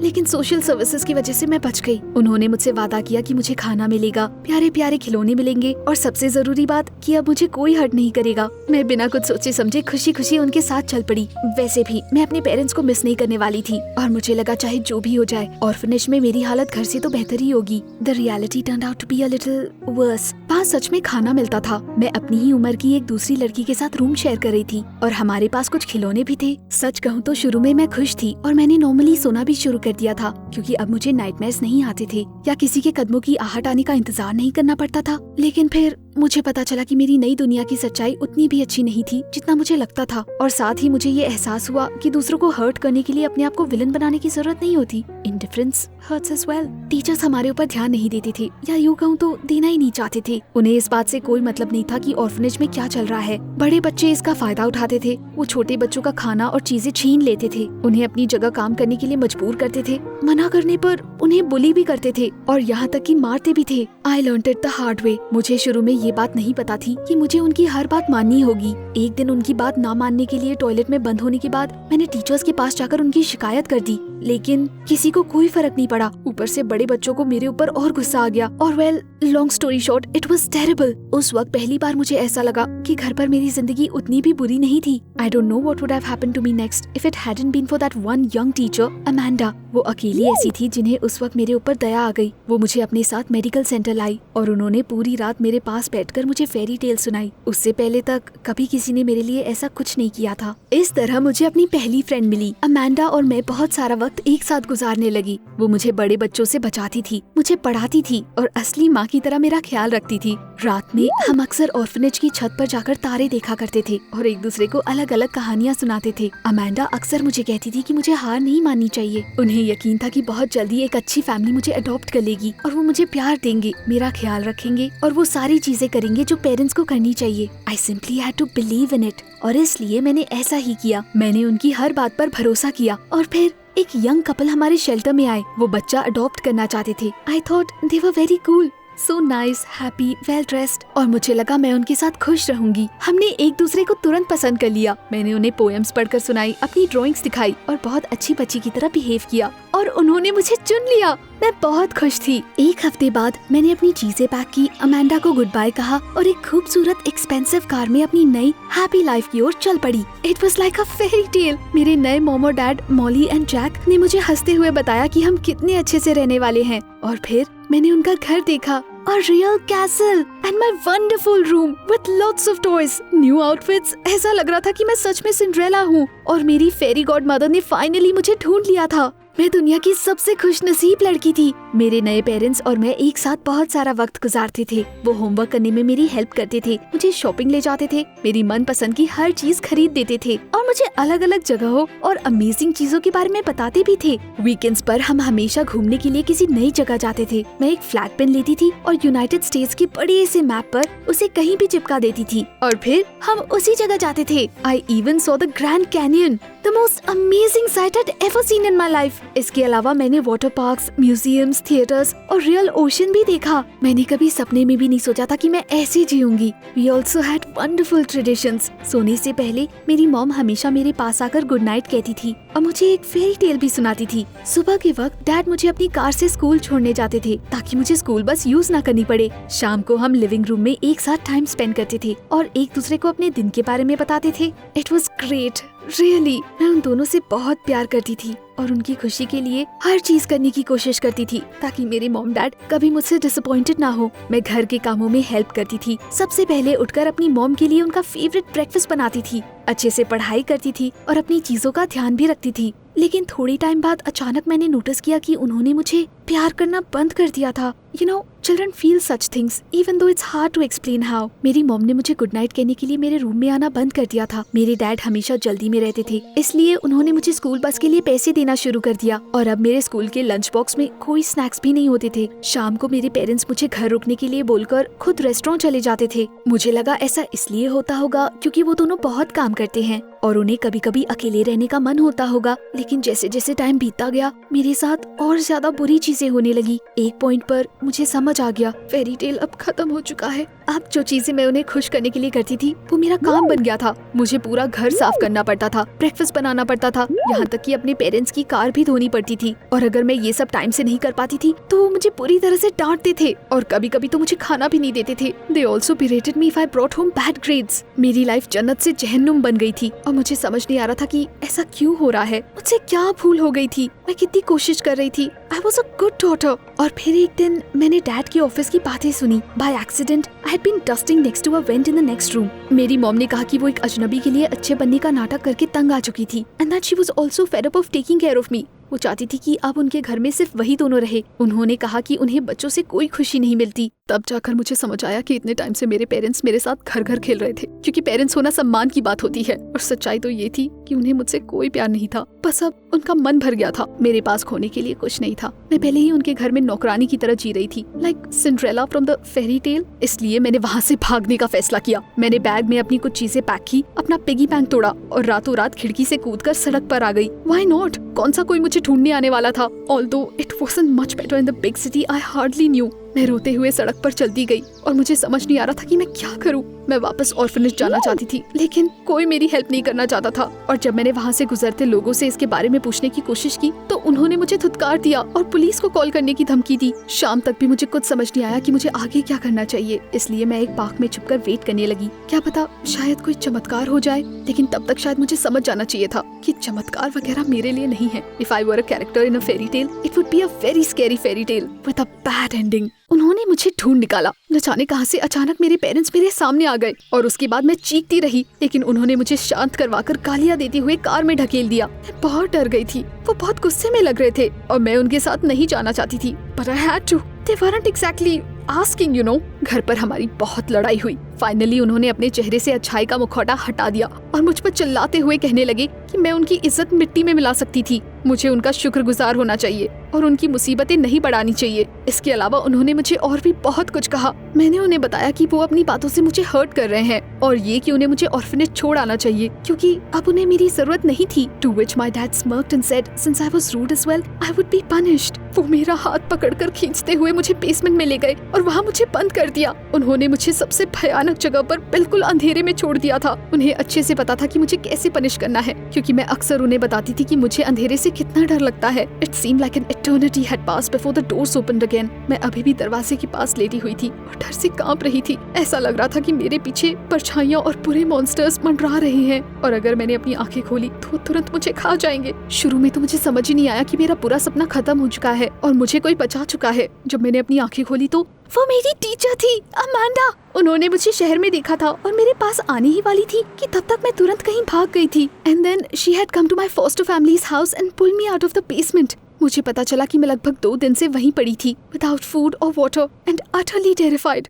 लेकिन सोशल सर्विसेज की वजह से मैं बच गई। उन्होंने मुझसे वादा किया कि मुझे खाना मिलेगा, प्यारे प्यारे खिलौने मिलेंगे और सबसे जरूरी बात कि अब मुझे कोई हर्ट नहीं करेगा। मैं बिना कुछ सोचे समझे खुशी खुशी उनके साथ चल पड़ी। वैसे भी मैं अपने पेरेंट्स को मिस नहीं करने वाली थी और मुझे लगा चाहे जो भी हो जाए ऑर्फनेज में मेरी हालत घर से तो बेहतर ही होगी। The reality turned out to be a little worse. वहाँ सच में खाना मिलता था। मैं अपनी ही उम्र की एक दूसरी लड़की के साथ रूम शेयर कर रही थी और हमारे पास कुछ खिलौने भी थे। सच कहूँ तो शुरू में मैं खुश थी और मैंने नॉर्मली सोना भी शुरू कर दिया था, क्योंकि अब मुझे नाइटमेयर्स नहीं आते थे या किसी के कदमों की आहट आने का इंतजार नहीं करना पड़ता था। लेकिन फिर मुझे पता चला कि मेरी नई दुनिया की सच्चाई उतनी भी अच्छी नहीं थी जितना मुझे लगता था और साथ ही मुझे ये एहसास हुआ कि दूसरों को हर्ट करने के लिए अपने आप को विलन बनाने की जरूरत नहीं होती। Indifference hurts as well. Teachers हमारे ऊपर ध्यान नहीं देते थे या यूँ कहूँ तो देना ही नहीं चाहते थे। उन्हें इस बात से कोई मतलब नहीं था कि ऑर्फनेज में क्या चल रहा है। बड़े बच्चे इसका फायदा उठाते थे। वो छोटे बच्चों का खाना और चीजें छीन लेते थे, उन्हें अपनी जगह काम करने के लिए मजबूर करते थे, मना करने पर उन्हें बुली भी करते थे और यहाँ तक कि मारते भी थे। I learned it the hard way. मुझे शुरू में ये बात नहीं पता थी कि मुझे उनकी हर बात माननी होगी। एक दिन उनकी बात ना मानने के लिए टॉयलेट में बंद होने के बाद मैंने टीचर्स के पास जाकर उनकी शिकायत कर दी, लेकिन किसी को कोई फर्क नहीं पड़ा। ऊपर से बड़े बच्चों को मेरे ऊपर और गुस्सा आ गया और well, long story short, it was terrible. उस वक्त पहली बार मुझे ऐसा लगा कि घर पर मेरी जिंदगी उतनी भी बुरी नहीं थी। I don't know what would have happened to me next if it hadn't been for that one young teacher Amanda. वो अकेली ऐसी थी जिन्हें उस वक्त मेरे ऊपर दया आ गई। वो मुझे अपने साथ मेडिकल सेंटर लाई और उन्होंने पूरी रात मेरे पास बैठकर मुझे फेरी टेल सुनाई। उससे पहले तक कभी किसी ने मेरे लिए ऐसा कुछ नहीं किया था। इस तरह मुझे अपनी पहली फ्रेंड मिली। अमांडा और मैं बहुत सारा वक्त एक साथ गुजारने लगी। वो मुझे बड़े बच्चों से बचाती थी, मुझे पढ़ाती थी और असली माँ की तरह मेरा ख्याल रखती थी। रात में हम अक्सर ऑर्फनेज की छत पर जाकर तारे देखा करते थे और एक दूसरे को अलग अलग कहानियाँ सुनाते थे। अमांडा अक्सर मुझे कहती थी कि मुझे हार नहीं माननी चाहिए। उन्हें यकीन था कि बहुत जल्दी एक अच्छी फैमिली मुझे अडॉप्ट कर लेगी और वो मुझे प्यार देंगे, मेरा ख्याल रखेंगे और वो सारी चीजें करेंगे जो पेरेंट्स को करनी चाहिए। I simply had to believe in it और इसलिए मैंने ऐसा ही किया। मैंने उनकी हर बात पर भरोसा किया और फिर एक यंग कपल हमारे शेल्टर में आए। वो बच्चा अडॉप्ट करना चाहते थे। I thought they were very cool, so nice, happy, well dressed और मुझे लगा मैं उनके साथ खुश रहूंगी। हमने एक दूसरे को तुरंत पसंद कर लिया। मैंने उन्हें पोएम्स पढ़कर सुनाई, अपनी ड्राइंग्स दिखाई और बहुत अच्छी बच्ची की तरह बिहेव किया और उन्होंने मुझे चुन लिया। मैं बहुत खुश थी। एक हफ्ते बाद मैंने अपनी चीजें पैक की, अमांडा को गुड बाय कहा और एक खूबसूरत एक्सपेंसिव कार में अपनी नई हैप्पी लाइफ की ओर चल पड़ी। It was like a fairy tale. मेरे नए मॉम और डैड मॉली एंड जैक ने मुझे हंसते हुए बताया कि हम कितने अच्छे से रहने वाले हैं और फिर मैंने उनका घर देखा, a real castle and my wonderful room with lots of toys, new outfits। ऐसा लग रहा था कि मैं सच में सिंड्रेला हूँ और मेरी फेरी गॉड मदर ने फाइनली मुझे ढूंढ लिया था। मैं दुनिया की सबसे खुशनसीब लड़की थी। मेरे नए पेरेंट्स और मैं एक साथ बहुत सारा वक्त गुजारते थे। वो होमवर्क करने में मेरी हेल्प करते थे, मुझे शॉपिंग ले जाते थे, मेरी मनपसंद की हर चीज खरीद देते थे और मुझे अलग अलग जगहों और अमेजिंग चीजों के बारे में बताते भी थे। वीकेंड्स पर हम हमेशा घूमने के लिए किसी नई जगह जाते थे। मैं एक फ्लैग पेन लेती थी और यूनाइटेड स्टेट्स के बड़े से मैप पर उसे कहीं भी चिपका देती थी और फिर हम उसी जगह जाते थे। I even saw the grand canyon, the most amazing site I'd ever seen in my life। इसके अलावा मैंने वाटर पार्क्स, म्यूजियम्स, थिएटर्स और रियल ओशन भी देखा। मैंने कभी सपने में भी नहीं सोचा था कि मैं ऐसे जीऊंगी। We also had wonderful traditions। सोने से पहले मेरी मॉम हमेशा मेरे पास आकर गुड नाइट कहती थी और मुझे एक फेरी टेल भी सुनाती थी। सुबह के वक्त डैड मुझे अपनी कार से स्कूल छोड़ने जाते थे ताकि मुझे स्कूल बस यूज ना करनी पड़े। शाम को हम लिविंग रूम में एक साथ टाइम स्पेंड करते थे और एक दूसरे को अपने दिन के बारे में बताते थे। It was great, really. मैं उन दोनों से बहुत प्यार करती थी और उनकी खुशी के लिए हर चीज करने की कोशिश करती थी ताकि मेरे मॉम डैड कभी मुझसे डिसअपॉइंटेड ना हो। मैं घर के कामों में हेल्प करती थी। सबसे पहले उठकर अपनी मॉम के लिए उनका फेवरेट ब्रेकफास्ट बनाती थी, अच्छे से पढ़ाई करती थी और अपनी चीजों का ध्यान भी रखती थी। लेकिन थोड़ी टाइम बाद अचानक मैंने नोटिस किया कि उन्होंने मुझे प्यार करना बंद कर दिया था। You know, children feel such things, even though it's hard to explain how। मेरी मॉम ने मुझे गुड नाइट कहने के लिए मेरे रूम में आना बंद कर दिया था। मेरे डैड हमेशा जल्दी में रहते थे, इसलिए उन्होंने मुझे स्कूल बस के लिए पैसे देना शुरू कर दिया और अब मेरे स्कूल के लंच बॉक्स में कोई स्नैक्स भी नहीं होते थे। शाम को मेरे पेरेंट्स मुझे घर रुकने के लिए बोलकर खुद रेस्टोरेंट चले जाते थे। मुझे लगा ऐसा इसलिए होता होगा क्योंकि वो दोनों बहुत काम करते हैं और उन्हें कभी कभी अकेले रहने का मन होता होगा। लेकिन जैसे जैसे टाइम बीतता गया मेरे साथ और ज्यादा बुरी चीजें होने लगी। एक पॉइंट पर मुझे समझ आ गया, फेरी टेल अब खत्म हो चुका है। अब जो चीजें मैं उन्हें खुश करने के लिए करती थी वो मेरा काम बन गया था। मुझे पूरा घर साफ करना पड़ता था, ब्रेकफास्ट बनाना पड़ता था, यहाँ तक कि अपने पेरेंट्स की कार भी धोनी पड़ती थी। और अगर मैं ये सब टाइम से नहीं कर पाती थी तो वो मुझे पूरी तरह से डांटते थे और कभी कभी तो मुझे खाना भी नहीं देते थे। They also berated me if I brought home bad grades। मेरी लाइफ जन्नत से जहन्नुम बन गई थी और मुझे समझ नहीं आ रहा था कि ऐसा क्यों हो रहा है। मुझसे क्या भूल हो गई थी? मैं कितनी कोशिश कर रही थी। I was a good daughter। और फिर एक दिन मैंने डैड की ऑफिस की बातें सुनी। By accident, I had been dusting next to a vent in the next room। मेरी मॉम ने कहा कि वो एक अजनबी के लिए अच्छे बनने का नाटक करके तंग आ चुकी थी and that she was also fed up of taking care of me। वो चाहती थी कि अब उनके घर में सिर्फ वही दोनों रहे। उन्होंने कहा कि उन्हें बच्चों से कोई खुशी नहीं मिलती। तब जाकर मुझे समझ आया कि इतने टाइम से मेरे पेरेंट्स मेरे साथ घर घर खेल रहे थे, क्योंकि पेरेंट्स होना सम्मान की बात होती है। और सच्चाई तो ये थी कि उन्हें मुझसे कोई प्यार नहीं था, बस अब उनका मन भर गया था। मेरे पास खोने के लिए कुछ नहीं था। मैं पहले ही उनके घर में नौकरानी की तरह जी रही थी, like Cinderella from the fairy tale. इसलिए मैंने वहाँ से भागने का फैसला किया। मैंने बैग में अपनी कुछ चीजें पैक की, अपना पिगी बैंक तोड़ा और रातों रात खिड़की से कूदकर सड़क पर आ गई। Why not? कौन सा कोई मुझे ढूंढने आने वाला था। Although it wasn't much better in the big city, I hardly knew। मैं रोते हुए सड़क पर चलती गई और मुझे समझ नहीं आ रहा था कि मैं क्या करूं। मैं वापस ऑर्फनेज जाना चाहती थी, लेकिन कोई मेरी हेल्प नहीं करना चाहता था। और जब मैंने वहाँ से गुजरते लोगों से इसके बारे में पूछने की कोशिश की तो उन्होंने मुझे धुतकार दिया और पुलिस को कॉल करने की धमकी दी। शाम तक भी मुझे कुछ समझ नहीं आया कि मुझे आगे क्या करना चाहिए, इसलिए मैं एक पार्क में छुपकर वेट करने लगी। क्या पता शायद कोई चमत्कार हो जाए, लेकिन तब तक शायद मुझे समझ जाना चाहिए था कि चमत्कार वगैरह मेरे लिए नहीं है। If I were a character in a fairy tale, it would be a very scary fairy tale with a bad ending। उन्होंने मुझे ढूंढ निकाला। न जाने कहां से अचानक मेरे पेरेंट्स मेरे सामने आ गए और उसके बाद मैं चीखती रही, लेकिन उन्होंने मुझे शांत करवाकर गालियां देते हुए कार में ढकेल दिया। मैं बहुत डर गई थी। वो बहुत गुस्से में लग रहे थे और मैं उनके साथ नहीं जाना चाहती थी, but I had to। They weren't exactly asking, you know। घर पर हमारी बहुत लड़ाई हुई। फाइनली उन्होंने अपने चेहरे से अच्छाई का मुखौटा हटा दिया और मुझ पर चिल्लाते हुए कहने लगे कि मैं उनकी इज्जत मिट्टी में मिला सकती थी। मुझे उनका शुक्रगुजार होना चाहिए और उनकी मुसीबतें नहीं बढ़ानी चाहिए। इसके अलावा उन्होंने मुझे और भी बहुत कुछ कहा। मैंने उन्हें बताया कि वो अपनी बातों से मुझे हर्ट कर रहे हैं और ये कि उन्हें मुझे ऑर्फनेज छोड़ आना चाहिए क्योंकि अब उन्हें मेरी जरूरत नहीं थी। To which my dad smirked and said, since I was rude as well, I would be punished। वो मेरा हाथ पकड़कर खींचते हुए मुझे बेसमेंट में ले गए और वहाँ मुझे बंद कर दिया। उन्होंने मुझे सबसे भयानक जगह पर बिल्कुल अंधेरे में छोड़ दिया था। उन्हें अच्छे से पता था कि मुझे कैसे पनिश करना है, क्योंकि मैं अक्सर उन्हें बताती थी कि मुझे अंधेरे से कितना डर लगता है। It seemed like an eternity had passed before the doors opened again। मैं अभी भी दरवाजे के पास लेटी हुई थी और डर से कांप रही थी। ऐसा लग रहा था कि मेरे पीछे परछाइयां और बुरे मॉन्स्टर्स मंडरा रहे हैं और अगर मैंने अपनी आंखें खोली तो तुरंत मुझे खा जाएंगे। शुरू में तो मुझे समझ ही नहीं आया कि मेरा पूरा सपना खत्म हो चुका है है और मुझे कोई बचा चुका है। जब मैंने अपनी आंखें खोली तो वो मेरी टीचर थी, अमांडा। उन्होंने मुझे शहर में देखा था और मेरे पास आने ही वाली थी कि तब तक मैं तुरंत कहीं भाग गई थी। And then she had come to my foster family's house and pulled me out of the basement. मुझे पता चला कि मैं लगभग 2 दिन से वहीं पड़ी थी, विदाउट फूड और वाटर एंड अटरली टेरिफाइड।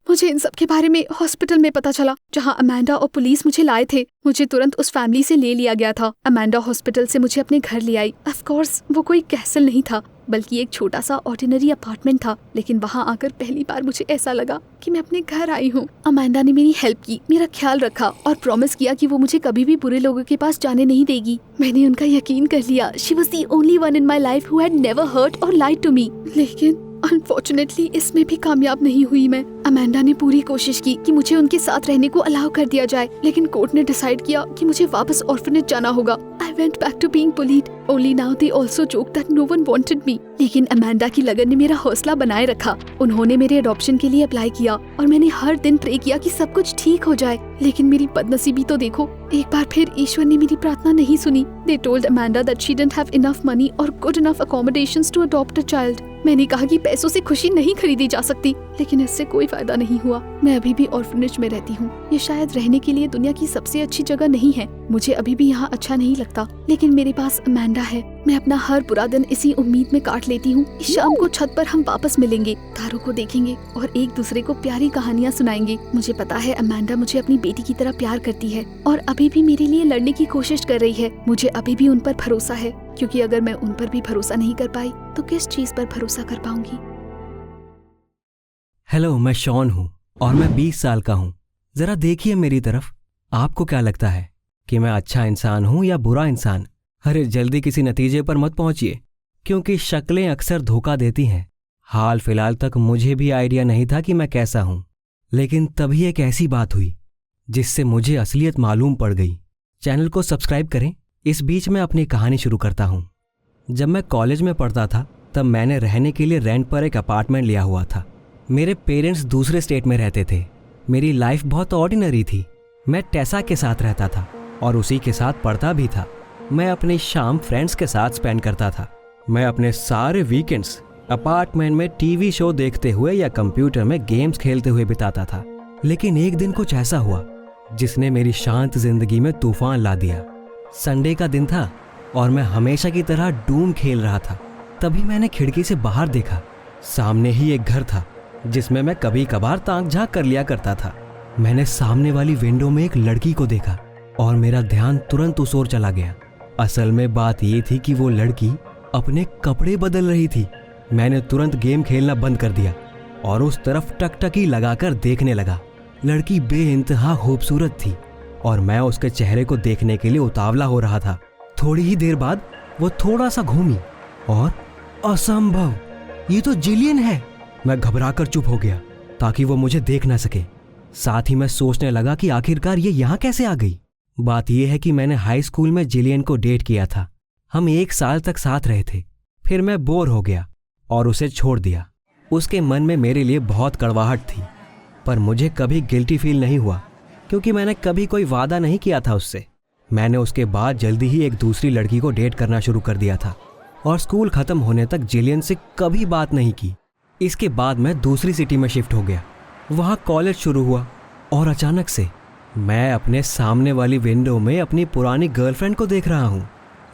मुझे इन सब के बारे में हॉस्पिटल में पता चला, जहां अमांडा और पुलिस मुझे लाए थे। मुझे तुरंत उस फैमिली से ले लिया गया था। अमांडा हॉस्पिटल से मुझे अपने घर ले आई। ऑफ कोर्स वो कोई कैसल नहीं था, बल्कि एक छोटा सा ऑर्डिनरी अपार्टमेंट था। लेकिन वहाँ आकर पहली बार मुझे ऐसा लगा कि मैं अपने घर आई हूँ। अमांडा ने मेरी हेल्प की, मेरा ख्याल रखा और प्रॉमिस किया कि वो मुझे कभी भी बुरे लोगों के पास जाने नहीं देगी। मैंने उनका यकीन कर लिया। She was the only one in my life who had never hurt और लाइड टू मी। लेकिन अनफॉर्चुनेटली इसमें भी कामयाब नहीं हुई मैं। अमांडा ने पूरी कोशिश की कि मुझे उनके साथ रहने को अलाउ कर दिया जाए, लेकिन कोर्ट ने डिसाइड किया कि मुझे वापस ऑर्फनेज जाना होगा। I went back to being bullied. Only now they also joked that no one wanted me. लेकिन अमांडा की लगन ने मेरा हौसला बनाए रखा। उन्होंने मेरे अडॉप्शन के लिए अप्लाई किया और मैंने हर दिन प्रे किया कि सब कुछ ठीक हो जाए। लेकिन मेरी बदनसीबी तो देखो, एक बार फिर ईश्वर ने मेरी प्रार्थना नहीं सुनी। They told Amanda that she didn't have enough money or good enough accommodations to adopt a child. मैंने कहा कि पैसों से खुशी नहीं खरीदी जा सकती, लेकिन इससे कोई फायदा नहीं हुआ। मैं अभी भी ऑर्फनेज में रहती हूँ। ये शायद रहने के लिए दुनिया की सबसे अच्छी जगह नहीं है। मुझे अभी भी यहाँ अच्छा नहीं लगता, लेकिन मेरे पास अमांडा है। मैं अपना हर बुरा दिन इसी उम्मीद में काट लेती हूँ कि शाम को छत पर हम वापस मिलेंगे, तारों को देखेंगे और एक दूसरे को प्यारी कहानियाँ सुनाएंगे। मुझे पता है अमांडा मुझे अपनी बेटी की तरह प्यार करती है और अभी भी मेरे लिए लड़ने की कोशिश कर रही है। मुझे अभी भी उन पर भरोसा है, क्योंकि अगर मैं उन पर भी भरोसा नहीं कर पाई तो किस चीज पर भरोसा कर पाऊंगी। हेलो, मैं शॉन हूँ और मैं 20 साल का हूँ। जरा देखिए मेरी तरफ। आपको क्या लगता है कि मैं अच्छा इंसान हूँ या बुरा इंसान? अरे जल्दी किसी नतीजे पर मत पहुंचिए, क्योंकि शक्लें अक्सर धोखा देती हैं। हाल फिलहाल तक मुझे भी आइडिया नहीं था कि मैं कैसा हूँ, लेकिन तभी एक ऐसी बात हुई जिससे मुझे असलियत मालूम पड़ गई। चैनल को सब्सक्राइब करें। इस बीच मैं अपनी कहानी शुरू करता हूँ। जब मैं कॉलेज में पढ़ता था तब मैंने रहने के लिए रेंट पर एक अपार्टमेंट लिया हुआ था। मेरे पेरेंट्स दूसरे स्टेट में रहते थे। मेरी लाइफ बहुत ऑर्डिनरी थी। मैं टेसा के साथ रहता था और उसी के साथ पढ़ता भी था। मैं अपनी शाम फ्रेंड्स के साथ स्पेंड करता था। मैं अपने सारे वीकेंड्स अपार्टमेंट में टीवी शो देखते हुए या कंप्यूटर में गेम्स खेलते हुए बिताता था। लेकिन एक दिन कुछ ऐसा हुआ जिसने मेरी शांत जिंदगी में तूफान ला दिया। संडे का दिन था और मैं हमेशा की तरह डूम खेल रहा था। तभी मैंने खिड़की से बाहर देखा। सामने ही एक घर था जिसमें मैं कभी कभार ताक झांक कर लिया करता था। मैंने सामने वाली विंडो में एक लड़की को देखा और मेरा ध्यान तुरंत उस ओर चला गया। असल में बात ये थी कि वो लड़की अपने कपड़े बदल रही थी। मैंने तुरंत गेम खेलना बंद कर दिया और उस तरफ टकटकी लगाकर देखने लगा। लड़की बेइंतहा खूबसूरत थी और मैं उसके चेहरे को देखने के लिए उतावला हो रहा था। थोड़ी ही देर बाद वो थोड़ा सा घूमी और असंभव, ये तो जिलियन है। मैं घबराकर चुप हो गया ताकि वो मुझे देख ना सके। साथ ही मैं सोचने लगा कि आखिरकार ये यहाँ कैसे आ गई। बात यह है कि मैंने हाई स्कूल में जिलियन को डेट किया था। हम 1 साल तक साथ रहे थे। फिर मैं बोर हो गया और उसे छोड़ दिया। उसके मन में मेरे लिए बहुत कड़वाहट थी, पर मुझे कभी गिल्टी फील नहीं हुआ क्योंकि मैंने कभी कोई वादा नहीं किया था उससे। मैंने उसके बाद जल्दी ही एक दूसरी लड़की को डेट करना शुरू कर दिया था और स्कूल खत्म होने तक जिलियन से कभी बात नहीं की। इसके बाद मैं दूसरी सिटी में शिफ्ट हो गया। वहाँ कॉलेज शुरू हुआ और अचानक से मैं अपने सामने वाली विंडो में अपनी पुरानी गर्लफ्रेंड को देख रहा हूँ।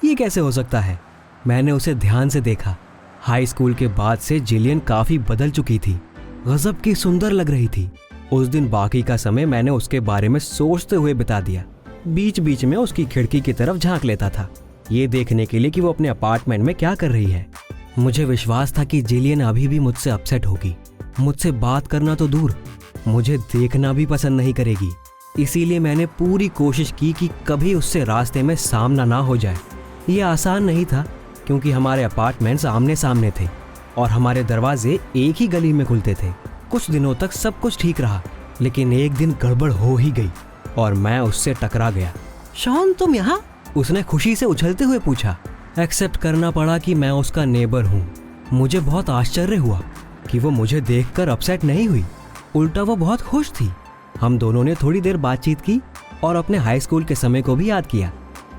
ये कैसे हो सकता है? मैंने उसे ध्यान से देखा। हाई स्कूल के बाद से जिलियन काफ़ी बदल चुकी थी। गजब की सुंदर लग रही थी। उस दिन बाकी का समय मैंने उसके बारे में सोचते हुए बिता दिया। बीच बीच में उसकी खिड़की की तरफ झांक लेता था, ये देखने के लिए कि वो अपने अपार्टमेंट में क्या कर रही है। मुझे विश्वास था कि जिलियन अभी भी मुझसे अपसेट होगी। मुझसे बात करना तो दूर, मुझे देखना भी पसंद नहीं करेगी। इसीलिए मैंने पूरी कोशिश की कि कभी उससे रास्ते में सामना ना हो जाए। ये आसान नहीं था क्योंकि हमारे अपार्टमेंट्स आमने सामने थे और हमारे दरवाजे एक ही गली में खुलते थे। कुछ दिनों तक सब कुछ ठीक रहा, लेकिन एक दिन गड़बड़ हो ही गई और मैं उससे टकरा गया। शॉन, तुम यहाँ? उसने खुशी से उछलते हुए पूछा। एक्सेप्ट करना पड़ा कि मैं उसका नेबर हूँ। मुझे बहुत आश्चर्य हुआ कि वो मुझे देखकर अपसेट नहीं हुई, उल्टा वो बहुत खुश थी। हम दोनों ने थोड़ी देर बातचीत की और अपने हाई स्कूल के समय को भी याद किया।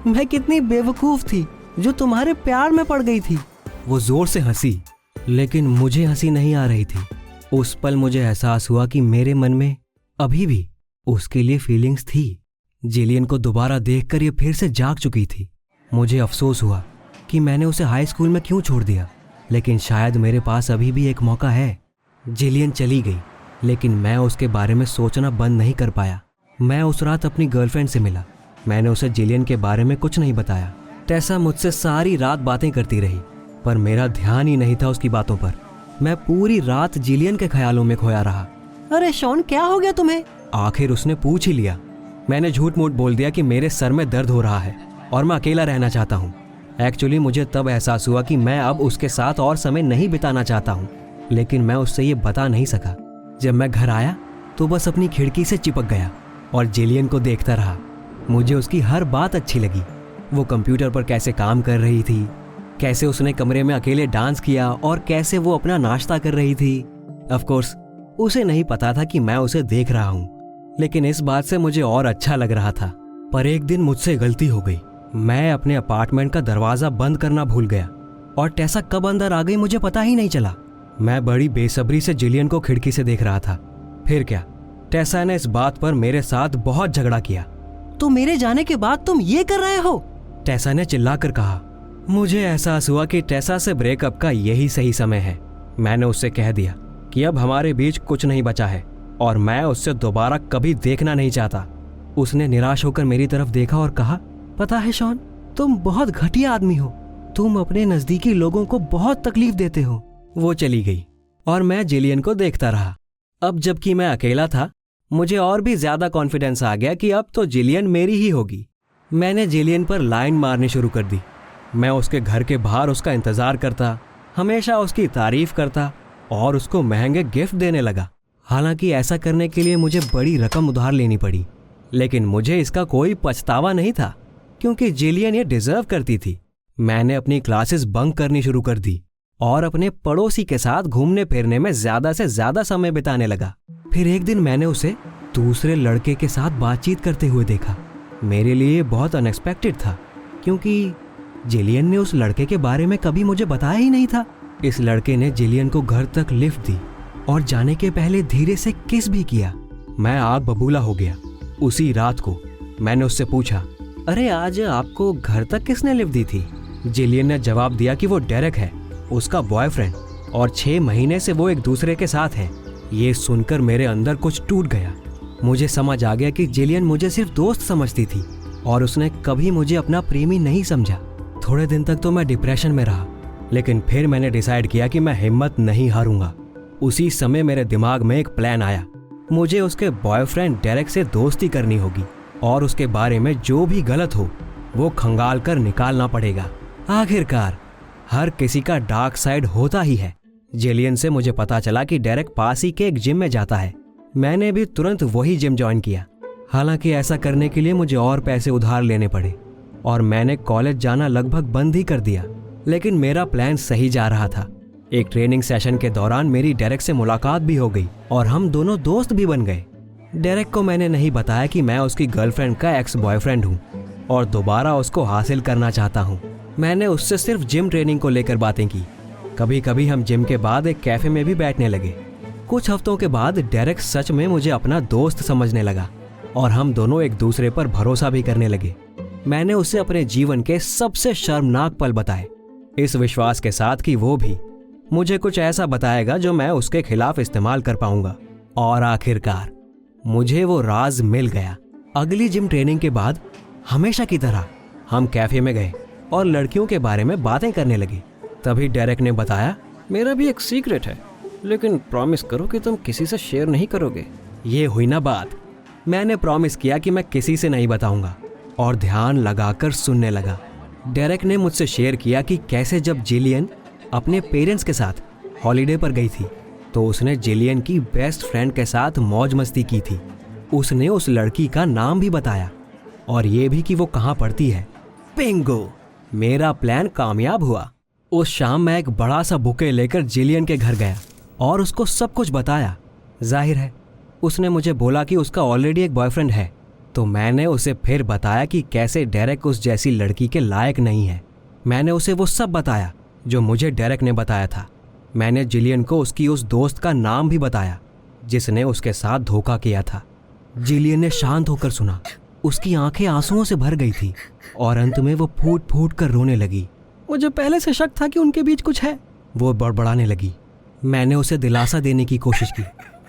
मैं कितनी बेवकूफ़ थी जो तुम्हारे प्यार में पड़ गई थी। वो जोर से हंसी, लेकिन मुझे हंसी नहीं आ रही थी। उस पल मुझे एहसास हुआ कि मेरे मन में अभी भी उसके लिए फीलिंग्स थी। जिलियन को दोबारा देखकर ये फिर से जाग चुकी थी। मुझे अफसोस हुआ कि मैंने उसे हाई स्कूल में क्यों छोड़ दिया, लेकिन शायद मेरे पास अभी भी एक मौका है। जिलियन चली गई, लेकिन मैं उसके बारे में सोचना बंद नहीं कर पाया। मैं उस रात अपनी गर्लफ्रेंड से मिला। मैंने उसे जिलियन के बारे में कुछ नहीं बताया। टेसा मुझसे सारी रात बातें करती रही, पर मेरा ध्यान ही नहीं था उसकी बातों पर। मैं पूरी रात जिलियन के ख्यालों में खोया रहा। अरे शॉन, क्या हो गया तुम्हें? आखिर उसने पूछ ही लिया। मैंने झूठ मूठ बोल दिया कि मेरे सर में दर्द हो रहा है और मैं अकेला रहना चाहता हूँ। एक्चुअली मुझे तब एहसास हुआ कि मैं अब उसके साथ और समय नहीं बिताना चाहता हूँ, लेकिन मैं उससे ये बता नहीं सका। जब मैं घर आया तो बस अपनी खिड़की से चिपक गया और जिलियन को देखता रहा। मुझे उसकी हर बात अच्छी लगी। वो कंप्यूटर पर कैसे काम कर रही थी, कैसे उसने कमरे में अकेले डांस किया और कैसे वो अपना नाश्ता कर रही थी। ऑफ कोर्स उसे नहीं पता था कि मैं उसे देख रहा हूँ, लेकिन इस बात से मुझे और अच्छा लग रहा था। पर एक दिन मुझसे गलती हो गई। मैं अपने अपार्टमेंट का दरवाजा बंद करना भूल गया और टेसा कब अंदर आ गई मुझे पता ही नहीं चला। मैं बड़ी बेसब्री से जिलियन को खिड़की से देख रहा था। फिर क्या, टेसा ने इस बात पर मेरे साथ बहुत झगड़ा किया। तो मेरे जाने के बाद तुम ये कर रहे हो? टेसा ने चिल्लाकर कहा। मुझे एहसास हुआ कि टेसा से ब्रेकअप का यही सही समय है। मैंने उससे कह दिया कि अब हमारे बीच कुछ नहीं बचा है और मैं उससे दोबारा कभी देखना नहीं चाहता। उसने निराश होकर मेरी तरफ देखा और कहा, पता है शॉन, तुम बहुत घटिया आदमी हो। तुम अपने नजदीकी लोगों को बहुत तकलीफ देते हो। वो चली गई और मैं जिलियन को देखता रहा। अब जबकि मैं अकेला था, मुझे और भी ज्यादा कॉन्फिडेंस आ गया कि अब तो जिलियन मेरी ही होगी। मैंने जिलियन पर लाइन मारनी शुरू कर दी। मैं उसके घर के बाहर उसका इंतजार करता, हमेशा उसकी तारीफ करता और उसको महंगे गिफ्ट देने लगा। हालांकि ऐसा करने के लिए मुझे बड़ी रकम उधार लेनी पड़ी, लेकिन मुझे इसका कोई पछतावा नहीं था क्योंकि जिलियन ये डिजर्व करती थी। मैंने अपनी क्लासेस बंक करनी शुरू कर दी और अपने पड़ोसी के साथ घूमने फिरने में ज्यादा से ज्यादा समय बिताने लगा। फिर एक दिन मैंने उसे दूसरे लड़के के साथ बातचीत करते हुए देखा। मेरे लिए बहुत अनएक्सपेक्टेड था क्योंकि जिलियन ने उस लड़के के बारे में कभी मुझे बताया ही नहीं था। इस लड़के ने जिलियन को घर तक लिफ्ट दी और जाने के पहले धीरे से किस भी किया। मैं आग बबूला हो गया। उसी रात को मैंने उससे पूछा, अरे आज आपको घर तक किसने लिफ्ट दी थी? जिलियन ने जवाब दिया कि वो डेरेक है, उसका बॉयफ्रेंड, और 6 महीने से वो एक दूसरे के साथ है। ये सुनकर मेरे अंदर कुछ टूट गया। मुझे समझ आ गया कि जिलियन मुझे सिर्फ दोस्त समझती थी और उसने कभी मुझे अपना प्रेमी नहीं समझा। थोड़े दिन तक तो मैं डिप्रेशन में रहा, लेकिन फिर मैंने डिसाइड किया कि मैं हिम्मत नहीं हारूंगा। उसी समय मेरे दिमाग में एक प्लान आया। मुझे उसके बॉयफ्रेंड डेरेक से दोस्ती करनी होगी और उसके बारे में जो भी गलत हो वो खंगाल कर निकालना पड़ेगा। आखिरकार हर किसी का डार्क साइड होता ही है। जिलियन से मुझे पता चला कि डेरेक पास ही के एक जिम में जाता है। मैंने भी तुरंत वही जिम ज्वाइन किया। हालांकि ऐसा करने के लिए मुझे और पैसे उधार लेने पड़े और मैंने कॉलेज जाना लगभग बंद ही कर दिया। लेकिन मेरा प्लान सही जा रहा था। एक ट्रेनिंग सेशन के दौरान मेरी डेरेक से मुलाकात भी हो गई और हम दोनों दोस्त भी बन गए। डेरेक को मैंने नहीं बताया कि मैं उसकी गर्लफ्रेंड का एक्स बॉयफ्रेंड हूँ और दोबारा उसको हासिल करना चाहता हूँ। मैंने उससे सिर्फ जिम ट्रेनिंग को लेकर बातें की। कभी कभी हम जिम के बाद एक कैफे में भी बैठने लगे। कुछ हफ्तों के बाद डेरेक सच में मुझे अपना दोस्त समझने लगा और हम दोनों एक दूसरे पर भरोसा भी करने लगे। मैंने उसे अपने जीवन के सबसे शर्मनाक पल बताए, इस विश्वास के साथ कि वो भी मुझे कुछ ऐसा बताएगा जो मैं उसके खिलाफ इस्तेमाल कर पाऊंगा। और आखिरकार मुझे वो राज मिल गया। अगली जिम ट्रेनिंग के बाद हमेशा की तरह हम कैफे में गए और लड़कियों के बारे में बातें करने लगे। तभी डेरेक ने बताया, मेरा भी एक सीक्रेट है, लेकिन प्रॉमिस करो कि तुम किसी से शेयर नहीं करोगे। ये हुई ना बात। मैंने प्रॉमिस किया कि मैं किसी से नहीं बताऊंगा और ध्यान लगाकर सुनने लगा। डेरेक ने मुझसे शेयर किया कि कैसे जब जिलियन अपने पेरेंट्स के साथ हॉलिडे पर गई थी तो उसने जिलियन की बेस्ट फ्रेंड के साथ मौज मस्ती की थी। उसने उस लड़की का नाम भी बताया और ये भी कि वो कहाँ पढ़ती है। बिंगो, मेरा प्लान कामयाब हुआ। उस शाम मैं एक बड़ा सा बुके लेकर जिलियन के घर गया और उसको सब कुछ बताया। जाहिर है उसने मुझे बोला कि उसका ऑलरेडी एक बॉयफ्रेंड है, तो मैंने उसे फिर बताया कि कैसे डेरेक उस जैसी लड़की के लायक नहीं है। मैंने उसे वो सब बताया जो मुझे डेरेक ने बताया था। मैंने जिलियन को उसकी उस दोस्त का नाम भी बताया जिसने उसके साथ धोखा किया था। जिलियन ने शांत होकर सुना। उसकी आंखें आंसुओं से भर गई थी और अंत में वो फूट फूट कर रोने लगी। मुझे पहले से शक था कि उनके बीच कुछ है। वो बड़बड़ाने लगी। मैंने उसे दिलासा देने की कोशिश की,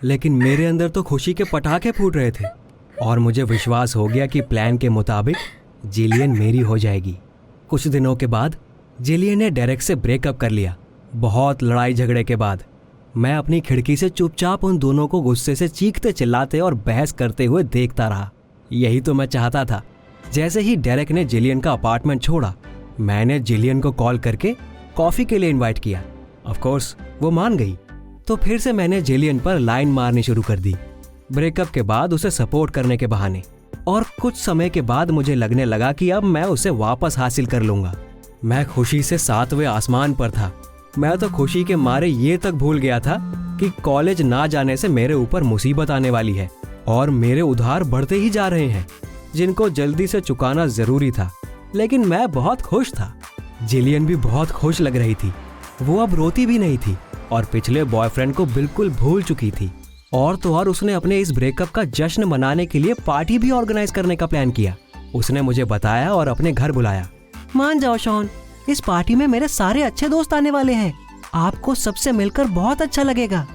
लेकिन मेरे अंदर तो खुशी के पटाखे फूट रहे थे और मुझे विश्वास हो गया कि प्लान के मुताबिक जिलियन मेरी हो जाएगी। कुछ दिनों के बाद जिलियन ने डेरेक से ब्रेकअप कर लिया। बहुत लड़ाई झगड़े के बाद मैं अपनी खिड़की से चुपचाप उन दोनों को गुस्से से चीखते चिल्लाते और बहस करते हुए देखता रहा। यही तो मैं चाहता था। जैसे ही डेरेक ने जिलियन का अपार्टमेंट छोड़ा, मैंने जिलियन को कॉल करके कॉफ़ी के लिए इनवाइट किया। ऑफ कोर्स वो मान गई। तो फिर से मैंने जिलियन पर लाइन मारनी शुरू कर दी, ब्रेकअप के बाद उसे सपोर्ट करने के बहाने। और कुछ समय के बाद मुझे लगने लगा कि अब मैं उसे वापस हासिल कर लूँगा। मैं खुशी से 7वें आसमान पर था। मैं तो खुशी के मारे ये तक भूल गया था कि कॉलेज ना जाने से मेरे ऊपर मुसीबत आने वाली है और मेरे उधार बढ़ते ही जा रहे हैं जिनको जल्दी से चुकाना जरूरी था। लेकिन मैं बहुत खुश था। जिलियन भी बहुत खुश लग रही थी। वो अब रोती भी नहीं थी और पिछले बॉयफ्रेंड को बिल्कुल भूल चुकी थी। और तो और उसने अपने इस ब्रेकअप का जश्न मनाने के लिए पार्टी भी ऑर्गेनाइज करने का प्लान किया। उसने मुझे बताया और अपने घर बुलाया। मान जाओ शॉन, इस पार्टी में मेरे सारे अच्छे दोस्त आने वाले हैं। आपको सबसे मिलकर बहुत अच्छा लगेगा।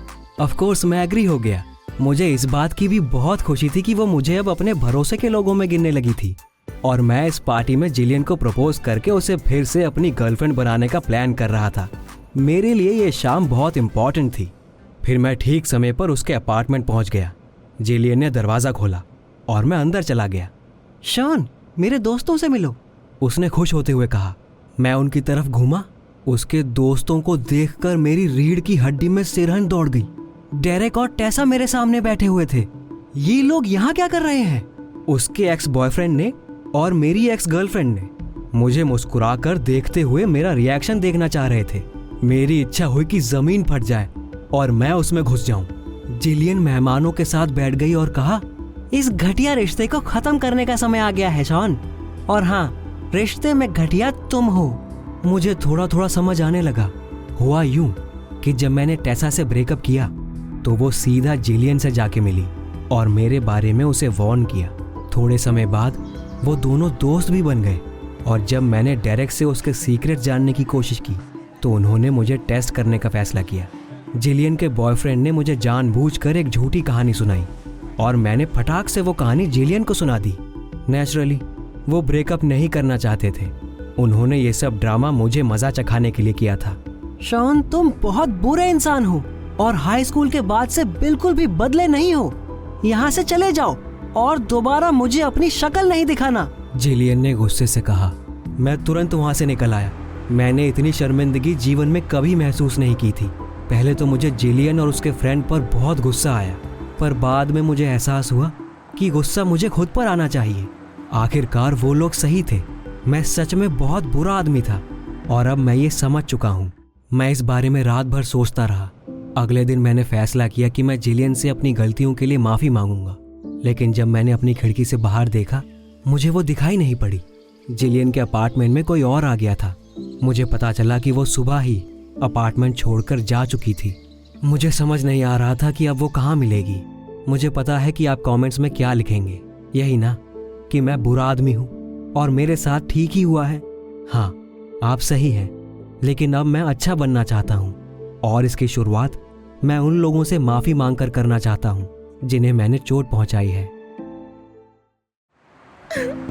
ऑफ कोर्स मैं एग्री हो गया। मुझे इस बात की भी बहुत खुशी थी कि वो मुझे अब अपने भरोसे के लोगों में गिनने लगी थी और मैं इस पार्टी में जिलियन को प्रपोज करके उसे फिर से अपनी गर्लफ्रेंड बनाने का प्लान कर रहा था। मेरे लिए ये शाम बहुत इम्पोर्टेंट थी। फिर मैं ठीक समय पर उसके अपार्टमेंट पहुंच गया। जिलियन ने दरवाज़ा खोला और मैं अंदर चला गया। शॉन, मेरे दोस्तों से मिलो, उसने खुश होते हुए कहा। मैं उनकी तरफ घूमा। उसके दोस्तों को देखकर मेरी रीढ़ की हड्डी में सिरहन दौड़ गई। डेरेक और टेसा मेरे सामने बैठे हुए थे। ये लोग यहाँ क्या कर रहे हैं? उसके एक्स बॉयफ्रेंड ने और मेरी एक्स गर्लफ्रेंड ने मुझे मुस्कुराकर देखते हुए मेरा रिएक्शन देखना चाह रहे थे। मेरी इच्छा हुई कि जमीन फट जाए और मैं उसमें घुस जाऊं। जिलियन मेहमानों के साथ बैठ गई और कहा, इस घटिया रिश्ते को खत्म करने का समय आ गया है शॉन। और हाँ, रिश्ते में घटिया तुम हो। मुझे थोड़ा थोड़ा समझ आने लगा। हुआ यूं कि जब मैंने टेसा से ब्रेकअप किया तो वो सीधा जिलियन से जाके मिली और मेरे बारे में उसे वार्न किया। थोड़े समय बाद वो दोनों दोस्त भी बन गए और जब मैंने डेरेक से उसके सीक्रेट जानने की कोशिश की तो उन्होंने मुझे टेस्ट करने का फैसला किया। जिलियन के बॉयफ्रेंड ने मुझे जानबूझकर एक झूठी कहानी सुनाई और मैंने फटाक से वो कहानी जिलियन को सुना दी। नेचुरली वो ब्रेकअप नहीं करना चाहते थे। उन्होंने ये सब ड्रामा मुझे मजा चखाने के लिए किया था। शॉन, तुम बहुत बुरे इंसान हो और हाई स्कूल के बाद से बिल्कुल भी बदले नहीं हो। यहाँ से चले जाओ और दोबारा मुझे अपनी शक्ल नहीं दिखाना, जिलियन ने गुस्से से कहा। मैं तुरंत वहाँ से निकल आया। मैंने इतनी शर्मिंदगी जीवन में कभी महसूस नहीं की थी। पहले तो मुझे जिलियन और उसके फ्रेंड पर बहुत गुस्सा आया, पर बाद में मुझे एहसास हुआ कि गुस्सा मुझे खुद पर आना चाहिए। आखिरकार वो लोग सही थे। मैं सच में बहुत बुरा आदमी था और अब मैं ये समझ चुका हूँ। मैं इस बारे में रात भर सोचता रहा। अगले दिन मैंने फैसला किया कि मैं जिलियन से अपनी गलतियों के लिए माफ़ी मांगूंगा। लेकिन जब मैंने अपनी खिड़की से बाहर देखा, मुझे वो दिखाई नहीं पड़ी। जिलियन के अपार्टमेंट में कोई और आ गया था। मुझे पता चला कि वो सुबह ही अपार्टमेंट छोड़कर जा चुकी थी। मुझे समझ नहीं आ रहा था कि अब वो कहाँ मिलेगी। मुझे पता है कि आप कमेंट्स में क्या लिखेंगे, यही ना कि मैं बुरा आदमी हूँ और मेरे साथ ठीक ही हुआ है। हाँ, आप सही हैं, लेकिन अब मैं अच्छा बनना चाहता हूँ और इसकी शुरुआत मैं उन लोगों से माफ़ी मांगकर करना चाहता हूँ जिन्हें मैंने चोट पहुँचाई है।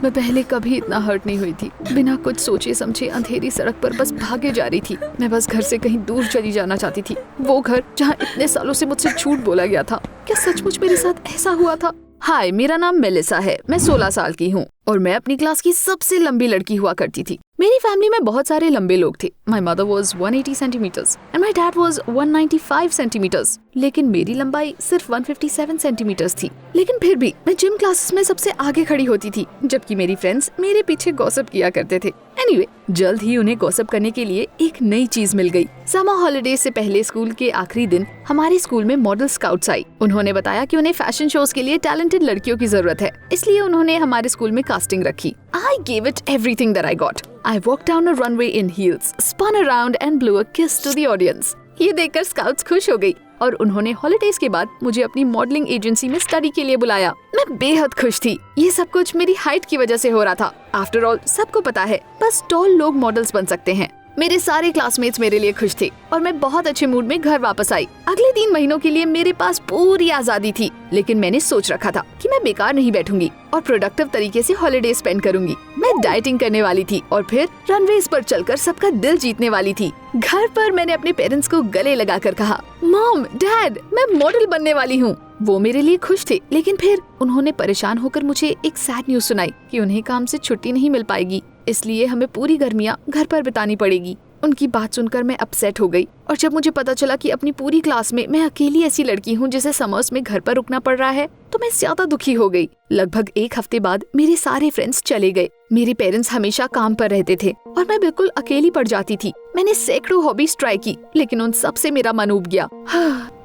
मैं पहले कभी इतना हर्ट नहीं हुई थी। बिना कुछ सोचे समझे अंधेरी सड़क पर बस भागे जा रही थी। मैं बस घर से कहीं दूर चली जाना चाहती थी। वो घर जहाँ इतने सालों से मुझसे झूठ बोला गया था। क्या सचमुच मेरे साथ ऐसा हुआ था? हाय, मेरा नाम मेलिसा है। मैं 16 साल की हूँ और मैं अपनी क्लास की सबसे लंबी लड़की हुआ करती थी। मेरी फैमिली में बहुत सारे लंबे लोग थे। My mother was 180 centimetres and my dad was 195 centimetres, लेकिन मेरी लंबाई सिर्फ 157 सेंटीमीटर्स थी। लेकिन फिर भी मैं जिम क्लासेस में सबसे आगे खड़ी होती थी, जबकि मेरी फ्रेंड्स मेरे पीछे गॉसिप किया करते थे। एनीवे, जल्द ही उन्हें गॉसिप करने के लिए एक नई चीज मिल गई। समर हॉलिडे से पहले स्कूल के आखिरी दिन हमारे स्कूल में मॉडल स्काउट्स आई। उन्होंने बताया कि उन्हें फैशन शोज के लिए टैलेंटेड लड़कियों की जरूरत है, इसलिए उन्होंने हमारे स्कूल में casting रखी। I gave it everything that I got. I walked down a runway in heels, spun around and blew a kiss to the audience. ये देखकर स्काउट्स खुश हो गई और उन्होंने हॉलिडेज के बाद मुझे अपनी मॉडलिंग एजेंसी में स्टडी के लिए बुलाया। मैं बेहद खुश थी। ये सब कुछ मेरी हाइट की वजह से हो रहा था। आफ्टर ऑल सबको पता है बस टॉल लोग मॉडल्स बन सकते हैं। मेरे सारे क्लासमेट्स मेरे लिए खुश थे और मैं बहुत अच्छे मूड में घर वापस आई। अगले 3 महीनों के लिए मेरे पास पूरी आजादी थी, लेकिन मैंने सोच रखा था कि मैं बेकार नहीं बैठूंगी और प्रोडक्टिव तरीके से हॉलिडे स्पेंड करूंगी। मैं डाइटिंग करने वाली थी और फिर रनवेज पर चलकर सबका दिल जीतने वाली थी। घर पर मैंने अपने पेरेंट्स को गले लगाकर कहा, मॉम, डैड, मैं मॉडल बनने वाली हूँ। वो मेरे लिए खुश थे, लेकिन फिर उन्होंने परेशान होकर मुझे एक सैड न्यूज सुनाई कि उन्हें काम से छुट्टी नहीं मिल पाएगी, इसलिए हमें पूरी गर्मियाँ घर पर बितानी पड़ेगी। उनकी बात सुनकर मैं अपसेट हो गई और जब मुझे पता चला कि अपनी पूरी क्लास में मैं अकेली ऐसी लड़की हूँ जिसे समर्स में घर पर रुकना पड़ रहा है, तो मैं ज्यादा दुखी हो गई। लगभग 1 हफ्ते बाद मेरे सारे फ्रेंड्स चले गए। मेरे पेरेंट्स हमेशा काम पर रहते थे और मैं बिल्कुल अकेली पड़ जाती थी। मैंने सैकड़ों हॉबीज ट्राई की, लेकिन उन सब से मेरा मन उब गया।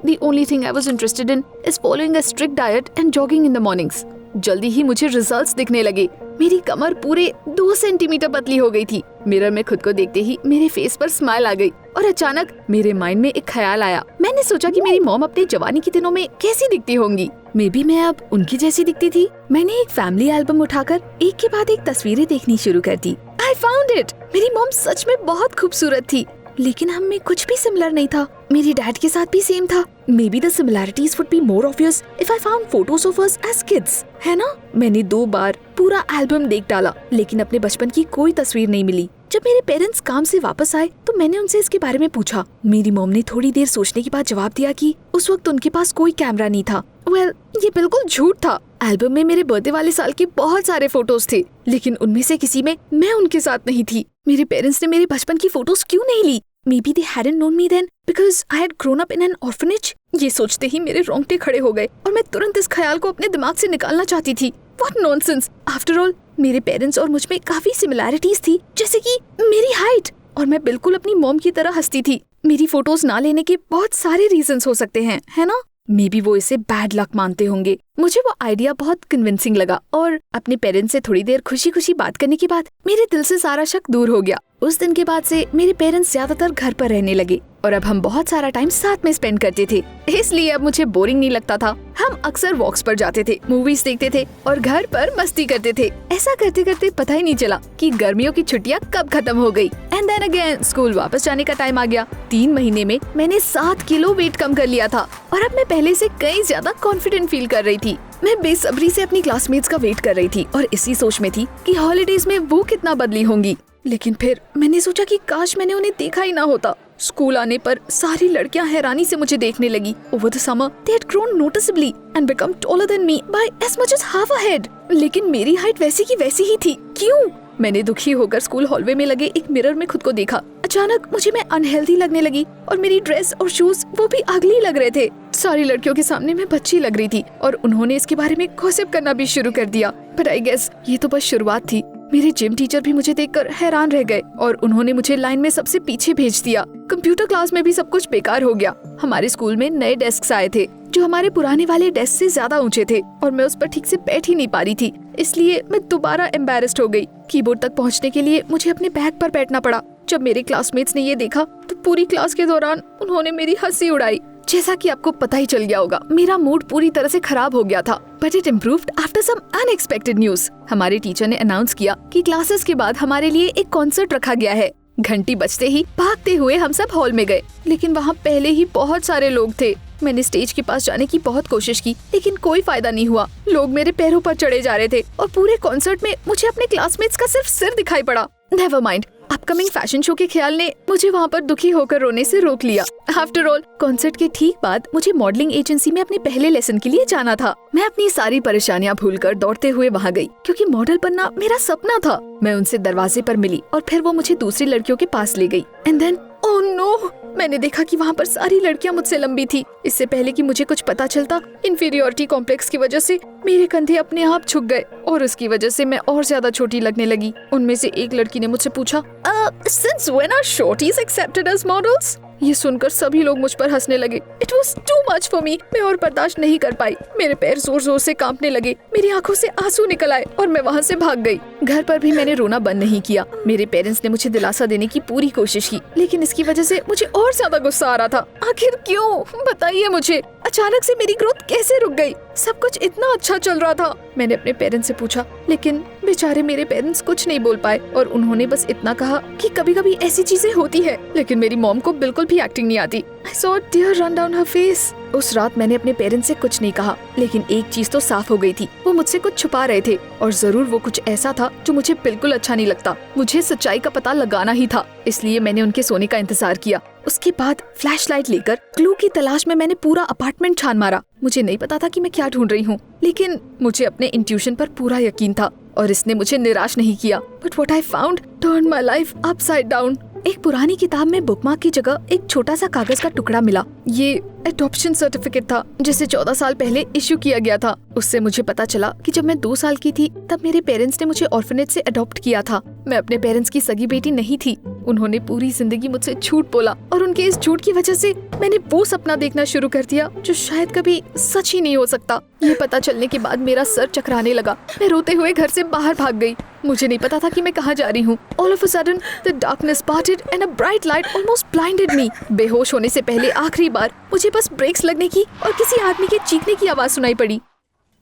The only thing I was interested in is following a strict diet and jogging in the mornings. जल्दी ही मुझे रिजल्ट्स दिखने लगे। मेरी कमर पूरे 2 सेंटीमीटर पतली हो गई थी। मिरर में खुद को देखते ही मेरे फेस पर स्माइल आ गई और अचानक मेरे माइंड में एक ख्याल आया। मैंने सोचा कि मेरी मॉम अपने जवानी के दिनों में कैसी दिखती होंगी। मे बी मैं अब उनकी जैसी दिखती थी। मैंने एक फैमिली एल्बम उठाकर एक के बाद एक तस्वीरें देखनी शुरू कर दी। I found it! मेरी मॉम सच में बहुत खूबसूरत थी, लेकिन हम में कुछ भी सिमिलर नहीं था। मेरे डैड के साथ भी सेम था। Maybe the similarities would be more obvious if I found photos of us as kids, है ना? मैंने 2 बार पूरा एल्बम देख डाला, लेकिन अपने बचपन की कोई तस्वीर नहीं मिली। जब मेरे पेरेंट्स काम से वापस आए तो मैंने उनसे इसके बारे में पूछा। मेरी मॉम ने थोड़ी देर सोचने के बाद जवाब दिया कि उस वक्त उनके पास कोई कैमरा नहीं था। वेल, ये बिल्कुल झूठ था। एल्बम में मेरे बर्थडे वाले साल के बहुत सारे फोटोज थे, लेकिन उनमें से किसी में मैं उनके साथ नहीं थी। मेरे पेरेंट्स ने मेरे बचपन की फोटोज क्यों नहीं ली? Maybe they hadn't known me then because I had grown up in an orphanage. ये सोचते ही मेरे रोंगटे खड़े हो गए और मैं तुरंत इस ख्याल को अपने दिमाग से निकालना चाहती थी। What nonsense! After all, मेरे पेरेंट्स और मुझ में काफी सिमिलैरिटीज थी, जैसे कि मेरी हाइट, और मैं बिल्कुल अपनी मॉम की तरह हंसती थी। मेरी फोटोज ना लेने के बहुत सारे रीजंस हो सकते हैं, है ना? मे बी वो इसे बैड लक मानते होंगे। मुझे वो आइडिया बहुत कन्विंसिंग लगा और अपने पेरेंट्स से थोड़ी देर खुशी खुशी बात करने के बाद मेरे दिल से सारा शक दूर हो गया। उस दिन के बाद से मेरे पेरेंट्स ज्यादातर घर पर रहने लगे और अब हम बहुत सारा टाइम साथ में स्पेंड करते थे, इसलिए अब मुझे बोरिंग नहीं लगता था। हम अक्सर वॉक्स पर जाते थे, मूवीज देखते थे और घर पर मस्ती करते थे। ऐसा करते करते पता ही नहीं चला कि गर्मियों की छुट्टियां कब खत्म हो गई। एंड देन अगेन स्कूल वापस जाने का टाइम आ गया। 3 महीने में मैंने 7 किलो वेट कम कर लिया था और अब मैं पहले से कहीं ज्यादा कॉन्फिडेंट फील कर रही थी। मैं बेसब्री से अपनी क्लासमेट्स का वेट कर रही थी और इसी सोच में थी कि हॉलिडेज में वो कितना बदली होंगी। लेकिन फिर मैंने सोचा कि काश मैंने उन्हें देखा ही ना होता। स्कूल आने पर सारी लड़कियां हैरानी से मुझे देखने लगी। Over the summer they had grown noticeably and become taller than me by as much as half a head. लेकिन मेरी हाइट वैसी की वैसी ही थी। क्यों? मैंने दुखी होकर स्कूल हॉलवे में लगे एक मिरर में खुद को देखा। अचानक मुझे मैं अनहेल्दी लगने लगी और मेरी ड्रेस और शूज वो भी अगली लग रहे थे। सारी लड़कियों के सामने मैं बच्ची लग रही थी और उन्होंने इसके बारे में गॉसिप करना भी शुरू कर दिया। बट आई गेस ये तो बस शुरुआत थी। मेरे जिम टीचर भी मुझे देखकर हैरान रह गए और उन्होंने मुझे लाइन में सबसे पीछे भेज दिया। कंप्यूटर क्लास में भी सब कुछ बेकार हो गया। हमारे स्कूल में नए डेस्क आए थे जो हमारे पुराने वाले डेस्क से ज्यादा ऊंचे थे और मैं उस पर ठीक से बैठ ही नहीं पा रही थी, इसलिए मैं दोबारा एम्बैरेस्ड हो गई। कीबोर्ड तक पहुंचने के लिए मुझे अपने बैग पर बैठना पड़ा। जब मेरे क्लासमेट्स ने ये देखा तो पूरी क्लास के दौरान उन्होंने मेरी हंसी उड़ाई। जैसा कि आपको पता ही चल गया होगा, मेरा मूड पूरी तरह से खराब हो गया था, but it improved after some unexpected news. हमारे टीचर ने अनाउंस किया कि क्लासेस के बाद हमारे लिए एक कॉन्सर्ट रखा गया है। घंटी बजते ही भागते हुए हम सब हॉल में गए, लेकिन वहाँ पहले ही बहुत सारे लोग थे। मैंने स्टेज के पास जाने की बहुत कोशिश की, लेकिन कोई फायदा नहीं हुआ। लोग मेरे पैरों पर चढ़े जा रहे थे और पूरे कॉन्सर्ट में मुझे अपने क्लासमेट्स का सिर्फ सिर दिखाई पड़ा। Never mind, upcoming fashion show के ख्याल ने मुझे वहाँ पर दुखी होकर रोने से रोक लिया। आफ्टर ऑल, कॉन्सर्ट के ठीक बाद मुझे मॉडलिंग एजेंसी में अपने पहले लेसन के लिए जाना था। मैं अपनी सारी परेशानियां भूलकर दौड़ते हुए वहाँ गई, क्योंकि मॉडल बनना मेरा सपना था। मैं उनसे दरवाजे पर मिली और फिर वो मुझे दूसरी लड़कियों के पास ले गई। एंड देन ओह नो, मैंने देखा कि वहाँ पर सारी लड़कियां मुझसे लंबी थी। इससे पहले कि मुझे कुछ पता चलता, इंफीरियोरिटी कॉम्प्लेक्स की वजह से मेरे कंधे अपने आप झुक गए और उसकी वजह से मैं और ज्यादा छोटी लगने लगी। उनमें से एक लड़की ने मुझसे पूछा, Since when are shorties accepted as models? ये सुनकर सभी लोग मुझ पर हंसने लगे। It was too much for me. मैं और बर्दाश्त नहीं कर पाई। मेरे पैर जोर जोर से कांपने लगे, मेरी आंखों से आंसू निकल आए और मैं वहाँ से भाग गई। घर पर भी मैंने रोना बंद नहीं किया। मेरे पेरेंट्स ने मुझे दिलासा देने की पूरी कोशिश की, लेकिन इसकी वजह से मुझे और ज्यादा गुस्सा आ रहा था। आखिर क्यों, बताइए मुझे। अचानक से मेरी ग्रोथ कैसे रुक गई? सब कुछ इतना अच्छा चल रहा था। मैंने अपने पेरेंट्स से पूछा, लेकिन बेचारे मेरे पेरेंट्स कुछ नहीं बोल पाए और उन्होंने बस इतना कहा कि कभी कभी ऐसी चीजें होती है। लेकिन मेरी मॉम को बिल्कुल भी एक्टिंग नहीं आती। I saw a tear run down her face. उस रात मैंने अपने पेरेंट्स से कुछ नहीं कहा, लेकिन एक चीज तो साफ हो गई थी, वो मुझसे कुछ छुपा रहे थे और जरूर वो कुछ ऐसा था जो मुझे बिल्कुल अच्छा नहीं लगता। मुझे सच्चाई का पता लगाना ही था, इसलिए मैंने उनके सोने का इंतजार किया। उसके बाद फ्लैशलाइट लेकर क्लू की तलाश में मैंने पूरा अपार्टमेंट छान मारा। मुझे नहीं पता था कि मैं क्या ढूंढ रही हूँ, लेकिन मुझे अपने इंट्यूशन पर पूरा यकीन था और इसने मुझे निराश नहीं किया। But what I found turned my life upside down. एक पुरानी किताब में बुकमार्क की जगह एक छोटा सा कागज का टुकड़ा मिला। ये एडॉप्शन सर्टिफिकेट था जिसे 14 साल पहले इश्यू किया गया था। उससे मुझे पता चला कि जब मैं 2 साल की थी तब मेरे पेरेंट्स ने मुझे ऑर्फनेज से अडॉप्ट किया था। मैं अपने पेरेंट्स की सगी बेटी नहीं थी। उन्होंने पूरी जिंदगी मुझसे झूठ बोला और उनके इस झूठ की वजह से मैंने वो सपना देखना शुरू कर दिया जो शायद कभी सच ही नहीं हो सकता। ये पता चलने के बाद मेरा सर चकराने लगा। मैं रोते हुए घर से बाहर भाग गई। मुझे नहीं पता था कि मैं कहाँ जा रही हूँ। All of a sudden, the darkness parted and a bright light almost blinded me. बेहोश होने से पहले आखिरी बार मुझे बस ब्रेक्स लगने की और किसी आदमी के चीखने की आवाज सुनाई पड़ी।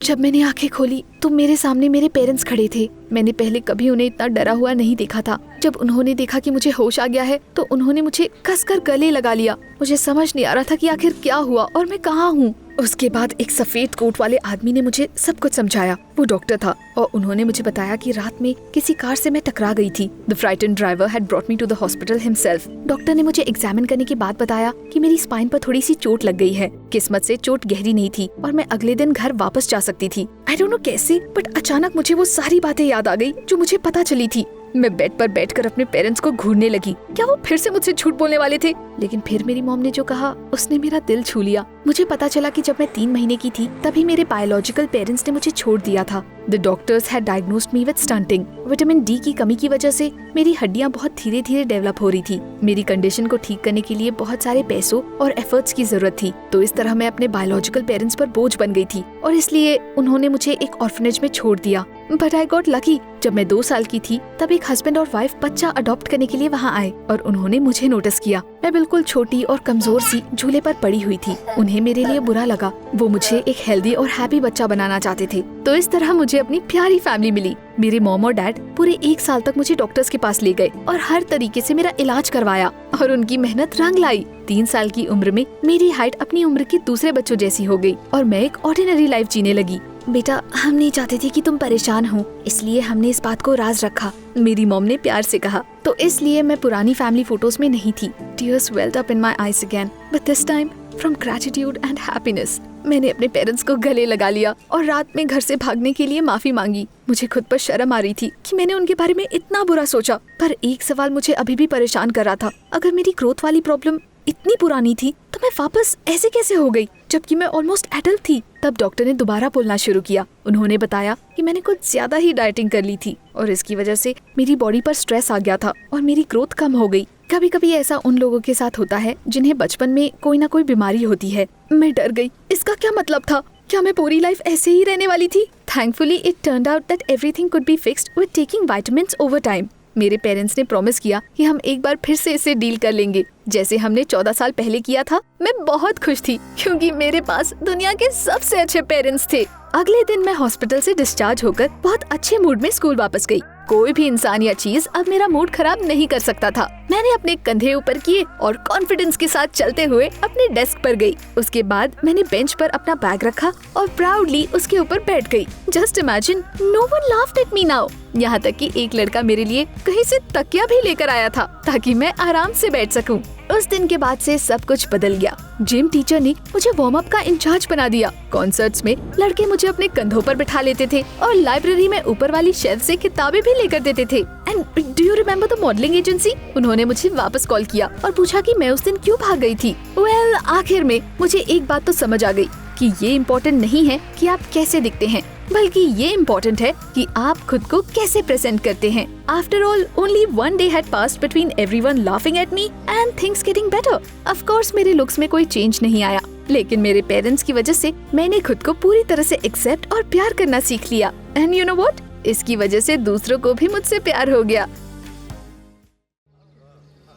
जब मैंने आंखें खोली तो मेरे सामने मेरे पेरेंट्स खड़े थे। मैंने पहले कभी उन्हें इतना डरा हुआ नहीं देखा था। जब उन्होंने देखा कि मुझे होश आ गया है तो उन्होंने मुझे कसकर गले लगा लिया। मुझे समझ नहीं आ रहा था कि आखिर क्या हुआ और मैं कहाँ हूँ। उसके बाद एक सफेद कोट वाले आदमी ने मुझे सब कुछ समझाया। वो डॉक्टर था और उन्होंने मुझे बताया कि रात में किसी कार से मैं टकरा गई थी। The frightened driver had brought me to the hospital himself. Doctor ने मुझे एग्जामिन करने के बाद बताया कि मेरी स्पाइन पर थोड़ी सी चोट लग गई है। किस्मत से चोट गहरी नहीं थी और मैं अगले दिन घर वापस जा सकती थी। आई डोंट नो कैसे, बट अचानक मुझे वो सारी बातें याद आ गई जो मुझे पता चली थी। मैं बेड पर बैठकर अपने पेरेंट्स को घूरने लगी। क्या वो फिर से मुझसे झूठ बोलने वाले थे? लेकिन फिर मेरी मॉम ने जो कहा उसने मेरा दिल छू लिया। मुझे पता चला कि जब मैं 3 महीने की थी तभी मेरे बायोलॉजिकल पेरेंट्स ने मुझे छोड़ दिया था। The doctors had diagnosed me with stunting. Vitamin D की कमी की वजह से मेरी हड्डियां बहुत धीरे धीरे डेवलप हो रही थी। मेरी कंडीशन को ठीक करने के लिए बहुत सारे पैसों और एफर्ट्स की जरूरत थी। तो इस तरह मैं अपने बायोलॉजिकल पेरेंट्स पर बोझ बन गई थी और इसलिए उन्होंने मुझे एक ऑर्फनेज में छोड़ दिया। But I got lucky. जब मैं 2 साल की थी तब एक हस्बैंड और वाइफ बच्चा अडॉप्ट करने के लिए वहाँ आए और उन्होंने मुझे नोटिस किया। मैं बिल्कुल छोटी और कमजोर सी झूले पर पड़ी हुई थी। उन्हें मेरे लिए बुरा लगा। वो मुझे एक हेल्दी और हैप्पी बच्चा बनाना चाहते थे। तो इस तरह मुझे अपनी प्यारी फैमिली मिली। मेरे मॉम और डैड पूरे 1 साल तक मुझे डॉक्टर्स के पास ले गए और हर तरीके से मेरा इलाज करवाया और उनकी मेहनत रंग लाई। 3 साल की उम्र में मेरी हाइट अपनी उम्र के दूसरे बच्चों जैसी हो गई और मैं एक ऑर्डिनरी लाइफ जीने लगी। बेटा, हम नहीं चाहते थे कि तुम परेशान हो, इसलिए हमने इस बात को राज रखा, मेरी मॉम ने प्यार से कहा। तो इसलिए मैं पुरानी फैमिली फोटोज में नहीं थी। Tears welled up in my eyes again, but this time from gratitude and happiness. मैंने अपने पेरेंट्स को गले लगा लिया और रात में घर से भागने के लिए माफी मांगी। मुझे खुद पर शर्म आ रही थी कि मैंने उनके बारे में इतना बुरा सोचा। पर एक सवाल मुझे अभी भी परेशान कर रहा था। अगर मेरी ग्रोथ वाली प्रॉब्लम इतनी पुरानी थी तो मैं वापस ऐसे कैसे हो गई जबकि मैं ऑलमोस्ट एडल्ट थी? तब डॉक्टर ने दोबारा बोलना शुरू किया। उन्होंने बताया कि मैंने कुछ ज्यादा ही डाइटिंग कर ली थी और इसकी वजह से मेरी बॉडी पर स्ट्रेस आ गया था और मेरी ग्रोथ कम हो गई। कभी कभी ऐसा उन लोगों के साथ होता है जिन्हें बचपन में कोई ना कोई बीमारी होती है। मैं डर गई। इसका क्या मतलब था? क्या मैं पूरी लाइफ ऐसे ही रहने वाली थी? Thankfully it turned out that everything could be fixed with taking vitamins over time. मेरे पेरेंट्स ने प्रॉमिस किया कि हम एक बार फिर से इसे डील कर लेंगे जैसे हमने 14 साल पहले किया था। मैं बहुत खुश थी क्योंकि मेरे पास दुनिया के सबसे अच्छे पेरेंट्स थे। अगले दिन मैं हॉस्पिटल से डिस्चार्ज होकर बहुत अच्छे मूड में स्कूल वापस गई। कोई भी इंसान या चीज अब मेरा मूड खराब नहीं कर सकता था। मैंने अपने कंधे ऊपर किए और कॉन्फिडेंस के साथ चलते हुए अपने डेस्क पर गई। उसके बाद मैंने बेंच पर अपना बैग रखा और प्राउडली उसके ऊपर बैठ गई। Just imagine, no one laughed at me now. यहाँ तक कि एक लड़का मेरे लिए कहीं से तकिया भी लेकर आया था ताकि मैं आराम से बैठ सकूं। उस दिन के बाद से सब कुछ बदल गया। जिम टीचर ने मुझे वार्म अप का इंचार्ज बना दिया। कॉन्सर्ट्स में लड़के मुझे अपने कंधों पर बिठा लेते थे और लाइब्रेरी में ऊपर वाली शेल्फ से किताबें भी लेकर देते थे। And do you remember the modelling agency? उन्होंने मुझे वापस कॉल किया और पूछा कि मैं उस दिन क्यों भाग गई थी। वेल, आखिर में मुझे एक बात तो समझ आ गई। कि ये इम्पोर्टेंट नहीं है कि आप कैसे दिखते हैं, बल्कि ये इम्पोर्टेंट है कि आप खुद को कैसे प्रेजेंट करते हैं। After all, only one day had passed between everyone laughing at me and things getting better. Of course मेरे लुक्स में कोई चेंज नहीं आया, लेकिन मेरे पेरेंट्स की वजह से मैंने खुद को पूरी तरह से एक्सेप्ट और प्यार करना सीख लिया। एंड यू नो व्हाट, इसकी वजह से दूसरों को भी मुझसे प्यार हो गया।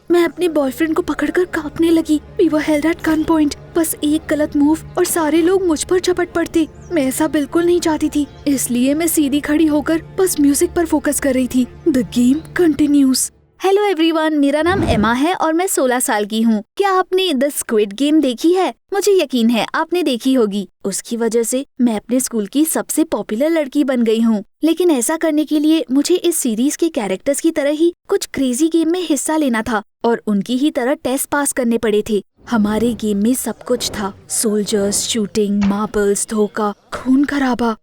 मैं अपने बॉयफ्रेंड को पकड़कर कांपने लगी। We were held at gunpoint। बस एक गलत मूव और सारे लोग मुझ पर झपट पड़ते। मैं ऐसा बिल्कुल नहीं चाहती थी, इसलिए मैं सीधी खड़ी होकर बस म्यूजिक पर फोकस कर रही थी। The game continues। Hello everyone, मेरा नाम एमा है और मैं 16 साल की हूँ। क्या आपने द स्क्विड गेम देखी है? मुझे यकीन है आपने देखी होगी। उसकी वजह से मैं अपने स्कूल की सबसे पॉपुलर लड़की बन गई हूँ। लेकिन ऐसा करने के लिए मुझे इस सीरीज के कैरेक्टर्स की तरह ही कुछ क्रेजी गेम में हिस्सा लेना था और उनकी ही तरह टेस्ट पास करने पड़े थे। हमारे गेम में सब कुछ था, सोल्जर्स, शूटिंग, मार्बल्स, धोखा, खून खराबा।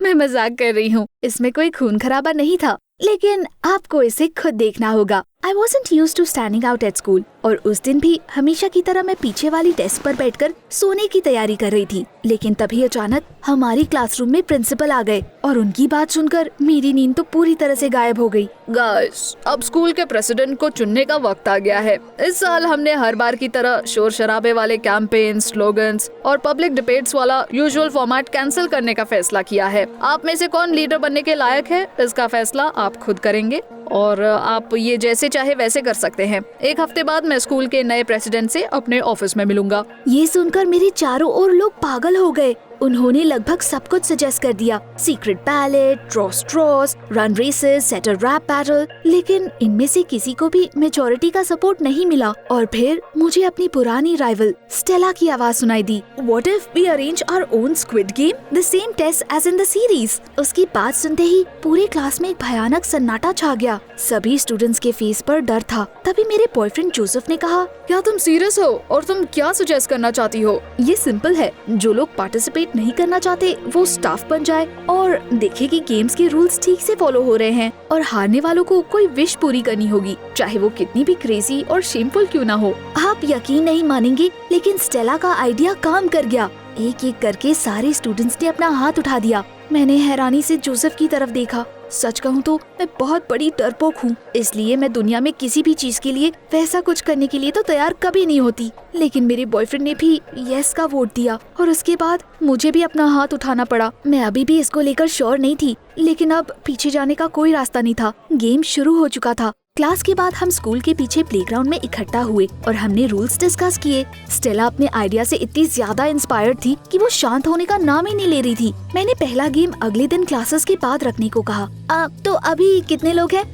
मैं मजाक कर रही हूँ, इसमें कोई खून खराबा नहीं था, लेकिन आपको इसे खुद देखना होगा। I wasn't used to standing out at school और उस दिन भी हमेशा की तरह मैं पीछे वाली डेस्क पर बैठकर सोने की तैयारी कर रही थी। लेकिन तभी अचानक हमारी क्लासरूम में प्रिंसिपल आ गए और उनकी बात सुनकर मेरी नींद तो पूरी तरह से गायब हो गई। गाइस, अब स्कूल के प्रेसिडेंट को चुनने का वक्त आ गया है। इस साल हमने हर बार की तरह शोर शराबे वाले कैंपेन, स्लोगन्स और पब्लिक डिबेट्स वाला यूजुअल फॉर्मेट कैंसिल करने का फैसला किया है। आप में से कौन लीडर बनने के लायक है, इसका फैसला आप खुद करेंगे और आप ये जैसे चाहे वैसे कर सकते हैं। एक हफ्ते बाद मैं स्कूल के नए प्रेसिडेंट से अपने ऑफिस में मिलूंगा। ये सुनकर मेरे चारों ओर लोग पागल हो गए। उन्होंने लगभग सब कुछ सजेस्ट कर दिया, secret ballot, draw straws, run races, set a rap battle, लेकिन इनमें से किसी को भी मेजॉरिटी का सपोर्ट नहीं मिला। और फिर मुझे अपनी पुरानी राइवल स्टेला की आवाज सुनाई दी। What if we arrange our own Squid Game, the same test as in the series? उसकी बात सुनते ही पूरे क्लास में एक भयानक सन्नाटा छा गया। सभी स्टूडेंट्स के फेस पर डर था। तभी मेरे बॉयफ्रेंड जोसेफ ने कहा, क्या तुम सीरियस हो और तुम क्या सजेस्ट करना चाहती हो? ये सिंपल है, जो लोग पार्टिसिपेट नहीं करना चाहते वो स्टाफ बन जाए और देखे कि गेम्स के रूल्स ठीक से फॉलो हो रहे हैं और हारने वालों को कोई विश पूरी करनी होगी, चाहे वो कितनी भी क्रेजी और शेमफुल क्यों ना हो। आप यकीन नहीं मानेंगे, लेकिन स्टेला का आइडिया काम कर गया। एक एक करके सारे स्टूडेंट्स ने अपना हाथ उठा दिया। मैंने हैरानी से जोसेफ की तरफ देखा। सच कहूँ तो मैं बहुत बड़ी डरपोक हूँ, इसलिए मैं दुनिया में किसी भी चीज के लिए वैसा कुछ करने के लिए तो तैयार कभी नहीं होती। लेकिन मेरे बॉयफ्रेंड ने भी यस का वोट दिया और उसके बाद मुझे भी अपना हाथ उठाना पड़ा। मैं अभी भी इसको लेकर श्योर नहीं थी, लेकिन अब पीछे जाने का कोई रास्ता नहीं था। गेम शुरू हो चुका था। क्लास के बाद हम स्कूल के पीछे प्लेग्राउंड में इकट्ठा हुए और हमने रूल्स डिस्कस किए। स्टेला अपने आइडिया से इतनी ज्यादा इंस्पायर्ड थी कि वो शांत होने का नाम ही नहीं ले रही थी। मैंने पहला गेम अगले दिन क्लासेस के बाद रखने को कहा। तो अभी कितने लोग हैं?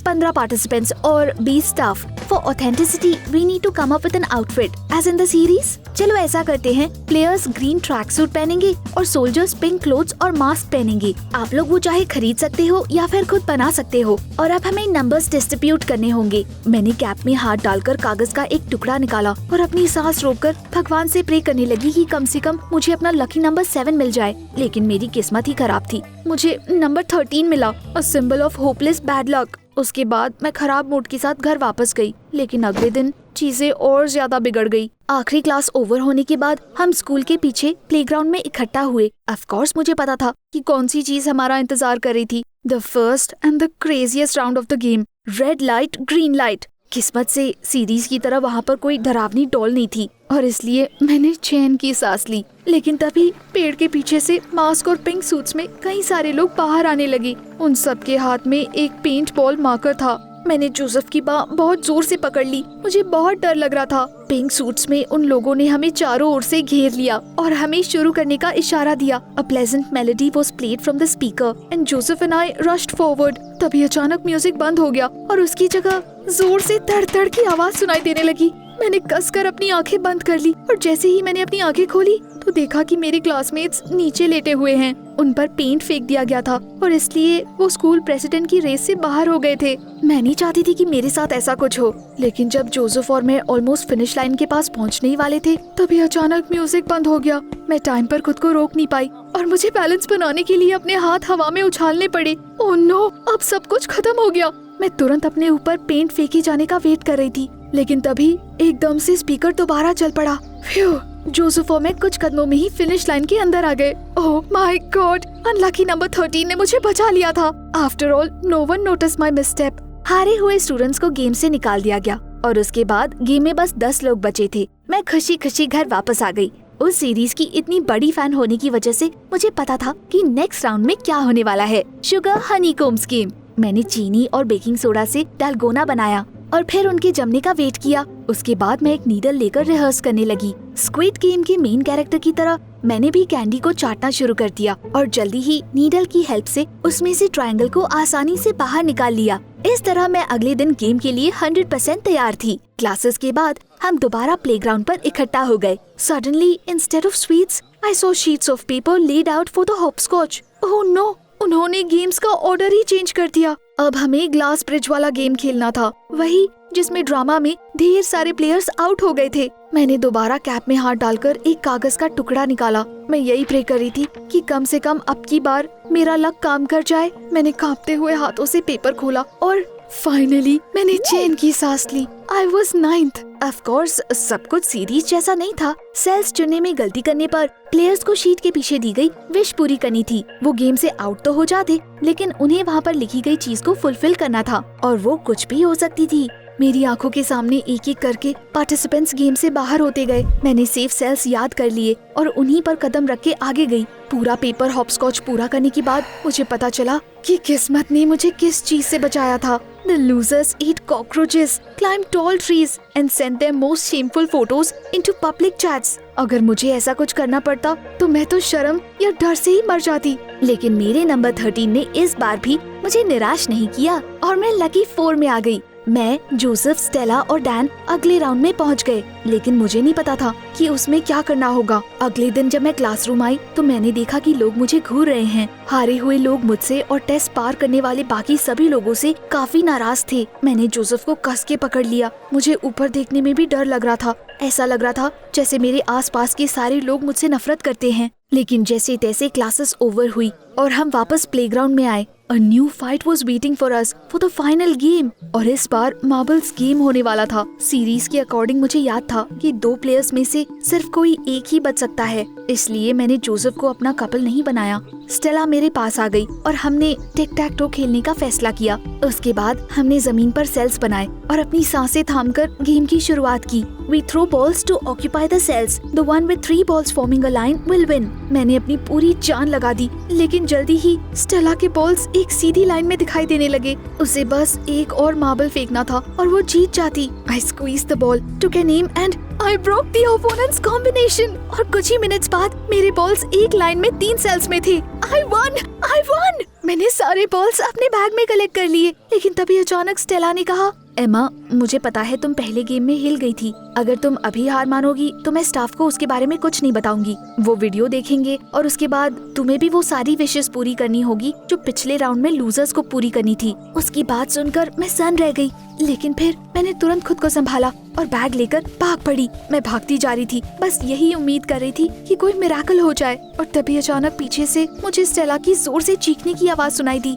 15 पार्टिसिपेंट्स और 20 staff. For authenticity we need to come up with an outfit as in the series. चलो ऐसा करते हैं, प्लेयर्स ग्रीन ट्रैक सूट पहनेंगे और सोल्जर्स पिंक क्लोथ्स और मास्क पहनेंगे। आप लोग वो चाहे खरीद सकते हो या फिर खुद बना सकते हो। और अब हमें नंबर्स डिस्ट्रीब्यूट करने होंगे। मैंने कैप में हाथ डालकर कागज का एक टुकड़ा निकाला और अपनी सांस रोककर भगवान से प्रे करने लगी कि कम से कम मुझे अपना लकी नंबर 7 मिल जाए। लेकिन मेरी किस्मत ही खराब थी, मुझे नंबर 13 मिला, a symbol of hopeless bad luck. उसके बाद मैं खराब मूड के साथ घर वापस गई, लेकिन अगले दिन चीजें और ज्यादा बिगड़ गई। आखिरी क्लास ओवर होने के बाद हम स्कूल के पीछे प्लेग्राउंड में इकट्ठा हुए। ऑफ कोर्स मुझे पता था कि कौन सी चीज हमारा इंतजार कर रही थी। The first and the craziest round of the game, red light green light. किस्मत से सीरीज की तरह वहाँ पर कोई डरावनी डॉल नहीं थी और इसलिए मैंने चैन की सांस ली। लेकिन तभी पेड़ के पीछे से मास्क और पिंक सूट्स में कई सारे लोग बाहर आने लगे। उन सब के हाथ में एक पेंट बॉल मार्कर था। मैंने जोसेफ की बाह बहुत जोर से पकड़ ली। मुझे बहुत डर लग रहा था। पिंक सूट्स में उन लोगों ने हमें चारों ओर से घेर लिया और हमें शुरू करने का इशारा दिया। A pleasant melody was played from the speaker and Joseph and I rushed forward. तभी अचानक म्यूजिक बंद हो गया और उसकी जगह जोर से धड़-धड़ की आवाज सुनाई देने लगी। मैंने कसकर अपनी आंखें बंद कर ली और जैसे ही मैंने अपनी आंखें खोली तो देखा कि मेरे क्लासमेट्स नीचे लेटे हुए हैं। उन पर पेंट फेंक दिया गया था और इसलिए वो स्कूल प्रेसिडेंट की रेस से बाहर हो गए थे। मैं नहीं चाहती थी कि मेरे साथ ऐसा कुछ हो, लेकिन जब जोसेफ और मैं ऑलमोस्ट फिनिश लाइन के पास पहुंचने ही वाले थे तभी अचानक म्यूजिक बंद हो गया। मैं टाइम पर खुद को रोक नहीं पाई और मुझे बैलेंस बनाने के लिए अपने हाथ हवा में उछालने पड़े। ओह नो, अब सब कुछ खत्म हो गया। मैं तुरंत अपने ऊपर पेंट फेंके जाने का वेट कर रही थी, लेकिन तभी एकदम से स्पीकर दोबारा चल पड़ा। फ्यू, जोसेफ और मैं कुछ कदमों में ही फिनिश लाइन के अंदर आ गए। Oh my god, unlucky number 13 ने मुझे बचा लिया था। After all no one notice my misstep. हारे हुए स्टूडेंट्स को गेम से निकाल दिया गया और उसके बाद गेम में बस 10 लोग बचे थे। मैं खुशी खुशी घर वापस आ गई। उस सीरीज की इतनी बड़ी फैन होने की वजह से मुझे पता था कि नेक्स्ट राउंड में क्या होने वाला है। Sugar honeycombs game. मैंने चीनी और बेकिंग सोडा से डालगोना बनाया और फिर उनके जमने का वेट किया। उसके बाद मैं एक नीडल लेकर रिहर्स करने लगी। स्क्विड गेम के मेन कैरेक्टर की तरह मैंने भी कैंडी को चाटना शुरू कर दिया और जल्दी ही नीडल की हेल्प से उसमें से ट्रायंगल को आसानी से बाहर निकाल लिया। इस तरह मैं अगले दिन गेम के लिए 100% तैयार थी। क्लासेस के बाद हम दोबारा प्लेग्राउंड पर इकट्ठा हो गए। Suddenly instead of sweets I saw sheets of paper laid out for the hopscotch. Oh no, उन्होंने गेम्स का ऑर्डर ही चेंज कर दिया। अब हमें ग्लास ब्रिज वाला गेम खेलना था, वही जिसमें ड्रामा में ढेर सारे प्लेयर्स आउट हो गए थे। मैंने दोबारा कैप में हाथ डालकर एक कागज का टुकड़ा निकाला। मैं यही प्रे कर रही थी कि कम से कम अब की बार मेरा लक काम कर जाए। मैंने कांपते हुए हाथों से पेपर खोला और फाइनली मैंने चैन की सांस ली। I was 9th। Of course सब कुछ सीरीज जैसा नहीं था। सेल्स चुनने में गलती करने पर प्लेयर्स को शीट के पीछे दी गई विश पूरी करनी थी। वो गेम से आउट तो हो जाते, लेकिन उन्हें वहाँ पर लिखी गई चीज को फुलफिल करना था और वो कुछ भी हो सकती थी। मेरी आंखों के सामने एक एक करके पार्टिसिपेंट्स गेम से बाहर होते गए। मैंने सेफ सेल्स याद कर लिए और उन्हीं पर कदम रख के आगे गई। पूरा पेपर हॉपस्कॉच पूरा करने के बाद मुझे पता चला कि किस्मत ने मुझे किस चीज से बचाया था। The losers eat cockroaches, climb tall trees and send their most shameful photos into public chats. अगर मुझे ऐसा कुछ करना पड़ता तो मैं तो शर्म या डर से ही मर जाती। लेकिन मेरे नंबर 13 ने इस बार भी मुझे निराश नहीं किया और मैं लकी 4 में आ गई। मैं, जोसेफ, स्टेला और डैन अगले राउंड में पहुंच गए, लेकिन मुझे नहीं पता था कि उसमें क्या करना होगा। अगले दिन जब मैं क्लासरूम आई तो मैंने देखा कि लोग मुझे घूर रहे हैं। हारे हुए लोग मुझसे और टेस्ट पार करने वाले बाकी सभी लोगों से काफी नाराज थे। मैंने जोसेफ को कस के पकड़ लिया। मुझे ऊपर देखने में भी डर लग रहा था। ऐसा लग रहा था जैसे मेरे आसपास के सारे लोग मुझसे नफरत करते हैं। लेकिन जैसे तैसे क्लासेस ओवर हुई और हम वापस प्लेग्राउंड में आए। A new fight was waiting for us for the final game. और इस बार मार्बल्स गेम होने वाला था। सीरीज के अकॉर्डिंग मुझे याद था कि 2 प्लेयर्स में से सिर्फ कोई एक ही बच सकता है, इसलिए मैंने जोसेफ को अपना कपल नहीं बनाया। स्टेला मेरे पास आ गई और हमने टिक टैक टो खेलने का फैसला किया। उसके बाद हमने जमीन पर सेल्स बनाए और अपनी सांसें थामकर गेम की शुरुआत की। We throw balls to occupy the cells. The one with 3 balls forming a line will win. मैंने अपनी पूरी जान लगा दी, लेकिन जल्दी ही स्टेला के बॉल्स एक सीधी लाइन में दिखाई देने लगे। उसे बस एक और मार्बल फेंकना था और वो जीत जाती। I squeezed the ball, took an aim and I broke the opponent's combination. और कुछ ही मिनट्स बाद मेरे बॉल्स एक लाइन में 3 सेल्स में थे। I won! I won! मैंने सारे बॉल्स अपने बैग में कलेक्ट कर लिए, लेकिन तभी अचानक स्टेला ने कहा, एमा, मुझे पता है तुम पहले गेम में हिल गई थी। अगर तुम अभी हार मानोगी तो मैं स्टाफ को उसके बारे में कुछ नहीं बताऊंगी। वो वीडियो देखेंगे और उसके बाद तुम्हें भी वो सारी विशेस पूरी करनी होगी जो पिछले राउंड में लूजर्स को पूरी करनी थी। उसकी बात सुनकर मैं सन रह गई, लेकिन फिर मैंने तुरंत खुद को संभाला और बैग लेकर भाग पड़ी। मैं भागती जा रही थी, बस यही उम्मीद कर रही थी कि कोई मिरेकल हो जाए। और तभी अचानक पीछे से मुझे स्टेला की जोर से चीखने की आवाज सुनाई दी।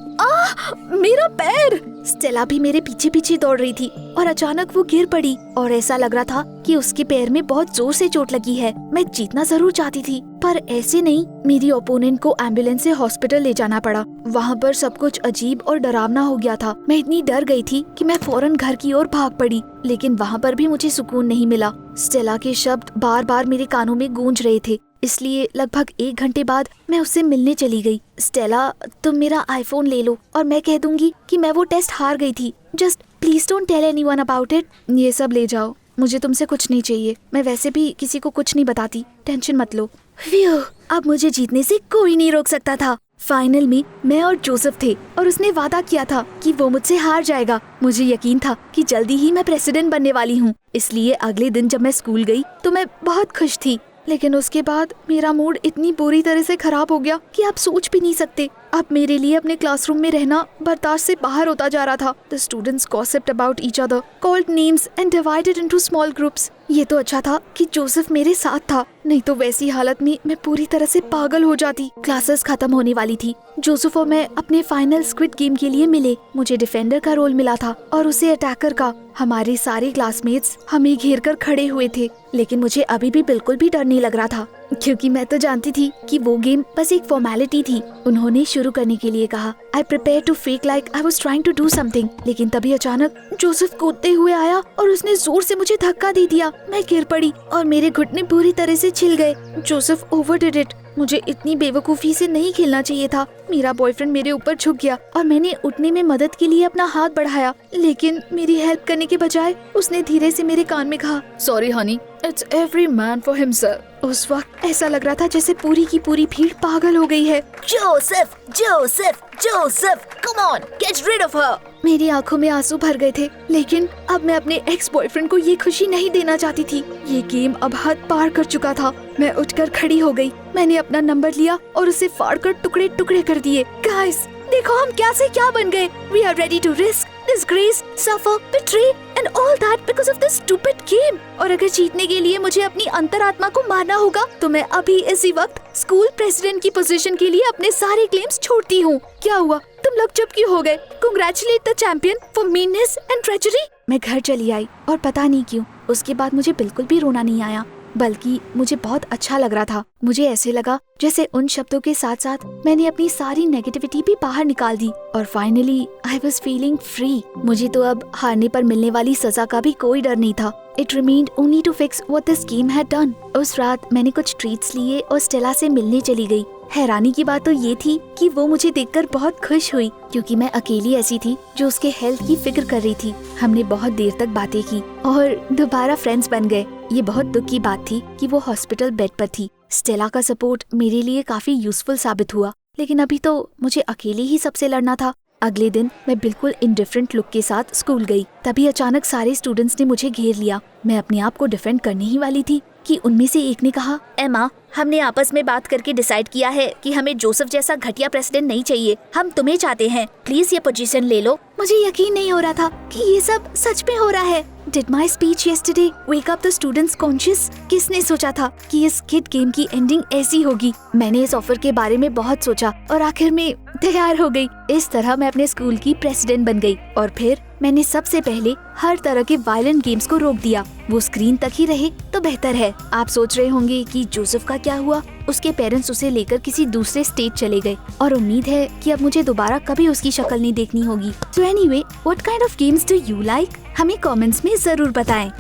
मेरा पैर! स्टेला भी मेरे पीछे पीछे दौड़ रही थी और अचानक वो गिर पड़ी और ऐसा लग रहा था कि उसके पैर में बहुत जोर से चोट लगी है। मैं जीतना जरूर चाहती थी, पर ऐसे नहीं। मेरी ओपोनेंट को एम्बुलेंस से हॉस्पिटल ले जाना पड़ा। वहाँ पर सब कुछ अजीब और डरावना हो गया था। मैं इतनी डर गई थी कि मैं फौरन घर की ओर भाग पड़ी, लेकिन वहाँ पर भी मुझे सुकून नहीं मिला। स्टेला के शब्द बार बार मेरे कानों में गूंज रहे थे, इसलिए लगभग 1 घंटे बाद मैं उससे मिलने चली गई। स्टेला, तुम मेरा आईफोन ले लो और मैं कह दूंगी कि मैं वो टेस्ट हार गई थी। Just please don't tell anyone about it. ये सब ले जाओ, मुझे तुमसे कुछ नहीं चाहिए। मैं वैसे भी किसी को कुछ नहीं बताती, टेंशन मत लो। अब मुझे जीतने से कोई नहीं रोक सकता था। फाइनल में मैं और जोसेफ थे और उसने वादा किया था कि वो मुझसे हार जाएगा। मुझे यकीन था कि जल्दी ही मैं प्रेसिडेंट बनने वाली हूँ, इसलिए अगले दिन जब मैं स्कूल गई तो मैं बहुत खुश थी। लेकिन उसके बाद मेरा मूड इतनी बुरी तरह से खराब हो गया कि आप सोच भी नहीं सकते। अब मेरे लिए अपने क्लासरूम में रहना बर्दाश्त से बाहर होता जा रहा था। The students gossiped about each other, called names and divided into small groups. ये तो अच्छा था कि जोसेफ मेरे साथ था, नहीं तो वैसी हालत में मैं पूरी तरह से पागल हो जाती। क्लासेस खत्म होने वाली थी। जोसेफ और मैं अपने फाइनल स्क्विड गेम के लिए मिले। मुझे डिफेंडर का रोल मिला था और उसे अटैकर का। हमारे सारे क्लासमेट्स हमें घेर कर खड़े हुए थे, लेकिन मुझे अभी भी बिल्कुल भी डर नहीं लग रहा था, क्योंकि मैं तो जानती थी कि वो गेम बस एक फॉर्मेलिटी थी। उन्होंने शुरू करने के लिए कहा। I prepare to fake like I was trying to do something, लेकिन तभी अचानक जोसेफ कूदते हुए आया और उसने जोर से मुझे धक्का दे दिया। मैं गिर पड़ी और मेरे घुटने बुरी तरह से छिल गए। Joseph overdid it. मुझे इतनी बेवकूफी से नहीं खेलना चाहिए था। मेरा बॉयफ्रेंड मेरे ऊपर झुक गया और मैंने उठने में मदद के लिए अपना हाथ बढ़ाया, लेकिन मेरी हेल्प करने के बजाय उसने धीरे से मेरे कान में कहा, sorry Honey, it's every man for himself. उस वक्त ऐसा लग रहा था जैसे पूरी की पूरी भीड़ पागल हो गई है। Joseph, Joseph, Joseph, come on, get rid of her. मेरी आंखों में आंसू भर गए थे, लेकिन अब मैं अपने एक्स बॉयफ्रेंड को ये खुशी नहीं देना चाहती थी। ये गेम अब हद पार कर चुका था। मैं उठकर खड़ी हो गई। मैंने अपना नंबर लिया और उसे फाड़कर टुकड़े टुकड़े कर दिए। गाइस, देखो हम क्या से क्या बन गए। We are ready to risk, disgrace, suffer, betray and all that because of this stupid game. और अगर जीतने के लिए मुझे अपनी अंतरात्मा को मारना होगा, तो मैं अभी इसी वक्त स्कूल प्रेसिडेंट की पोजीशन के लिए अपने सारे क्लेम्स छोड़ती हूँ। क्या हुआ? तुम लोग चुप क्यों हो गए? Congratulate the champion for meanness and treachery. मैं घर चली आई और पता नहीं क्यों उसके बाद मुझे बिल्कुल भी रोना नहीं आया, बल्कि मुझे बहुत अच्छा लग रहा था। मुझे ऐसे लगा जैसे उन शब्दों के साथ साथ मैंने अपनी सारी नेगेटिविटी भी बाहर निकाल दी और finally I was feeling free. मुझे तो अब हारने पर मिलने वाली सजा का भी कोई डर नहीं था। It remained only to fix what this game had done. उस रात मैंने कुछ ट्रीट्स लिए और स्टेला से मिलने चली गई। हैरानी की बात तो ये थी कि वो मुझे देखकर बहुत खुश हुई, क्योंकि मैं अकेली ऐसी थी जो उसके हेल्थ की फिक्र कर रही थी। हमने बहुत देर तक बातें की और दोबारा फ्रेंड्स बन गए। ये बहुत दुख की बात थी कि वो हॉस्पिटल बेड पर थी। स्टेला का सपोर्ट मेरे लिए काफी यूजफुल साबित हुआ, लेकिन अभी तो मुझे अकेले ही सबसे लड़ना था। अगले दिन मैं बिल्कुल इंडिफरेंट लुक के साथ स्कूल गई। तभी अचानक सारे स्टूडेंट्स ने मुझे घेर लिया। मैं अपने आप को डिफेंड करने ही वाली थी कि उनमें से एक ने कहा, एमा, हमने आपस में बात करके डिसाइड किया है कि हमें जोसेफ जैसा घटिया प्रेसिडेंट नहीं चाहिए। हम तुम्हें चाहते हैं। प्लीज ये पोजीशन ले लो। मुझे यकीन नहीं हो रहा था कि ये सब सच में हो रहा है। Did my speech yesterday wake up the students conscious? किसने सोचा था कि इस किड गेम की एंडिंग ऐसी होगी? मैंने इस ऑफर के बारे में बहुत सोचा और आखिर में तैयार हो गई। इस तरह मैं अपने स्कूल की प्रेसिडेंट बन गई और फिर मैंने सबसे पहले हर तरह के वायलेंट गेम्स को रोक दिया। वो स्क्रीन तक ही रहे तो बेहतर है। आप सोच रहे होंगे कि जोसेफ का क्या हुआ? उसके पेरेंट्स उसे लेकर किसी दूसरे स्टेट चले गए और उम्मीद है कि अब मुझे दोबारा कभी उसकी शक्ल नहीं देखनी होगी। So anyway, what kind of games do you like? हमें कमेंट्स में जरूर बताएं।